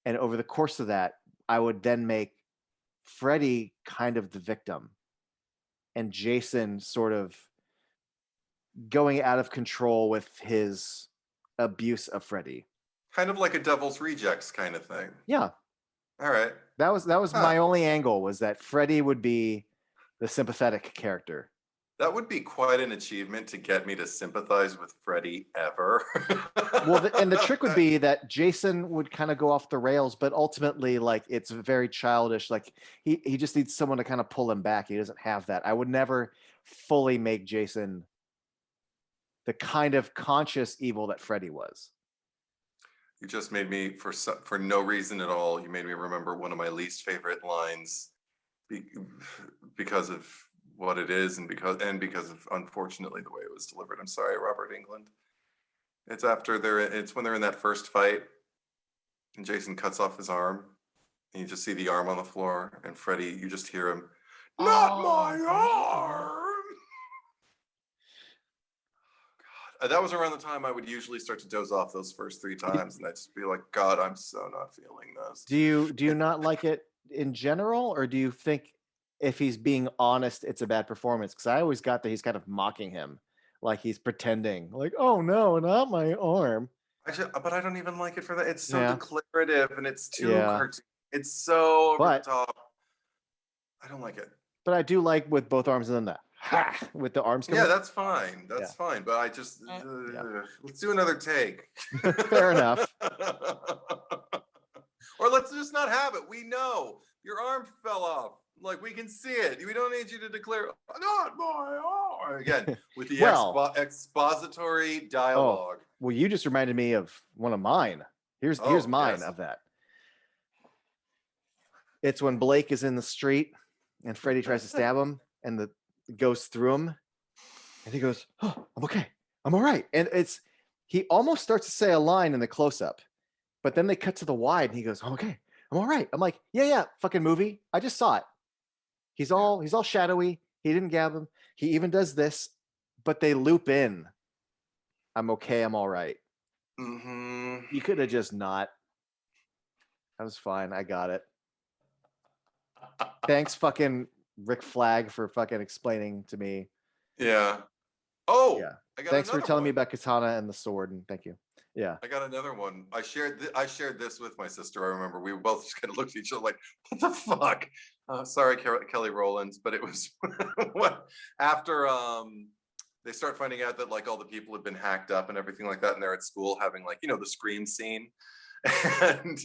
And over the course of that, I would then make Freddy kind of the victim, and Jason sort of going out of control with his abuse of Freddy. Kind of like a Devil's Rejects kind of thing. Yeah. All right. That was my only angle, was that Freddy would be the sympathetic character. That would be quite an achievement to get me to sympathize with Freddy ever. Well, and the trick would be that Jason would kind of go off the rails, but ultimately, like, it's very childish. Like, he just needs someone to kind of pull him back. He doesn't have that. I would never fully make Jason the kind of conscious evil that Freddy was. You just made me, for no reason at all, you made me remember one of my least favorite lines because of what it is and because of, unfortunately, the way it was delivered. I'm sorry, Robert Englund. It's when they're in that first fight and Jason cuts off his arm and you just see the arm on the floor, and Freddy, you just hear him, "Not my arm." God, that was around the time I would usually start to doze off those first 3 times, and I'd just be like, God, I'm so not feeling this. Do you not like it in general, or do you think if he's being honest, it's a bad performance? Because I always got that he's kind of mocking him, like he's pretending, like, "Oh no, not my arm." But I don't even like it for that. It's so declarative, and it's too cartoon. It's so over the top. I don't like it. But I do like with both arms and then that with the arms. Yeah, that's fine. That's fine. But I just let's do another take. Fair enough. Or let's just not have it. We know your arm fell off. Like, we can see it. We don't need you to declare, "Not my arm," again with the expository dialogue. Oh, well, you just reminded me of one of mine. Here's mine of that. It's when Blake is in the street and Freddy tries to stab him, and the goes through him, and he goes, "Oh, I'm okay. I'm all right." And he almost starts to say a line in the close-up, but then they cut to the wide, and he goes, "I'm okay. I'm all right." I'm like, yeah, fucking movie. I just saw it. He's all shadowy. He didn't gab him. He even does this, but they loop in, "I'm okay. I'm all right." Mm-hmm. You could have just not. I was fine. I got it. Thanks, fucking Rick Flag, for fucking explaining to me. Yeah. Oh, yeah. Thanks for telling me about Katana and the sword, and thank you. Yeah. I got another one. I shared this with my sister. I remember we both just kind of looked at each other like, "What the fuck?" Sorry, Kelly Rowlands, but it was after they start finding out that, like, all the people have been hacked up and everything like that, and they're at school having, like, the scream scene, and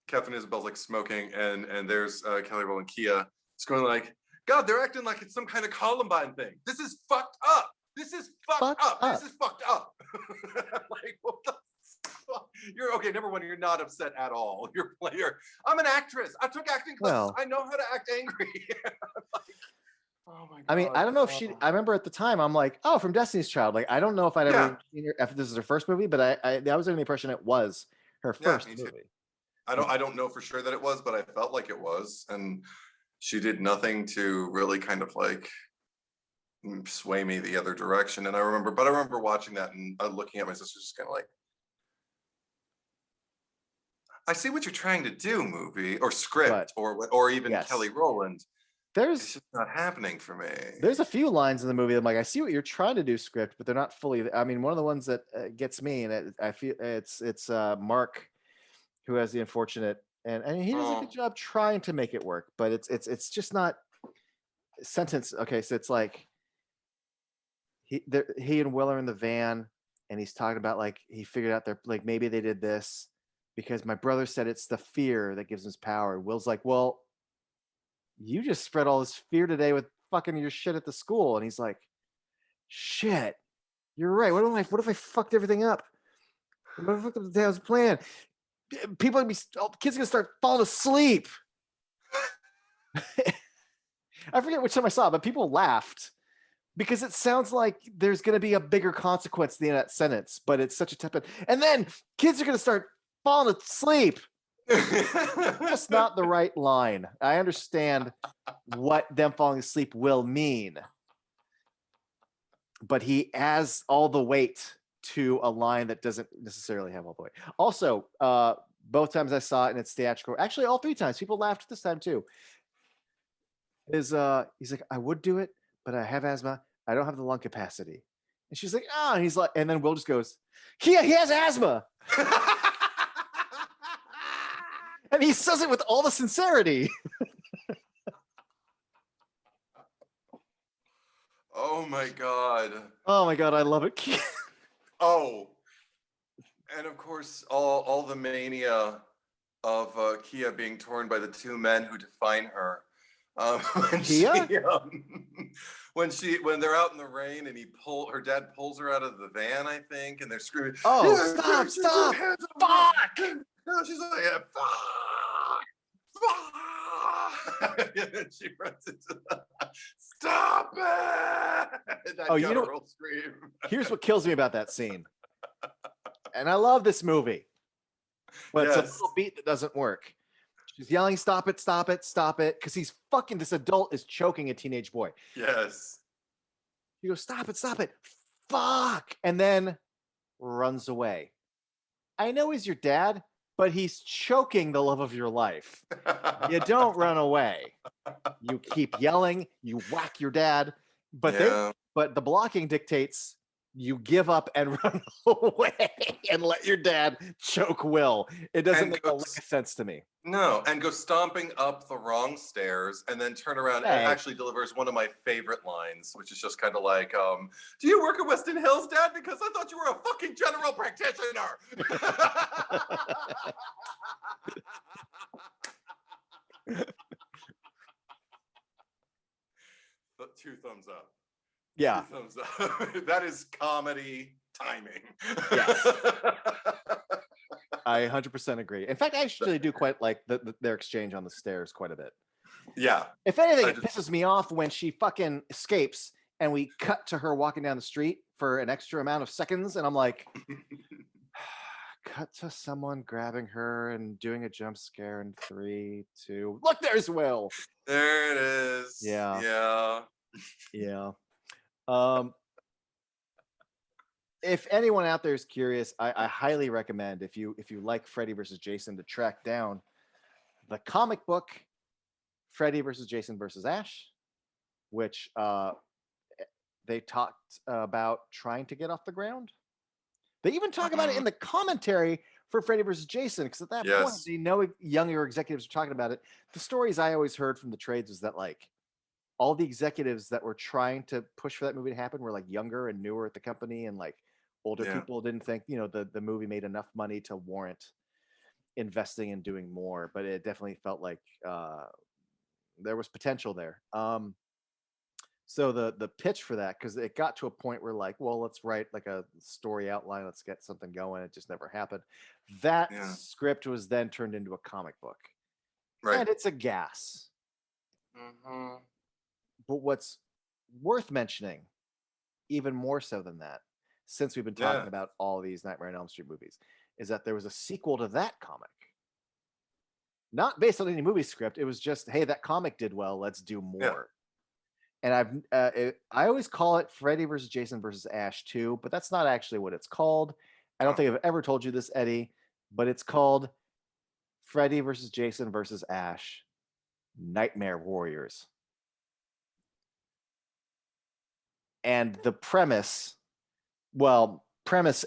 Captain Isabel's like smoking, and there's Kelly Rowland Kia. It's going like, God, they're acting like it's some kind of Columbine thing. This is fucked up. This is fucked up. This is fucked up. Like, what the fuck? You're okay. Number one, you're not upset at all. You're player. I'm an actress. I took acting classes. Well, I know how to act angry. Like, oh my God. I mean, I don't know if I remember at the time, I'm like, oh, from Destiny's Child. Like, I don't know if I'd ever seen her, if this is her first movie, but I was under the impression it was her first movie. I don't know for sure that it was, but I felt like it was. And she did nothing to really kind of like sway me the other direction. And I remember watching that and looking at my sister just kind of like, I see what you're trying to do, movie or script, or even Kelly Rowland. It's just not happening for me. There's a few lines in the movie that I'm like, I see what you're trying to do, script, but they're not fully. I mean, one of the ones that gets me, and I feel it's Mark, who has the unfortunate, and he does a good job trying to make it work, but it's just not sentence. Okay, so it's like he and Will are in the van, and he's talking about like he figured out they're like maybe they did this because my brother said it's the fear that gives us power. Will's like, well, you just spread all this fear today with fucking your shit at the school. And he's like, shit, you're right. What if I fucked everything up? What if I fucked up the damn plan? Kids are gonna start falling asleep. I forget which time I saw it, but people laughed because it sounds like there's gonna be a bigger consequence at the end of that sentence, but it's such a tepid. And then kids are gonna start falling asleep. That's not the right line. I understand what them falling asleep will mean, but he adds all the weight to a line that doesn't necessarily have all the weight. Also, both times I saw it and it's theatrical. Actually, all three times people laughed this time too. He's like, I would do it, but I have asthma. I don't have the lung capacity. And she's like, and he's like, and then Will just goes, he has asthma. And he says it with all the sincerity. Oh my God. Oh my God, I love it. Oh, and of course, all the mania of Kia being torn by the two men who define her. When they're out in the rain and her dad pulls her out of the van, I think, and they're screaming, "Oh, stop! Fuck!" No, she's like, fuck! And then she runs into stop it! That guttural scream. Here's what kills me about that scene. And I love this movie, but it's a little beat that doesn't work. She's yelling, stop it, stop it, stop it, because he's fucking, this adult is choking a teenage boy. Yes. He goes, stop it, fuck, and then runs away. I know he's your dad, but he's choking the love of your life. You don't run away. You keep yelling, you whack your dad, but the blocking dictates you give up and run away and let your dad choke Will. It doesn't make a lick of sense to me. No, and go stomping up the wrong stairs and then turn around and actually delivers one of my favorite lines, which is just kind of like, do you work at Weston Hills, Dad? Because I thought you were a fucking general practitioner. But 2 thumbs up. Yeah. 2 thumbs up. That is comedy timing. Yes. I 100% agree. In fact, I actually do quite like their exchange on the stairs quite a bit. Yeah. If anything, it pisses me off when she fucking escapes and we cut to her walking down the street for an extra amount of seconds. And I'm like, cut to someone grabbing her and doing a jump scare in 3, 2. Look, there's Will. There it is. Yeah. If anyone out there is curious, I highly recommend if you like Freddy versus Jason to track down the comic book Freddy versus Jason versus Ash, which they talked about trying to get off the ground. They even talk about it in the commentary for Freddy versus Jason, because at that point, they know younger executives are talking about it. The stories I always heard from the trades was that like all the executives that were trying to push for that movie to happen were like younger and newer at the company, and like older people didn't think, the movie made enough money to warrant investing and doing more. But it definitely felt like there was potential there. So the pitch for that, because it got to a point where like, well, let's write like a story outline, let's get something going. It just never happened. That script was then turned into a comic book, and it's a gas. Mm-hmm. But what's worth mentioning, even more so than that, since we've been talking about all these Nightmare on Elm Street movies, is that there was a sequel to that comic. Not based on any movie script. It was just, hey, that comic did well. Let's do more. And I always call it Freddy versus Jason versus Ash 2, but that's not actually what it's called. I don't think I've ever told you this, Eddie, but it's called Freddy versus Jason versus Ash, Nightmare Warriors. And the premise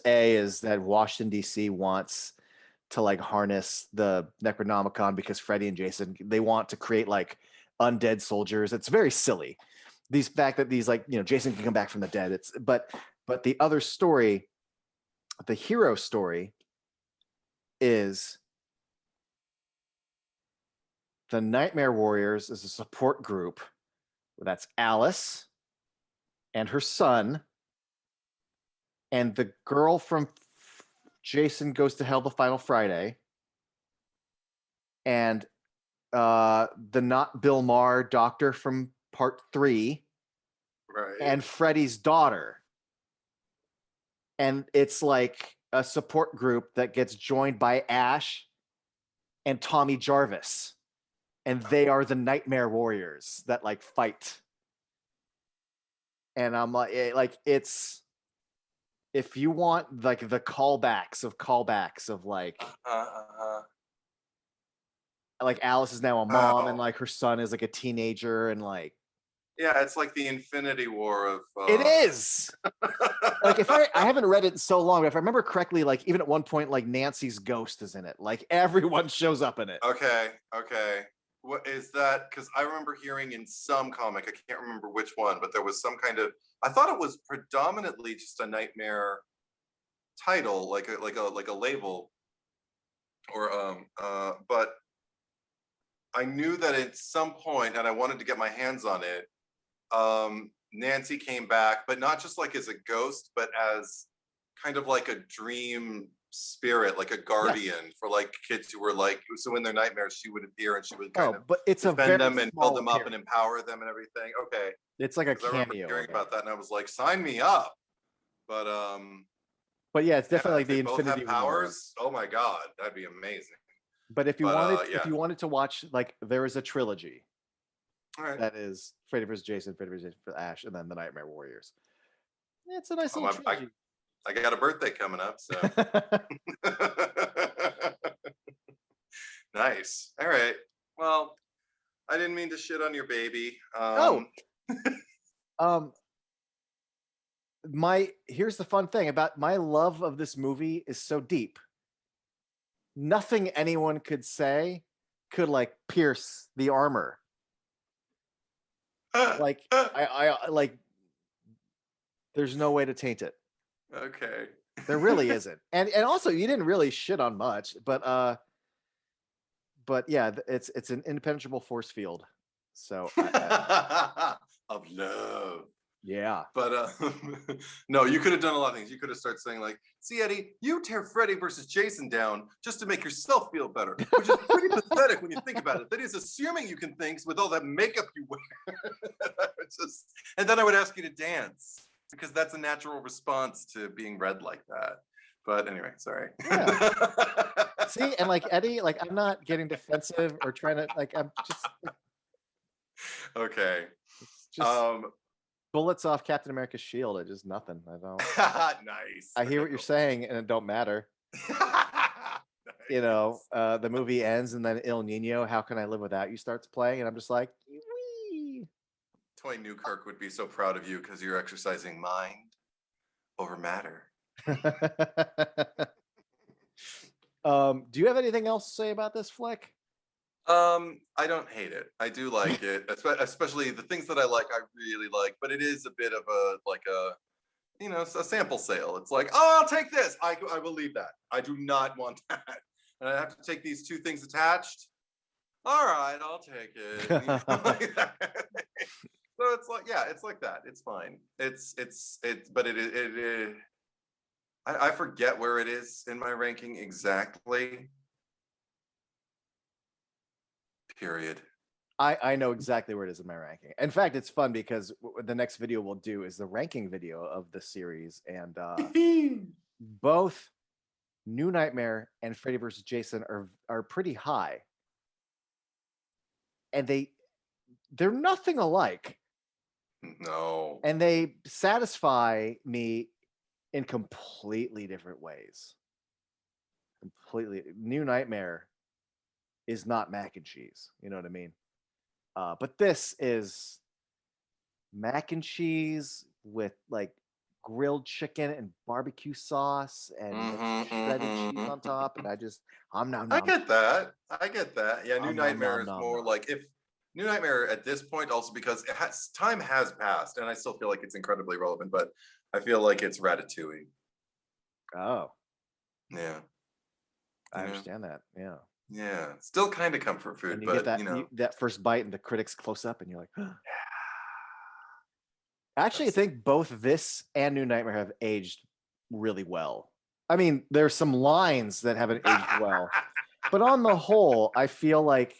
A is that Washington, D.C. wants to like harness the Necronomicon because Freddy and Jason, they want to create like undead soldiers. It's very silly. These fact that these like, Jason can come back from the dead. But the other story, the hero story, is the Nightmare Warriors is a support group. That's Alice and her son and the girl from Jason Goes to Hell the Final Friday, and the not Bill Maher doctor from Part 3, and Freddy's daughter. And it's like a support group that gets joined by Ash and Tommy Jarvis, and they are the Nightmare Warriors that like fight. And I'm like it's, if you want like the callbacks of like like Alice is now a mom and like her son is like a teenager and like, yeah, it's like the Infinity War of it is. Like if I haven't read it in so long, but if I remember correctly, like even at one point like Nancy's ghost is in it, like everyone shows up in it. Okay what is that? Because I remember hearing in some comic, I can't remember which one, but there was some kind of, I thought it was predominantly just a Nightmare title, like a label, or but I knew that at some point, and I wanted to get my hands on it, Nancy came back, but not just like as a ghost, but as kind of like a dream spirit, like a guardian for like kids who were like, so in their nightmares she would appear and she would kind of but it's defend them and build them up and empower them and everything. Okay, it's like a cameo. I remember hearing about that and I was like, sign me up. But yeah, it's definitely like the Infinity War. Powers. Oh my god, that'd be amazing. But if you wanted to watch, like, there is a trilogy that is Freddy vs. Jason, Freddy vs. Ash, and then the Nightmare Warriors. It's a nice little trilogy. I got a birthday coming up, so nice. All right. Well, I didn't mean to shit on your baby. Here's the fun thing about my love of this movie is so deep. Nothing anyone could say could like pierce the armor. Like I like, there's no way to taint it. Okay. There really isn't. And also you didn't really shit on much, but yeah, it's an impenetrable force field. So of love. Yeah. But no, you could have done a lot of things. You could have started saying like, see, Eddie, you tear Freddy versus Jason down just to make yourself feel better, which is pretty pathetic when you think about it. That is assuming you can think with all that makeup you wear. And then I would ask you to dance because that's a natural response to being read like that. But anyway, sorry. Yeah. See, and like Eddie, like I'm not getting defensive or trying to like, I'm just okay. Just bullets off Captain America's shield. It's just nothing. I don't. Nice. I hear what you're saying, and it don't matter. Nice. You know, the movie ends, and then Il Nino, How Can I Live Without You starts playing, and I'm just like, wee. Toy Newkirk would be so proud of you because you're exercising mind over matter. Do you have anything else to say about this flick? I don't hate it. I do like it, especially the things that I like. I really like, but it is a bit of a sample sale. It's like, oh, I'll take this. I will leave that. I do not want that, and I have to take these two things attached. all right, I'll take it. You know, like that. So it's like, yeah, it's like that. It's fine. But it I forget where it is in my ranking exactly. Period. I know exactly where it is in my ranking. In fact, it's fun because the next video we'll do is the ranking video of the series, and both New Nightmare and Freddy vs. Jason are pretty high, and they're nothing alike. No. And they satisfy me in completely different ways. Completely. New Nightmare is not mac and cheese. You know what I mean? But this is mac and cheese with like grilled chicken and barbecue sauce and shredded cheese on top. And I'm now. I get that. Yeah, New Nightmare is more nom. like, if New Nightmare at this point, also because time has passed, and I still feel like it's incredibly relevant, but I feel like it's Ratatouille. Oh, yeah. I understand that. Yeah. Yeah, still kind of comfort food, and you but get that, you know, that first bite and the critics close up, and you're like, Actually, I think both this and New Nightmare have aged really well. I mean, there's some lines that haven't aged well, but on the whole, I feel like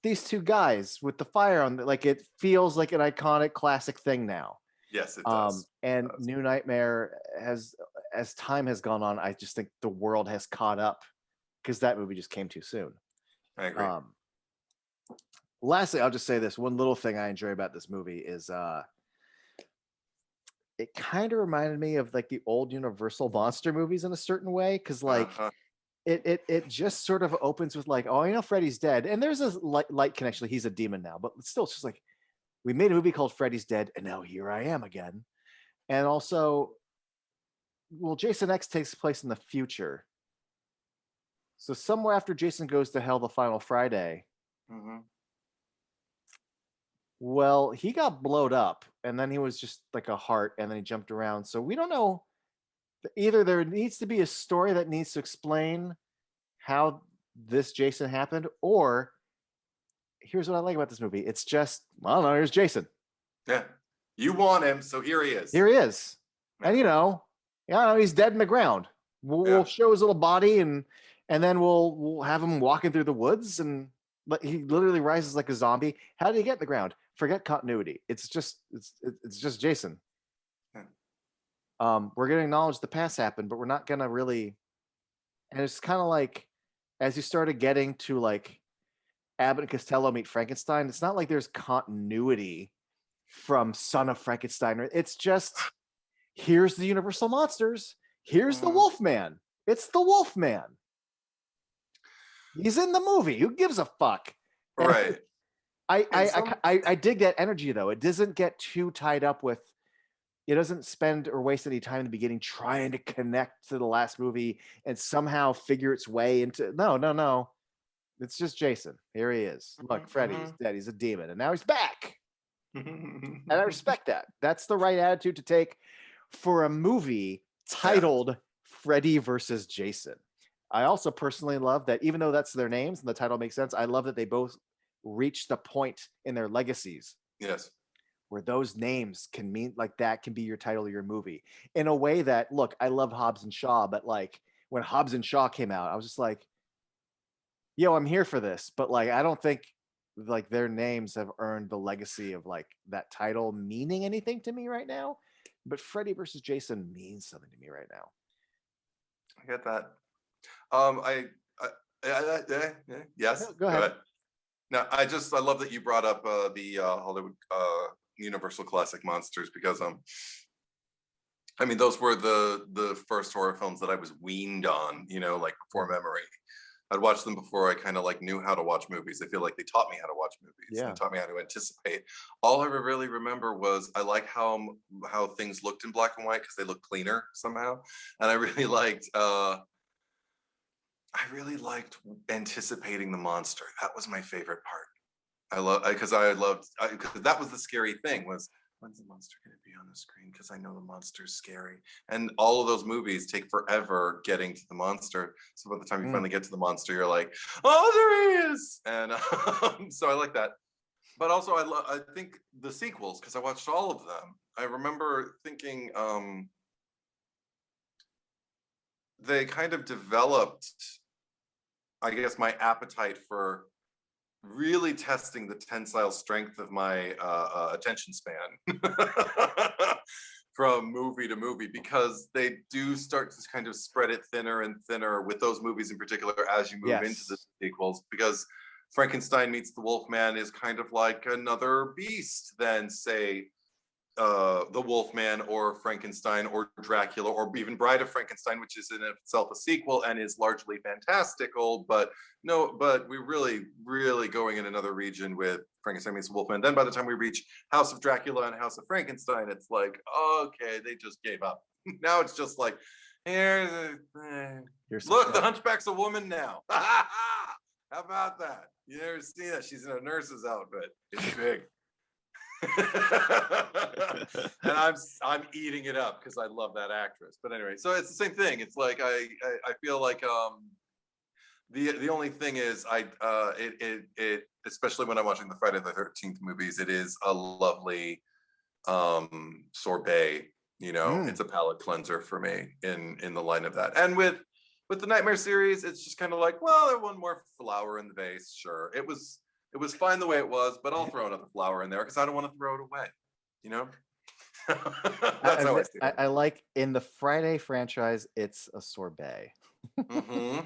these two guys with the fire on, like, it feels like an iconic classic thing now. Yes, it does. And New Nightmare has, as time has gone on, I just think the world has caught up because that movie just came too soon. I agree. Lastly, I'll just say this one little thing I enjoy about this movie is it kind of reminded me of like the old Universal monster movies in a certain way, because like it just sort of opens with like, oh, you know, Freddy's dead, and there's a light connection. He's a demon now, but still, it's just like, we made a movie called Freddy's Dead, and now here I am again. And also, well, Jason X takes place in the future, so somewhere after Jason goes to hell the final Friday. Well, he got blowed up, and then he was just like a heart, and then he jumped around. So we don't know. Either there needs to be a story that needs to explain how this Jason happened, or here's what I like about this movie. It's just, I don't know, here's Jason. Yeah. You want him, so here he is. Here he is. Yeah. And, you know, he's dead in the ground. We'll show his little body, and then we'll have him walking through the woods, and he literally rises like a zombie. How did he get in the ground? Forget continuity. It's just Jason. Yeah. We're gonna acknowledge the past happened, but we're not gonna really. And it's kind of like, as you started getting to like Abbott and Costello meet Frankenstein, it's not like there's continuity from Son of Frankenstein. It's just, here's the Universal monsters. Here's the Wolfman. It's the Wolfman. He's in the movie. Who gives a fuck? Right. I dig that energy, though. It doesn't get too tied up with, it doesn't spend or waste any time in the beginning trying to connect to the last movie and somehow figure its way into, no. It's just Jason. Here he is. Look, Freddy's dead. He's a demon, and now he's back. And I respect that. That's the right attitude to take for a movie titled Freddy versus Jason. I also personally love that, even though that's their names and the title makes sense, I love that they both reach the point in their legacies. Yes. Where those names can mean, like, that can be your title of your movie in a way that, look, I love Hobbs and Shaw, but like when Hobbs and Shaw came out, I was just like, yo, I'm here for this. But like, I don't think like their names have earned the legacy of like that title meaning anything to me right now. But Freddy versus Jason means something to me right now. I get that. Yes. Go ahead. Now, I love that you brought up the Hollywood Universal classic monsters, because I mean, those were the first horror films that I was weaned on, you know, like before memory. I'd watched them before I kind of like knew how to watch movies. I feel like they taught me how to watch movies and taught me how to anticipate. All I really remember was I like how things looked in black and white because they look cleaner somehow, and I really liked anticipating the monster. That was my favorite part. Because that was the scary thing, was when's the monster going to be on the screen? Because I know the monster's scary. And all of those movies take forever getting to the monster. So by the time you finally get to the monster, you're like, oh, there he is. And so I like that. But also, I think the sequels, because I watched all of them. I remember thinking they kind of developed, I guess, my appetite for really testing the tensile strength of my attention span from movie to movie, because they do start to kind of spread it thinner and thinner with those movies in particular as you move into the sequels, because Frankenstein meets the Wolfman is kind of like another beast than, say, the Wolfman or Frankenstein or Dracula or even Bride of Frankenstein, which is in itself a sequel and is largely fantastical, but we're really going in another region with Frankenstein meets the Wolfman. Then by the time we reach House of Dracula and House of Frankenstein, it's like, okay, they just gave up. Now it's just like, look, the Hunchback's a woman now. How about that? You never see that? She's in a nurse's outfit. It's big. And I'm eating it up because I love that actress. But anyway, so it's the same thing. It's like I feel like the only thing is it especially when I'm watching the Friday the 13th movies, it is a lovely sorbet. It's a palate cleanser for me in the line of that. And with the Nightmare series, it's just kind of like, well, there's one more flower in the vase. Sure, it was fine the way it was, but I'll throw another flower in there because I don't want to throw it away. That's how I see it. I like in the Friday franchise, it's a sorbet. Mm-hmm.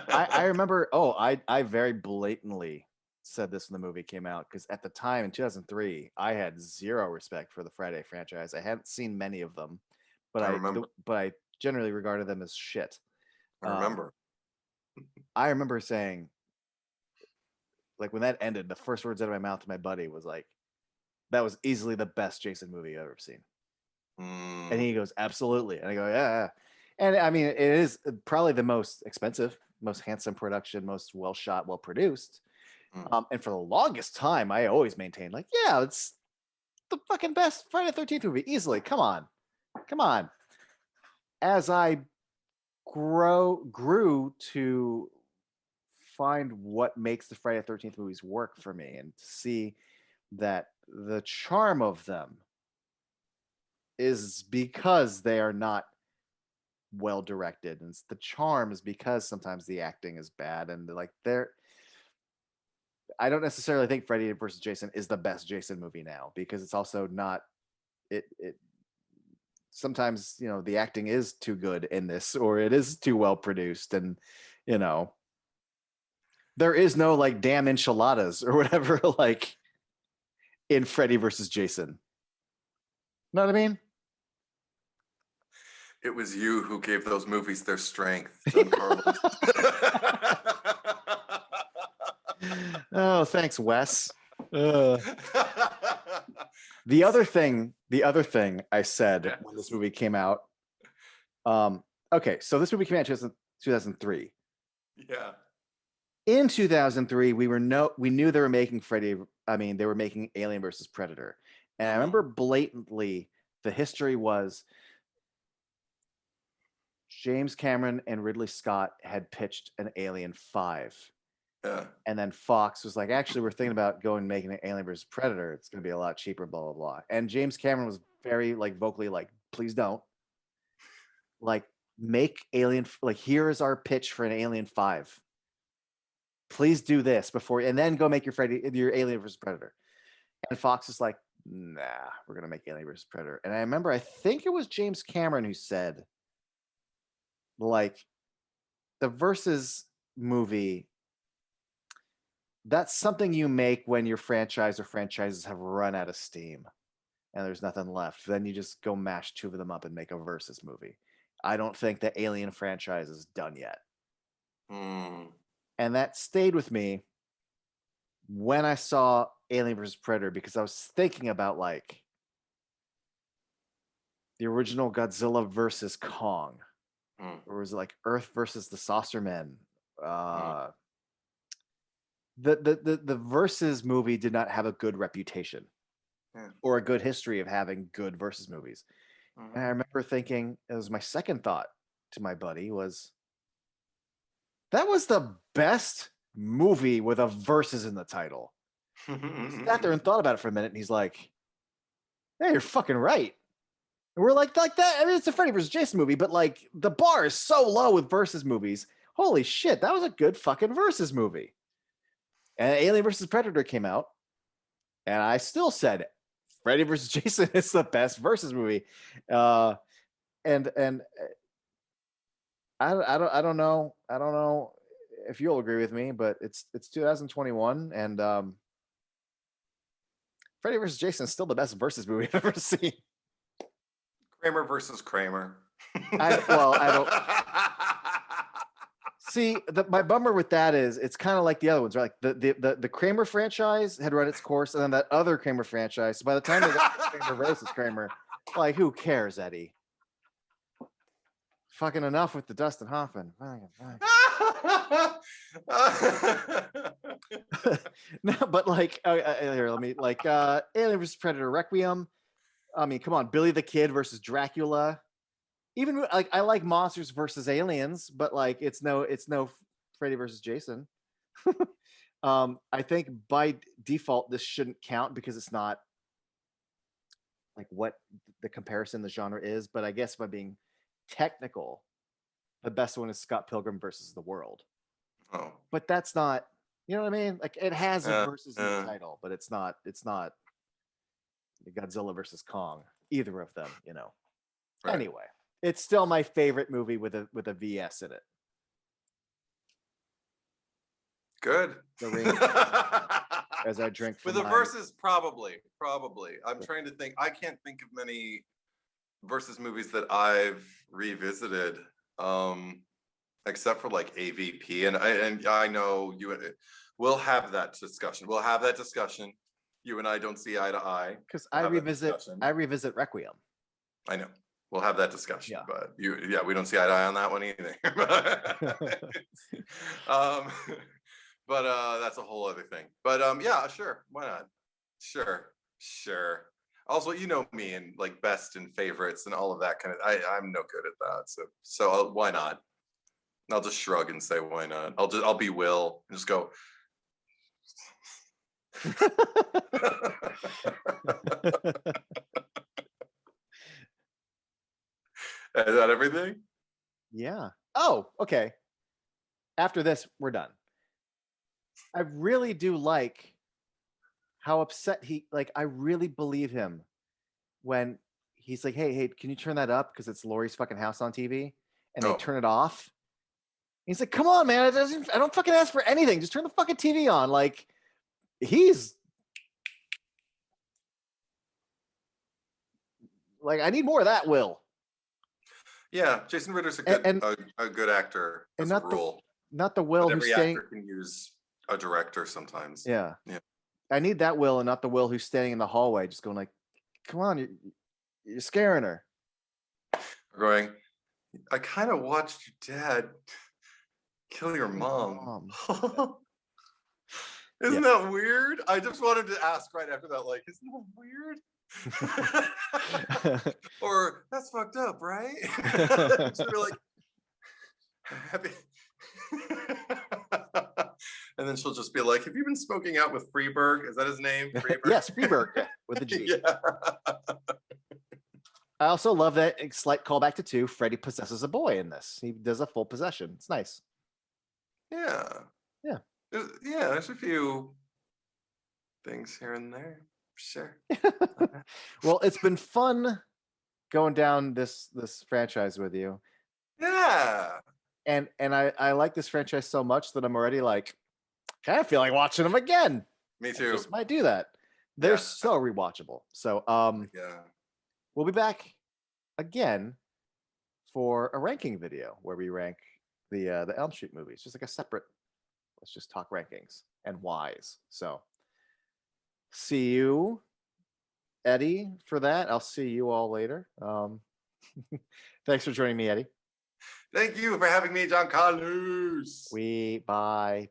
I remember. Oh, I very blatantly said this when the movie came out, because at the time in 2003, I had zero respect for the Friday franchise. I hadn't seen many of them, but I generally regarded them as shit. I remember. I remember saying, like, when that ended, the first words out of my mouth to my buddy was like, that was easily the best Jason movie I've ever seen. And he goes, absolutely. And I go, yeah. And I mean, it is probably the most expensive, most handsome production, most well shot, well produced. And for the longest time, I always maintained, like, yeah, it's the fucking best Friday the 13th movie, easily. Come on. As I grew to find what makes the Friday the 13th movies work for me, and to see that the charm of them is because they are not well directed, and the charm is because sometimes the acting is bad, and I don't necessarily think Freddy versus Jason is the best Jason movie now, because it's also not it sometimes the acting is too good in this, or it is too well produced, and there is no like damn enchiladas or whatever like in Freddy versus Jason. Know what I mean? It was you who gave those movies their strength, John Carlos. Oh, thanks, Wes. The other thing I said when this movie came out. Okay, so this movie came out in 2003. Yeah. In 2003, we knew they were making they were making Alien versus Predator. And I remember blatantly the history was James Cameron and Ridley Scott had pitched an Alien 5. Yeah. And then Fox was like, actually, we're thinking about making an Alien versus Predator. It's going to be a lot cheaper, blah, blah, blah. And James Cameron was very vocally like, please don't. Like, make Alien, here is our pitch for an Alien 5. Please do this before, and then go make your Alien versus Predator. And Fox is like, nah, we're going to make Alien versus Predator. And I remember, I think it was James Cameron who said, the Versus movie, that's something you make when your franchise or franchises have run out of steam and there's nothing left. Then you just go mash two of them up and make a Versus movie. I don't think the Alien franchise is done yet. And that stayed with me when I saw Alien vs. Predator, because I was thinking about the original Godzilla versus Kong. Or was it Earth versus the Saucermen? The Versus movie did not have a good reputation. or a good history of having good versus movies. Mm-hmm. And I remember thinking, it was my second thought to my buddy was, that was the best movie with a versus in the title. Sat there and thought about it for a minute, and he's like, "Yeah, you're fucking right." And we're like that. I mean, it's a Freddy versus Jason movie, but like the bar is so low with versus movies. Holy shit, that was a good fucking versus movie. And Alien versus Predator came out, and I still said Freddy versus Jason is the best versus movie. And I don't know if you'll agree with me, but it's 2021, and Freddy vs. Jason is still the best versus movie I've ever seen. Kramer versus Kramer. I don't see. My bummer with that is it's kind of like the other ones, right? Like the Kramer franchise had run its course, and then that other Kramer franchise. So by the time they got Kramer versus Kramer, like who cares, Eddie? Fucking enough with the Dustin Hoffman. No, but like here, let me like Alien vs Predator Requiem. I mean, come on, Billy the Kid versus Dracula. Even like I like Monsters versus Aliens, but like it's no Freddy versus Jason. I think by default this shouldn't count because it's not like what the comparison the genre is. But I guess by being technical, the best one is Scott Pilgrim versus the World. Oh, but that's not, you know what I mean? Like it has a versus in the title, but it's not Godzilla versus Kong, either of them, you know. Right. Anyway, it's still my favorite movie with a VS in it. Good. As I drink with the verses, probably. I'm trying to think. I can't think of many versus movies that I've revisited, except for like AVP, and I know you. We'll have that discussion. You and I don't see eye to eye because I revisit Requiem. I know. We'll have that discussion, but we don't see eye to eye on that one either. But that's a whole other thing. But yeah, sure, why not? Sure. Also, you know me and like best and favorites and all of that kind of. I'm no good at that, so why not? I'll just shrug and say why not. I'll be Will and just go. Is that everything? Yeah. Oh, okay. After this, we're done. I really do like how upset I really believe him when he's like, hey, can you turn that up? Because it's Laurie's fucking house on TV. And they turn it off. He's like, come on, man. I don't fucking ask for anything. Just turn the fucking TV on. Like, he's like, I need more of that, Will. Yeah, Jason Ritter's a good actor as a rule. Not the Will who's staying. Every actor can use a director sometimes. Yeah. I need that Will and not the Will who's standing in the hallway just going like, come on, you're scaring her. Going, I kind of watched your dad kill your mom. Isn't that weird? I just wanted to ask right after that, like, isn't that weird? Or that's fucked up, right? So we're like, happy. And then she'll just be like, have you been smoking out with Freeberg? Is that his name? Freeberg? Yes, Freeberg with a G. Yeah. I also love that slight callback to 2. Freddy possesses a boy in this. He does a full possession. It's nice. Yeah. There's a few things here and there. Sure. Well, it's been fun going down this franchise with you. Yeah. And I like this franchise so much that I'm already like, kind of feel like watching them again. Me too. I just might do that. They're so rewatchable. So we'll be back again for a ranking video where we rank the Elm Street movies, just like a separate. Let's just talk rankings and whys. So see you, Eddie, for that. I'll see you all later. Thanks for joining me, Eddie. Thank you for having me, John Carlos. Bye.